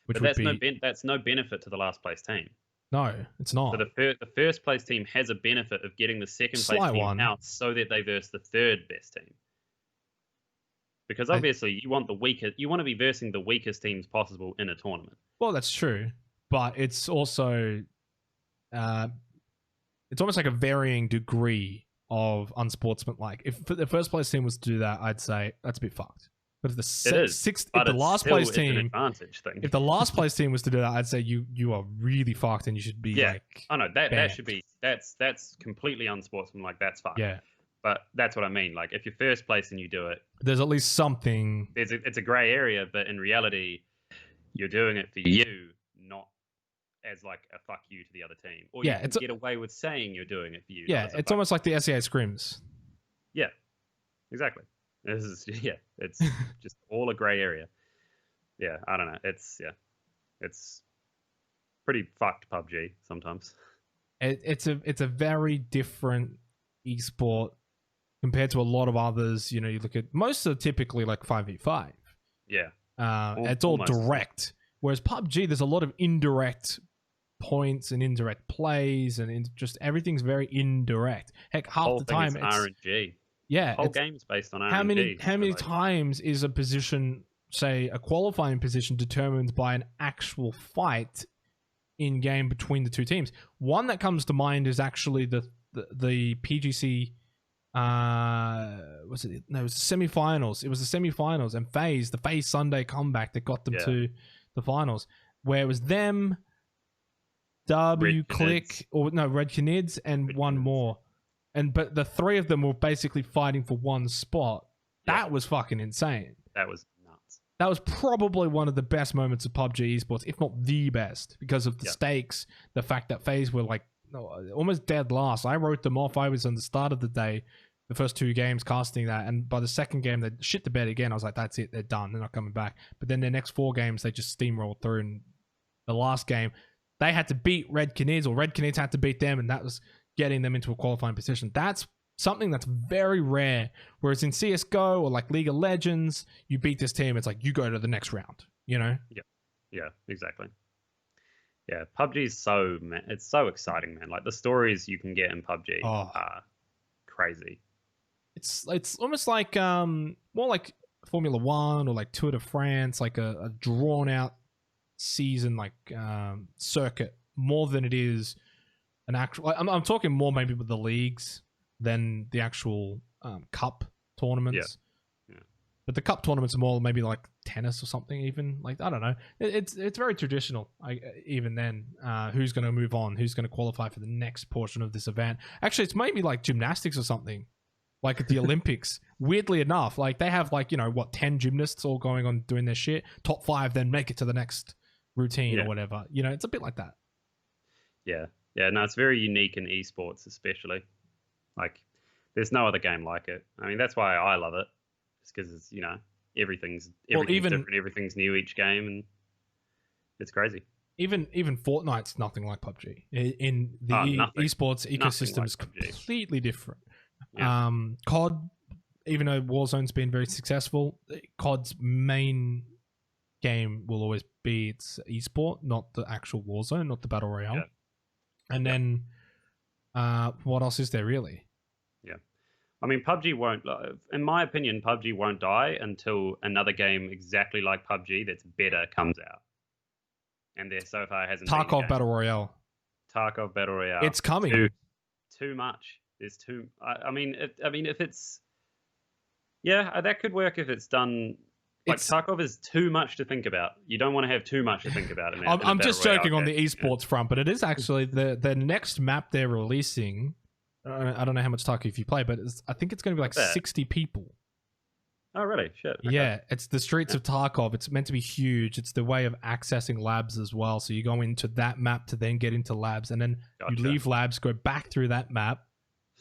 S2: Which but that's no benefit to the last place team.
S1: No, it's not.
S2: So the first place team has a benefit of getting the second place team out so that they verse the third best team. Because obviously you want to be versing the weakest teams possible in a tournament.
S1: Well, that's true, but it's also it's almost like a varying degree of unsportsmanlike. If the first place team was to do that, I'd say that's a bit fucked. But if the last place team, if the last place team was to do that, I'd say you are really fucked and you should be like.
S2: I know that should be that's completely unsportsmanlike. That's fucked.
S1: Yeah.
S2: But that's what I mean. Like, if you're first place and you do it,
S1: there's at least something.
S2: It's a grey area, but in reality, you're doing it for you, not as like a fuck you to the other team. Or you can get away with saying you're doing it for you.
S1: Yeah, it's almost like the SEA Scrims.
S2: Yeah, exactly. It's just all a grey area. Yeah, I don't know. It's pretty fucked PUBG sometimes.
S1: It's a very different esport compared to a lot of others. You know, you look at most are typically like 5v5.
S2: Yeah.
S1: It's all direct. Whereas PUBG, there's a lot of indirect points and indirect plays, and just everything's very indirect. Heck, half the time
S2: it's RNG.
S1: Yeah.
S2: The whole game's based on RNG.
S1: How many times is a position, say a qualifying position, determined by an actual fight in game between the two teams? One that comes to mind is actually the PGC was it? No, it was the semi-finals. It was the semi-finals, and the FaZe Sunday comeback that got them to the finals, where it was them, W Click, or no, Red Canids, and one more, but the 3 of them were basically fighting for one spot. That was fucking insane.
S2: That was nuts.
S1: That was probably one of the best moments of PUBG Esports, if not the best, because of the stakes, the fact that FaZe were like almost dead last. I wrote them off. I was on the start of the day, the first 2 games casting that, and by the second game they shit the bed again. I was like, that's it, they're done, they're not coming back. But then their next 4 games they just steamrolled through, and the last game they had to beat Red Canids, or Red Canids had to beat them, and that was getting them into a qualifying position. That's something that's very rare. Whereas in CSGO or like League of Legends, you beat this team, it's like you go to the next round, you know?
S2: Yeah, exactly. Yeah, PUBG's it's so exciting, man. Like the stories you can get in PUBG are crazy.
S1: It's almost like more like Formula 1 or like Tour de France, like a drawn out season, like circuit, more than it is an actual. I'm talking more maybe with the leagues than the actual cup tournaments.
S2: Yeah.
S1: But the cup tournaments are more maybe like tennis or something, even. Like, I don't know. It's very traditional. Even then, who's going to move on? Who's going to qualify for the next portion of this event? Actually, it's maybe like gymnastics or something. Like at the Olympics. Weirdly enough, like they have like, 10 gymnasts all going on doing their shit. Top 5 then make it to the next routine or whatever. It's a bit like that.
S2: Yeah. Yeah, no, it's very unique in esports especially. Like, there's no other game like it. I mean, that's why I love it. Just because it's, everything's different, everything's new each game, and it's crazy.
S1: Even Fortnite's nothing like PUBG. In the esports ecosystem is completely different. Yeah. COD, even though Warzone's been very successful, COD's main game will always be its esport, not the actual Warzone, not the Battle Royale. Yeah. And then what else is there really?
S2: Yeah. I mean, PUBG won't, in my opinion, PUBG won't die until another game exactly like PUBG that's better comes out. And there so far hasn't been a
S1: Tarkov
S2: game.
S1: Battle Royale.
S2: Tarkov Battle Royale.
S1: It's coming.
S2: Too much. There's too. I mean, if it's, yeah, that could work if it's done. Like Tarkov is too much to think about. You don't want to have too much to think about.
S1: I'm just joking on the esports front, but it is actually the next map they're releasing. I don't know how much Tarkov you play, but I think it's going to be like 60 people.
S2: Oh, really? Shit. Okay.
S1: Yeah, it's the streets of Tarkov. It's meant to be huge. It's the way of accessing labs as well. So you go into that map to then get into labs, and then you leave labs, go back through that map,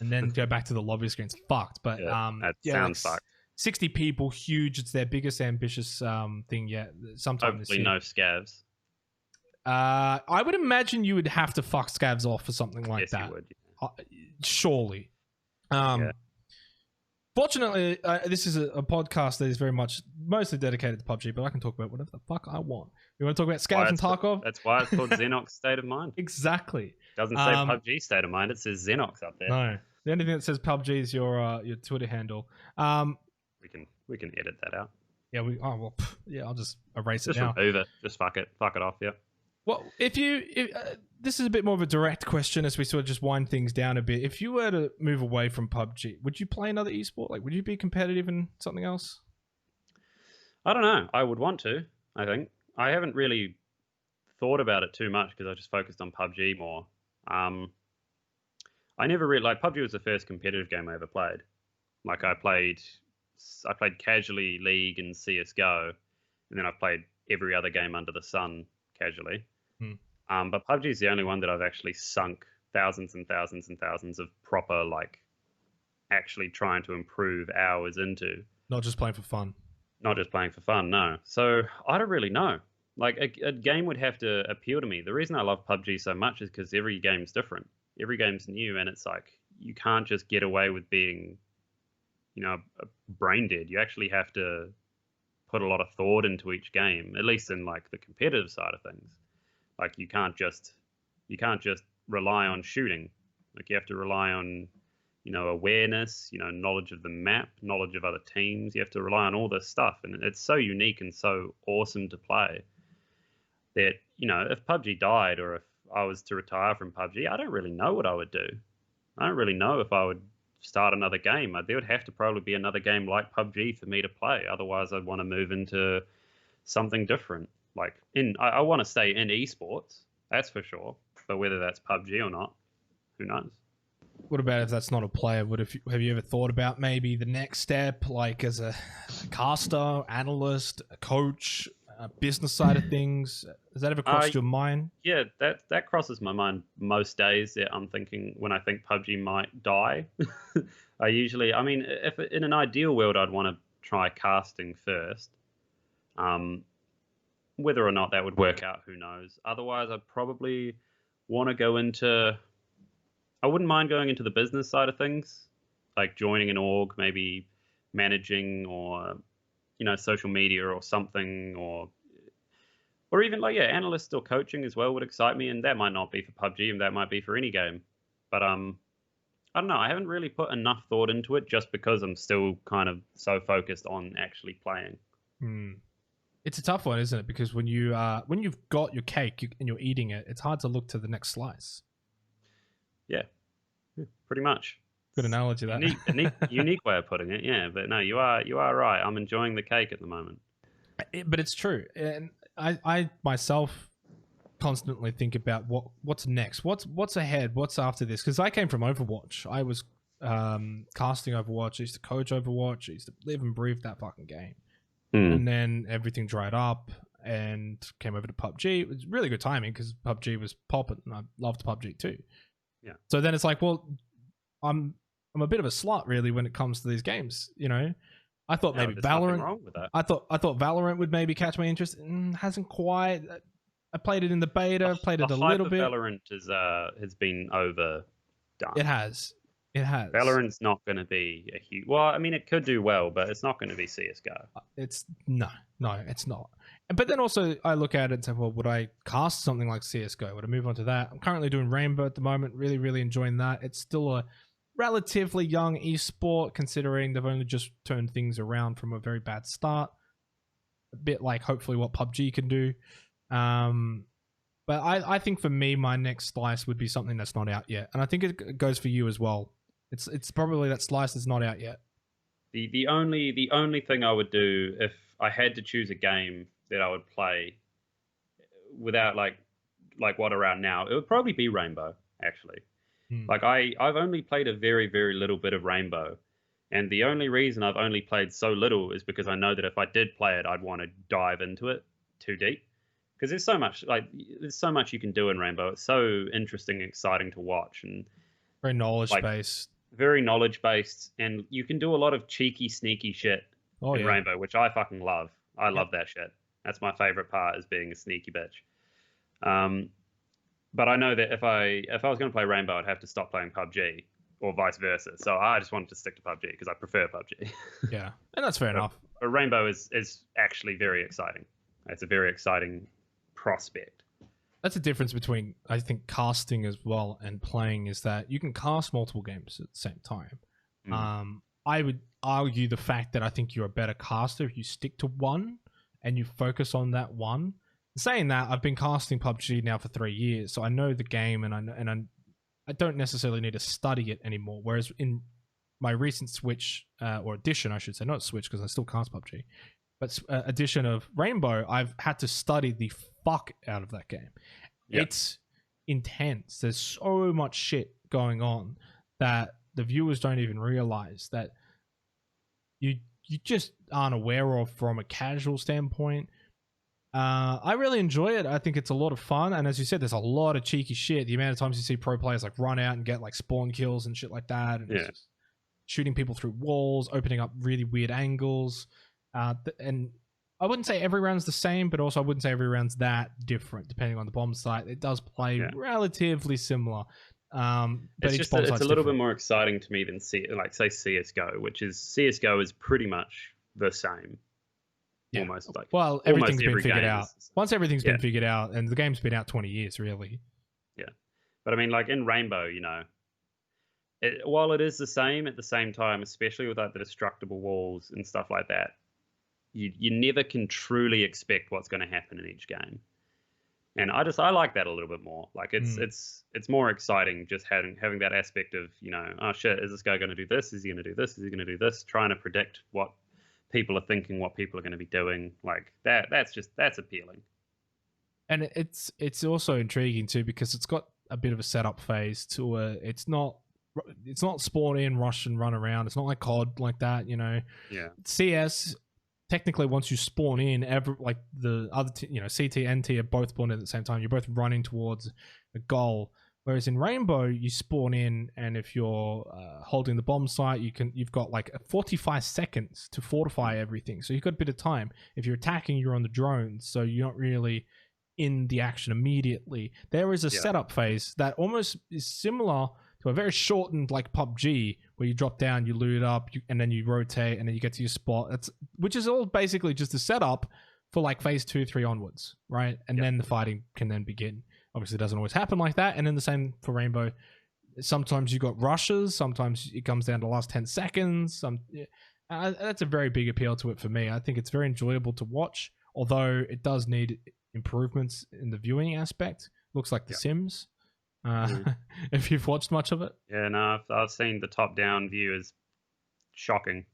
S1: and then go back to the lobby screen. It's fucked. But
S2: that sounds fucked.
S1: 60 people, huge. It's their biggest ambitious thing yet. Sometime this year.
S2: Hopefully no scavs.
S1: I would imagine you would have to fuck scavs off for something like that.
S2: You would.
S1: Surely. Fortunately, this is a podcast that is very much mostly dedicated to PUBG, but I can talk about whatever the fuck I want. You want to talk about scavs and Tarkov?
S2: That's why it's called Zenox State of Mind.
S1: Exactly.
S2: Doesn't say PUBG State of Mind. It says Zenox up there.
S1: No. The only thing that says PUBG is your Twitter handle.
S2: We can edit that out.
S1: Yeah, I'll just erase
S2: it now. Just remove it. Just fuck it off, yeah. Well,
S1: if this is a bit more of a direct question as we sort of just wind things down a bit. If you were to move away from PUBG, would you play another esport? Like, would you be competitive in something else?
S2: I don't know. I would want to, I think. I haven't really thought about it too much because I just focused on PUBG more. I never really, like, PUBG was the first competitive game I ever played. Like, I played casually League and CSGO, and then I played every other game under the sun casually. But PUBG is the only one that I've actually sunk thousands and thousands and thousands of proper, like, actually trying to improve hours into.
S1: Not just playing for fun.
S2: Not just playing for fun, no. So I don't really know. Like, a game would have to appeal to me. The reason I love PUBG so much is because every game's different. Every game's new, and it's like, you can't just get away with being, brain dead. You actually have to put a lot of thought into each game, at least in, like, the competitive side of things. Like, you can't just rely on shooting. Like, you have to rely on, awareness, knowledge of the map, knowledge of other teams. You have to rely on all this stuff, and it's so unique and so awesome to play that, if PUBG died or if I was to retire from PUBG, I don't really know what I would do. I don't really know if I would start another game. There would have to probably be another game like PUBG for me to play. Otherwise, I'd want to move into something different. Like, I want to stay in esports, that's for sure. But whether that's PUBG or not, who knows?
S1: What about if that's not a player? Have you ever thought about maybe the next step, like as a caster, analyst, a coach, business side of things? Has that ever crossed your mind?
S2: Yeah, that crosses my mind most days. That I'm thinking when I think PUBG might die. If in an ideal world, I'd want to try casting first. Whether or not that would work out, who knows? Otherwise, I'd probably want to go into. I wouldn't mind going into the business side of things, like joining an org, maybe managing or, social media or something, or even analyst or coaching as well would excite me. And that might not be for PUBG, and that might be for any game. But I don't know. I haven't really put enough thought into it just because I'm still kind of so focused on actually playing.
S1: It's a tough one, isn't it? Because when you've got your cake and you're eating it, it's hard to look to the next slice.
S2: Yeah, pretty much.
S1: Good analogy, that.
S2: Unique way of putting it. Yeah, but no, you are right. I'm enjoying the cake at the moment.
S1: But it's true, and I myself constantly think about what's next, what's ahead, what's after this. Because I came from Overwatch. I was casting Overwatch. I used to coach Overwatch. I used to live and breathe that fucking game. And then everything dried up and came over to PUBG. It was really good timing because PUBG was popping, and I loved PUBG too.
S2: Yeah.
S1: So then it's like, well, I'm a bit of a slut really when it comes to these games. I thought maybe Valorant.
S2: Wrong with that.
S1: I thought Valorant would maybe catch my interest. Hasn't quite. I played it in the beta. Played it a little bit.
S2: Valorant has been overdone.
S1: It has.
S2: Valorant's not going to be a huge. Well, I mean, it could do well, but it's not going to be CS:GO.
S1: It's no, it's not. But then also, I look at it and say, well, would I cast something like CS:GO? Would I move on to that? I'm currently doing Rainbow at the moment. Really, really enjoying that. It's still relatively young esport, considering they've only just turned things around from a very bad start. A bit like hopefully what PUBG can do. But I think for me, my next slice would be something that's not out yet. And I think it goes for you as well. It's probably that slice that's not out yet.
S2: The only thing I would do if I had to choose a game that I would play without like what around now, it would probably be Rainbow, actually. Like I've only played a very, very little bit of Rainbow. And the only reason I've only played so little is because I know that if I did play it, I'd want to dive into it too deep. Because there's so much you can do in Rainbow. It's so interesting and exciting to watch, and
S1: very knowledge based.
S2: Very knowledge based, and you can do a lot of cheeky, sneaky shit in Rainbow, which I fucking love. I love that shit. That's my favorite part, is being a sneaky bitch. But I know that if I was going to play Rainbow, I'd have to stop playing PUBG, or vice versa. So I just wanted to stick to PUBG because I prefer PUBG.
S1: Yeah, and that's fair enough.
S2: But Rainbow is actually very exciting. It's a very exciting prospect.
S1: That's the difference between, I think, casting as well and playing, is that you can cast multiple games at the same time. I would argue the fact that I think you're a better caster if you stick to one and you focus on that one. Saying that, I've been casting PUBG now for 3 years, so I know the game, and I don't necessarily need to study it anymore. Whereas in my recent switch, or addition, I should say, not switch because I still cast PUBG, but addition of Rainbow, I've had to study the fuck out of that game. Yep. It's intense. There's so much shit going on that the viewers don't even realize, that you just aren't aware of from a casual standpoint. I really enjoy it. I think it's a lot of fun, and as you said, there's a lot of cheeky shit. The amount of times you see pro players like run out and get like spawn kills and shit like that, and just shooting people through walls, opening up really weird angles. And I wouldn't say every round's the same, but also I wouldn't say every round's that different depending on the bomb site. It does play relatively similar. But
S2: it's a little bit more exciting to me than say CS:GO, which is CS:GO is pretty much the same.
S1: Yeah. Everything's been figured out. Once everything's been figured out, and the game's been out 20 years, really.
S2: Yeah. But I mean, like in Rainbow, while it is the same, at the same time, especially with like the destructible walls and stuff like that, you never can truly expect what's going to happen in each game. And I like that a little bit more. Like it's more exciting just having that aspect of, oh shit, is this guy going to do this? Is he going to do this? Is he going to do this? Trying to predict what people are thinking, what people are going to be doing, like that's appealing.
S1: And it's also intriguing too, because it's got a bit of a setup phase to it. It's not spawn in, rush and run around. It's not like COD like that, CS, technically, once you spawn in, the other CT and T are both spawned in at the same time. You're both running towards a goal. Whereas in Rainbow, you spawn in, and if you're holding the bomb site, you've got like 45 seconds to fortify everything. So you've got a bit of time. If you're attacking, you're on the drones, so you're not really in the action immediately. There is a setup phase that almost is similar to a very shortened like PUBG, where you drop down, you loot up, and then you rotate, and then you get to your spot. Which is all basically just a setup for like phase 2, 3 onwards, right? And then the fighting can then begin. Obviously, it doesn't always happen like that. And then the same for Rainbow. Sometimes you got rushes. Sometimes it comes down to the last 10 seconds. That's a very big appeal to it for me. I think it's very enjoyable to watch, although it does need improvements in the viewing aspect. Looks like The Sims. If you've watched much of it.
S2: Yeah, no, I've seen the top-down view is shocking.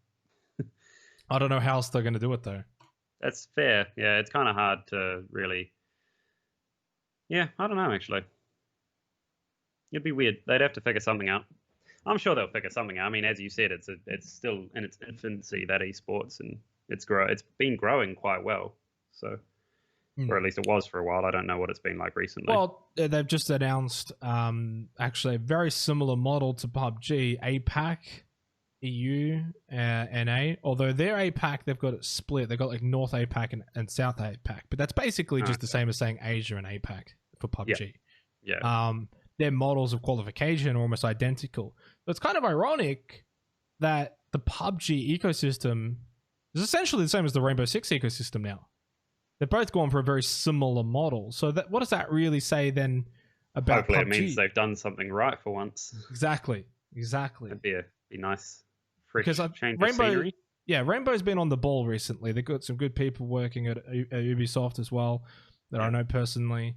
S1: I don't know how else they're going to do it, though.
S2: That's fair. Yeah, it's kind of hard to really... Yeah, I don't know, actually. It'd be weird. They'd have to figure something out. I'm sure they'll figure something out. I mean, as you said, it's still in its infancy, that esports, and it's been growing quite well. So, or at least it was for a while. I don't know what it's been like recently.
S1: Well, they've just announced actually a very similar model to PUBG, APAC, EU, NA. Although their APAC, they've got it split. They've got like North APAC and South APAC, but that's basically just the same as saying Asia and APAC for PUBG.
S2: Yeah.
S1: Their models of qualification are almost identical. So it's kind of ironic that the PUBG ecosystem is essentially the same as the Rainbow Six ecosystem now. They're both going for a very similar model. So that, what does that really say then about
S2: Hopefully
S1: PUBG?
S2: It means they've done something right for once.
S1: Exactly. Exactly.
S2: That'd be nice, fresh
S1: Because
S2: change of scenery.
S1: Yeah, Rainbow's been on the ball recently. They've got some good people working at Ubisoft as well that I know personally.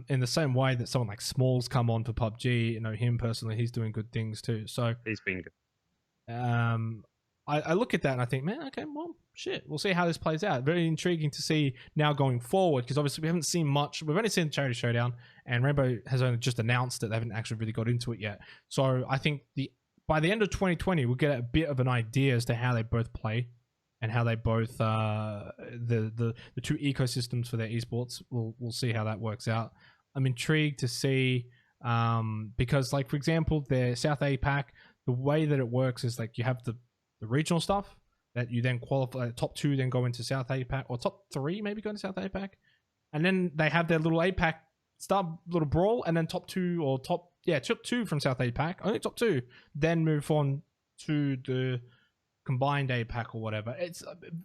S1: In the same way that someone like Small's come on for PUBG, you know him personally. He's doing good things too. So
S2: He's been good.
S1: I look at that and I think, man, okay, well, shit, we'll see how this plays out. Very intriguing to see now going forward, because obviously we haven't seen much. We've only seen the Charity Showdown, and Rainbow has only just announced it. They haven't actually really got into it yet. So I think by the end of 2020, we'll get a bit of an idea as to how they both play and how they both the two ecosystems for their esports. We'll see how that works out. I'm intrigued to see because, like, for example, their South APAC, the way that it works is like you have the regional stuff that you then qualify. Top 2 then go into South APAC, or top 3 maybe go into South APAC, and then they have their little APAC start little brawl, and then top 2 or top 2 from South APAC, only top 2, then move on to the combined APAC or whatever. It's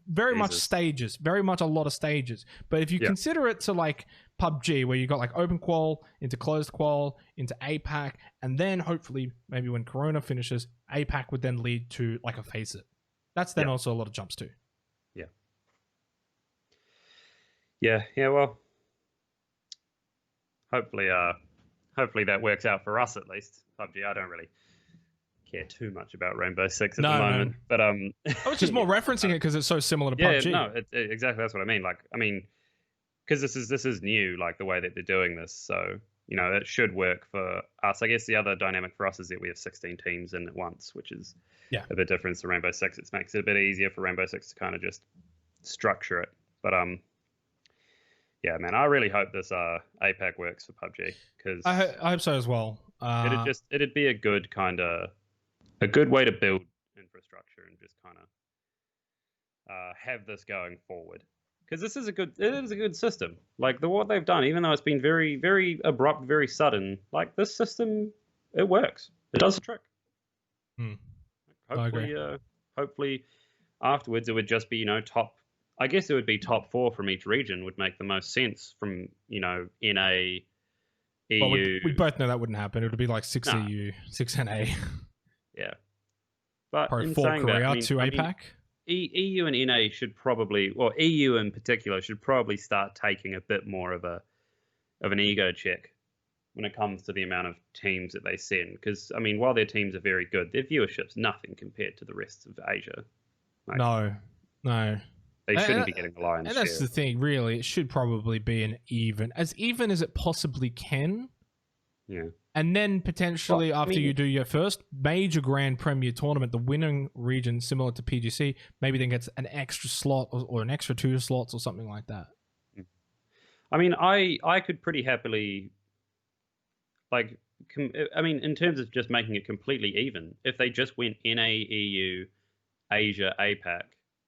S1: very much stages, very much a lot of stages. But if you consider it to like PUBG, where you got like open qual into closed qual into APAC, and then hopefully maybe when Corona finishes, APAC would then lead to like a face it. That's then also a lot of jumps too.
S2: Yeah. Well, hopefully that works out for us at least. PUBG, I don't really care too much about Rainbow Six at the moment, but I
S1: was just more referencing it because it's so similar to PUBG.
S2: No, exactly, that's what I mean. Like, I mean, because this is new, like the way that they're doing this, so you know it should work for us. I guess the other dynamic for us is that we have 16 teams in at once, which is a bit different to Rainbow Six. It makes it a bit easier for Rainbow Six to kind of just structure it. But yeah, man, I really hope this APAC works for PUBG, because
S1: I hope so as well.
S2: It'd be a good way to build infrastructure and just kind of have this going forward, because it is a good system. Like what they've done, even though it's been very, very abrupt, very sudden, like this system, it works. It does the trick. Hopefully afterwards it would just be, you know, top. I guess it would be top 4 from each region would make the most sense from, you know, NA, EU.
S1: Well, we both know that wouldn't happen. It would be like 6 EU, 6 NA.
S2: Yeah. But
S1: probably
S2: in
S1: 4
S2: saying
S1: Korea,
S2: that,
S1: 2 APAC.
S2: EU and NA should probably, or EU in particular, should probably start taking a bit more of an ego check when it comes to the amount of teams that they send. Because, I mean, while their teams are very good, their viewership's nothing compared to the rest of Asia. Like,
S1: No.
S2: They shouldn't be getting the lion's share.
S1: And that's the thing, really. It should probably be even as it possibly can.
S2: Yeah.
S1: And then potentially after you do your first major Grand Premier tournament, the winning region, similar to PGC, maybe then gets an extra slot or an extra 2 slots or something like that.
S2: I mean, I could pretty happily, like, I mean, in terms of just making it completely even, if they just went NA, EU, Asia, APAC,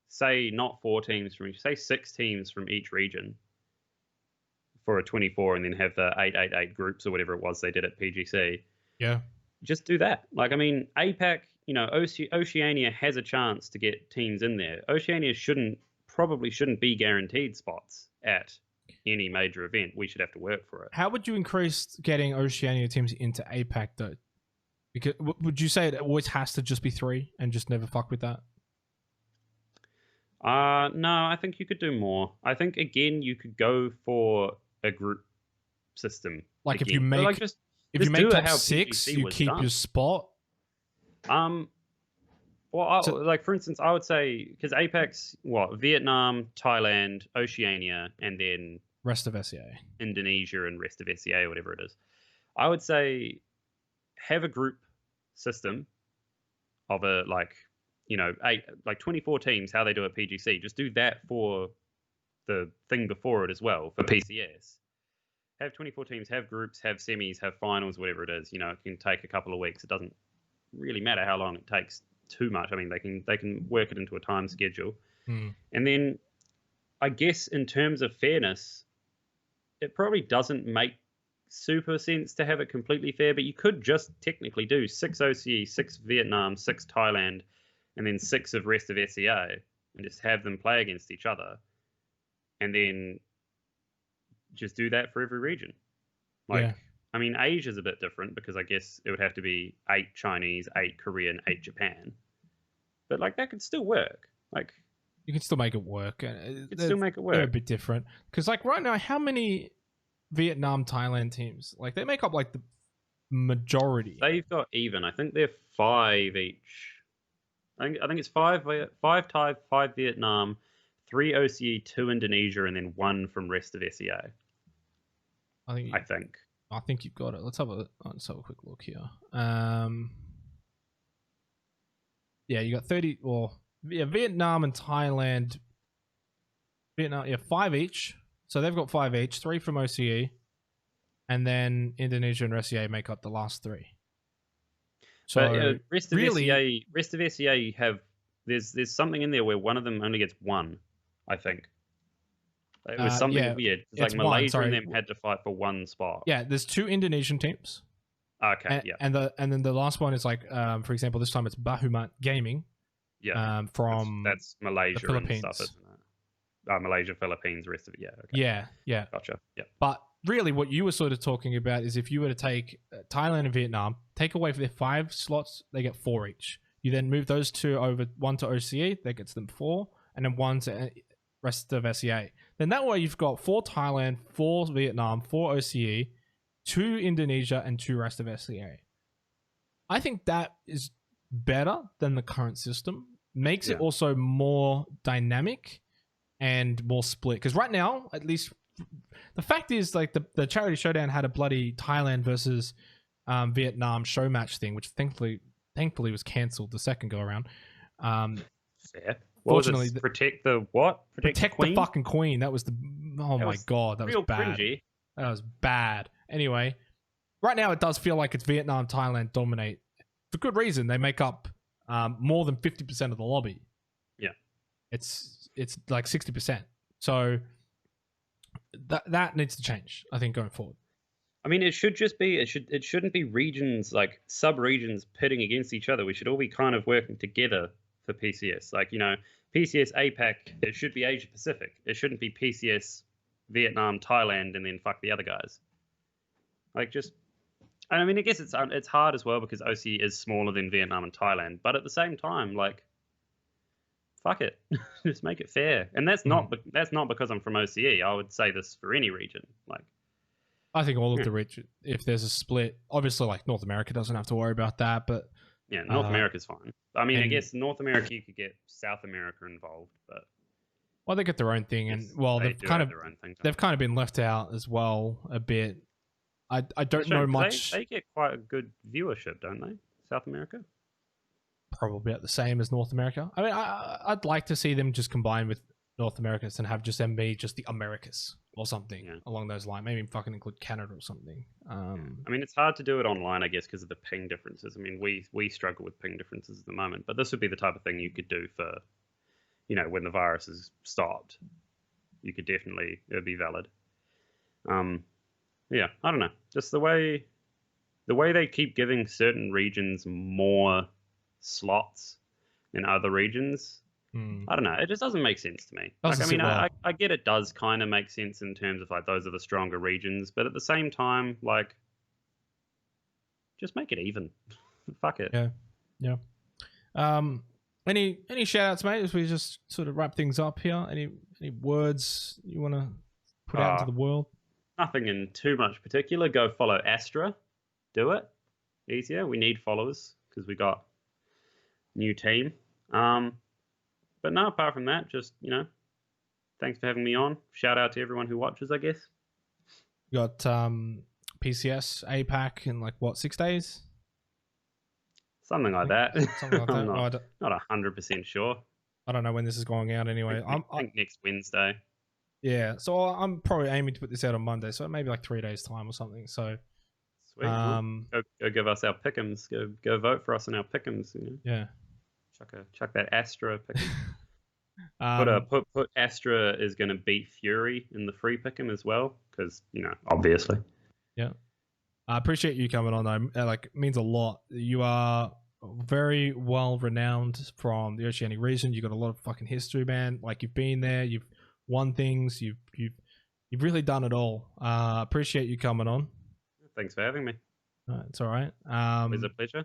S2: say not 4 teams from each, say 6 teams from each region for a 24, and then have the 8-8-8 groups or whatever it was they did at PGC.
S1: Yeah.
S2: Just do that. Like, I mean, APAC, you know, Oceania has a chance to get teams in there. Oceania probably shouldn't be guaranteed spots at any major event. We should have to work for it.
S1: How would you increase getting Oceania teams into APAC though? Because would you say it always has to just be 3 and just never fuck with that?
S2: No, I think you could do more. I think, again, you could go for a group system.
S1: Like
S2: again.
S1: if you make top 6, you keep your spot.
S2: Well, like for instance, I would say, because APAC's Vietnam, Thailand, Oceania, and then
S1: rest of SEA,
S2: Indonesia, and rest of SEA, whatever it is. I would say have a group system of a, like, you know, 24 teams, how they do at PGC. Just do that for the thing before it as well, for PCS. Have 24 teams, have groups, have semis, have finals, whatever it is. You know, it can take a couple of weeks. It doesn't really matter how long it takes too much. I mean, they can work it into a time schedule. And then I guess in terms of fairness, it probably doesn't make super sense to have it completely fair, but you could just technically do 6 OCE, 6 Vietnam, 6 Thailand, and then 6 of rest of SEA, and just have them play against each other, and then just do that for every region. Like, I mean, Asia's a bit different because I guess it would have to be 8 Chinese, 8 Korean, 8 Japan. But like that could still work. Like
S1: you can still make it work.
S2: you could still make it
S1: They're a
S2: work.
S1: bit different because like right now, how many Vietnam, Thailand teams? Like they make up like the majority.
S2: They've got even. I think they're 5 each. I think it's 5 Thai, 5 Vietnam, 3 OCE, 2 Indonesia, and then 1 from rest of SEA. I think
S1: you've got it. Let's have a quick look here. Yeah, you got 30. Well, yeah, Vietnam and Thailand. Vietnam, yeah, 5 each. So they've got 5 each, 3 from OCE, and then Indonesia and SEA make up the last 3. So
S2: but, rest of SEA have there's something in there where one of them only gets 1. I think it was something weird. It's like Malaysia and them had to fight for 1 spot.
S1: Yeah, there's 2 Indonesian teams.
S2: Okay,
S1: and then the last one is like, for example, this time it's Bahumat Gaming.
S2: Yeah,
S1: from
S2: that's Malaysia
S1: the Philippines.
S2: And stuff, isn't it? Malaysia, Philippines, rest of it. Yeah. Okay.
S1: Yeah.
S2: Gotcha. Yeah.
S1: But really, what you were sort of talking about is if you were to take Thailand and Vietnam, take away their 5 slots, they get 4 each. You then move those 2 over, 1 to OCE, that gets them 4, and then 1 to rest of SEA. Then that way you've got 4 Thailand, 4 Vietnam, 4 OCE, 2 Indonesia, and 2 rest of SEA. I think that is better than the current system. Makes it also more dynamic and more split. Because right now, at least, the fact is, like, the Charity Showdown had a bloody Thailand versus Vietnam show match thing, which thankfully was cancelled the second go around.
S2: Fair. Fortunately, protect the what?
S1: Protect the fucking queen. That was the my god, that was bad.
S2: Cringy.
S1: That was bad. Anyway, right now it does feel like it's Vietnam, Thailand dominate for good reason. They make up more than 50% of the lobby.
S2: Yeah,
S1: it's like 60%. So that needs to change, I think, going forward.
S2: I mean, it should just be it shouldn't be regions, like sub-regions pitting against each other. We should all be kind of working together for PCS. Like, you know, PCS APAC, it should be Asia Pacific. It shouldn't be PCS Vietnam, Thailand, and then fuck the other guys. Like, just, I mean, I guess it's hard as well because OCE is smaller than Vietnam and Thailand, but at the same time, like, fuck it, just make it fair. And that's not because I'm from OCE. I would say this for any region. Like,
S1: I think all of the region, if there's a split, obviously, like North America doesn't have to worry about that, but
S2: yeah, North America's fine. I mean, I guess North America you could get South America involved, but
S1: well, they get their own thing, and well, they've kind of been left out as well a bit. I don't know much.
S2: They get quite a good viewership, don't they? South America,
S1: probably about the same as North America. I mean, I'd like to see them just combine with North Americas and have just them be just the Americas or something along those lines. Maybe fucking include Canada or something.
S2: I mean, it's hard to do it online, I guess, because of the ping differences. I mean, we struggle with ping differences at the moment, but this would be the type of thing you could do for, you know, when the virus is stopped. You could definitely, it would be valid. Yeah, I don't know. Just the way they keep giving certain regions more slots than other regions. I don't know. It just doesn't make sense to me. Like, I mean, I get it does kind of make sense in terms of like those are the stronger regions, but at the same time, like, just make it even. Fuck it.
S1: Yeah. Any shout outs, mate, as we just sort of wrap things up here? Any words you want to put out into the world?
S2: Nothing in too much particular. Go follow Astra. Do it. Easier. We need followers because we got new team. But no, apart from that, just, you know, thanks for having me on. Shout out to everyone who watches, I guess.
S1: You got PCS APAC in like what, 6 days?
S2: Something like that.
S1: Something like that.
S2: I'm not 100% sure.
S1: I don't know when this is going out anyway.
S2: I think next Wednesday.
S1: Yeah, so I'm probably aiming to put this out on Monday, so maybe like 3 days time or something. So
S2: sweet. Go give us our pick'ems. Go vote for us in our pick'ems. You know?
S1: Yeah.
S2: Chuck that Astra pick'em. Put Astra is going to beat Fury in the free pick'em as well, because, you know, obviously.
S1: Yeah. I appreciate you coming on, though. Like, it means a lot. You are very well renowned from the Oceanic region. You've got a lot of fucking history, man. Like, you've been there, you've won things, you've really done it all. Appreciate you coming on.
S2: Thanks for having me.
S1: It's all right.
S2: It was a pleasure.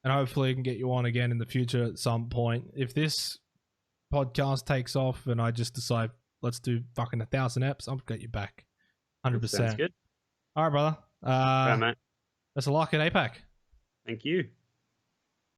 S1: And hopefully I can get you on again in the future at some point. If this podcast takes off and I just decide let's do fucking 1,000 eps, I'll get you back. 100%.
S2: Sounds good.
S1: All right, brother.
S2: Right, mate.
S1: Best of luck at APAC.
S2: Thank you.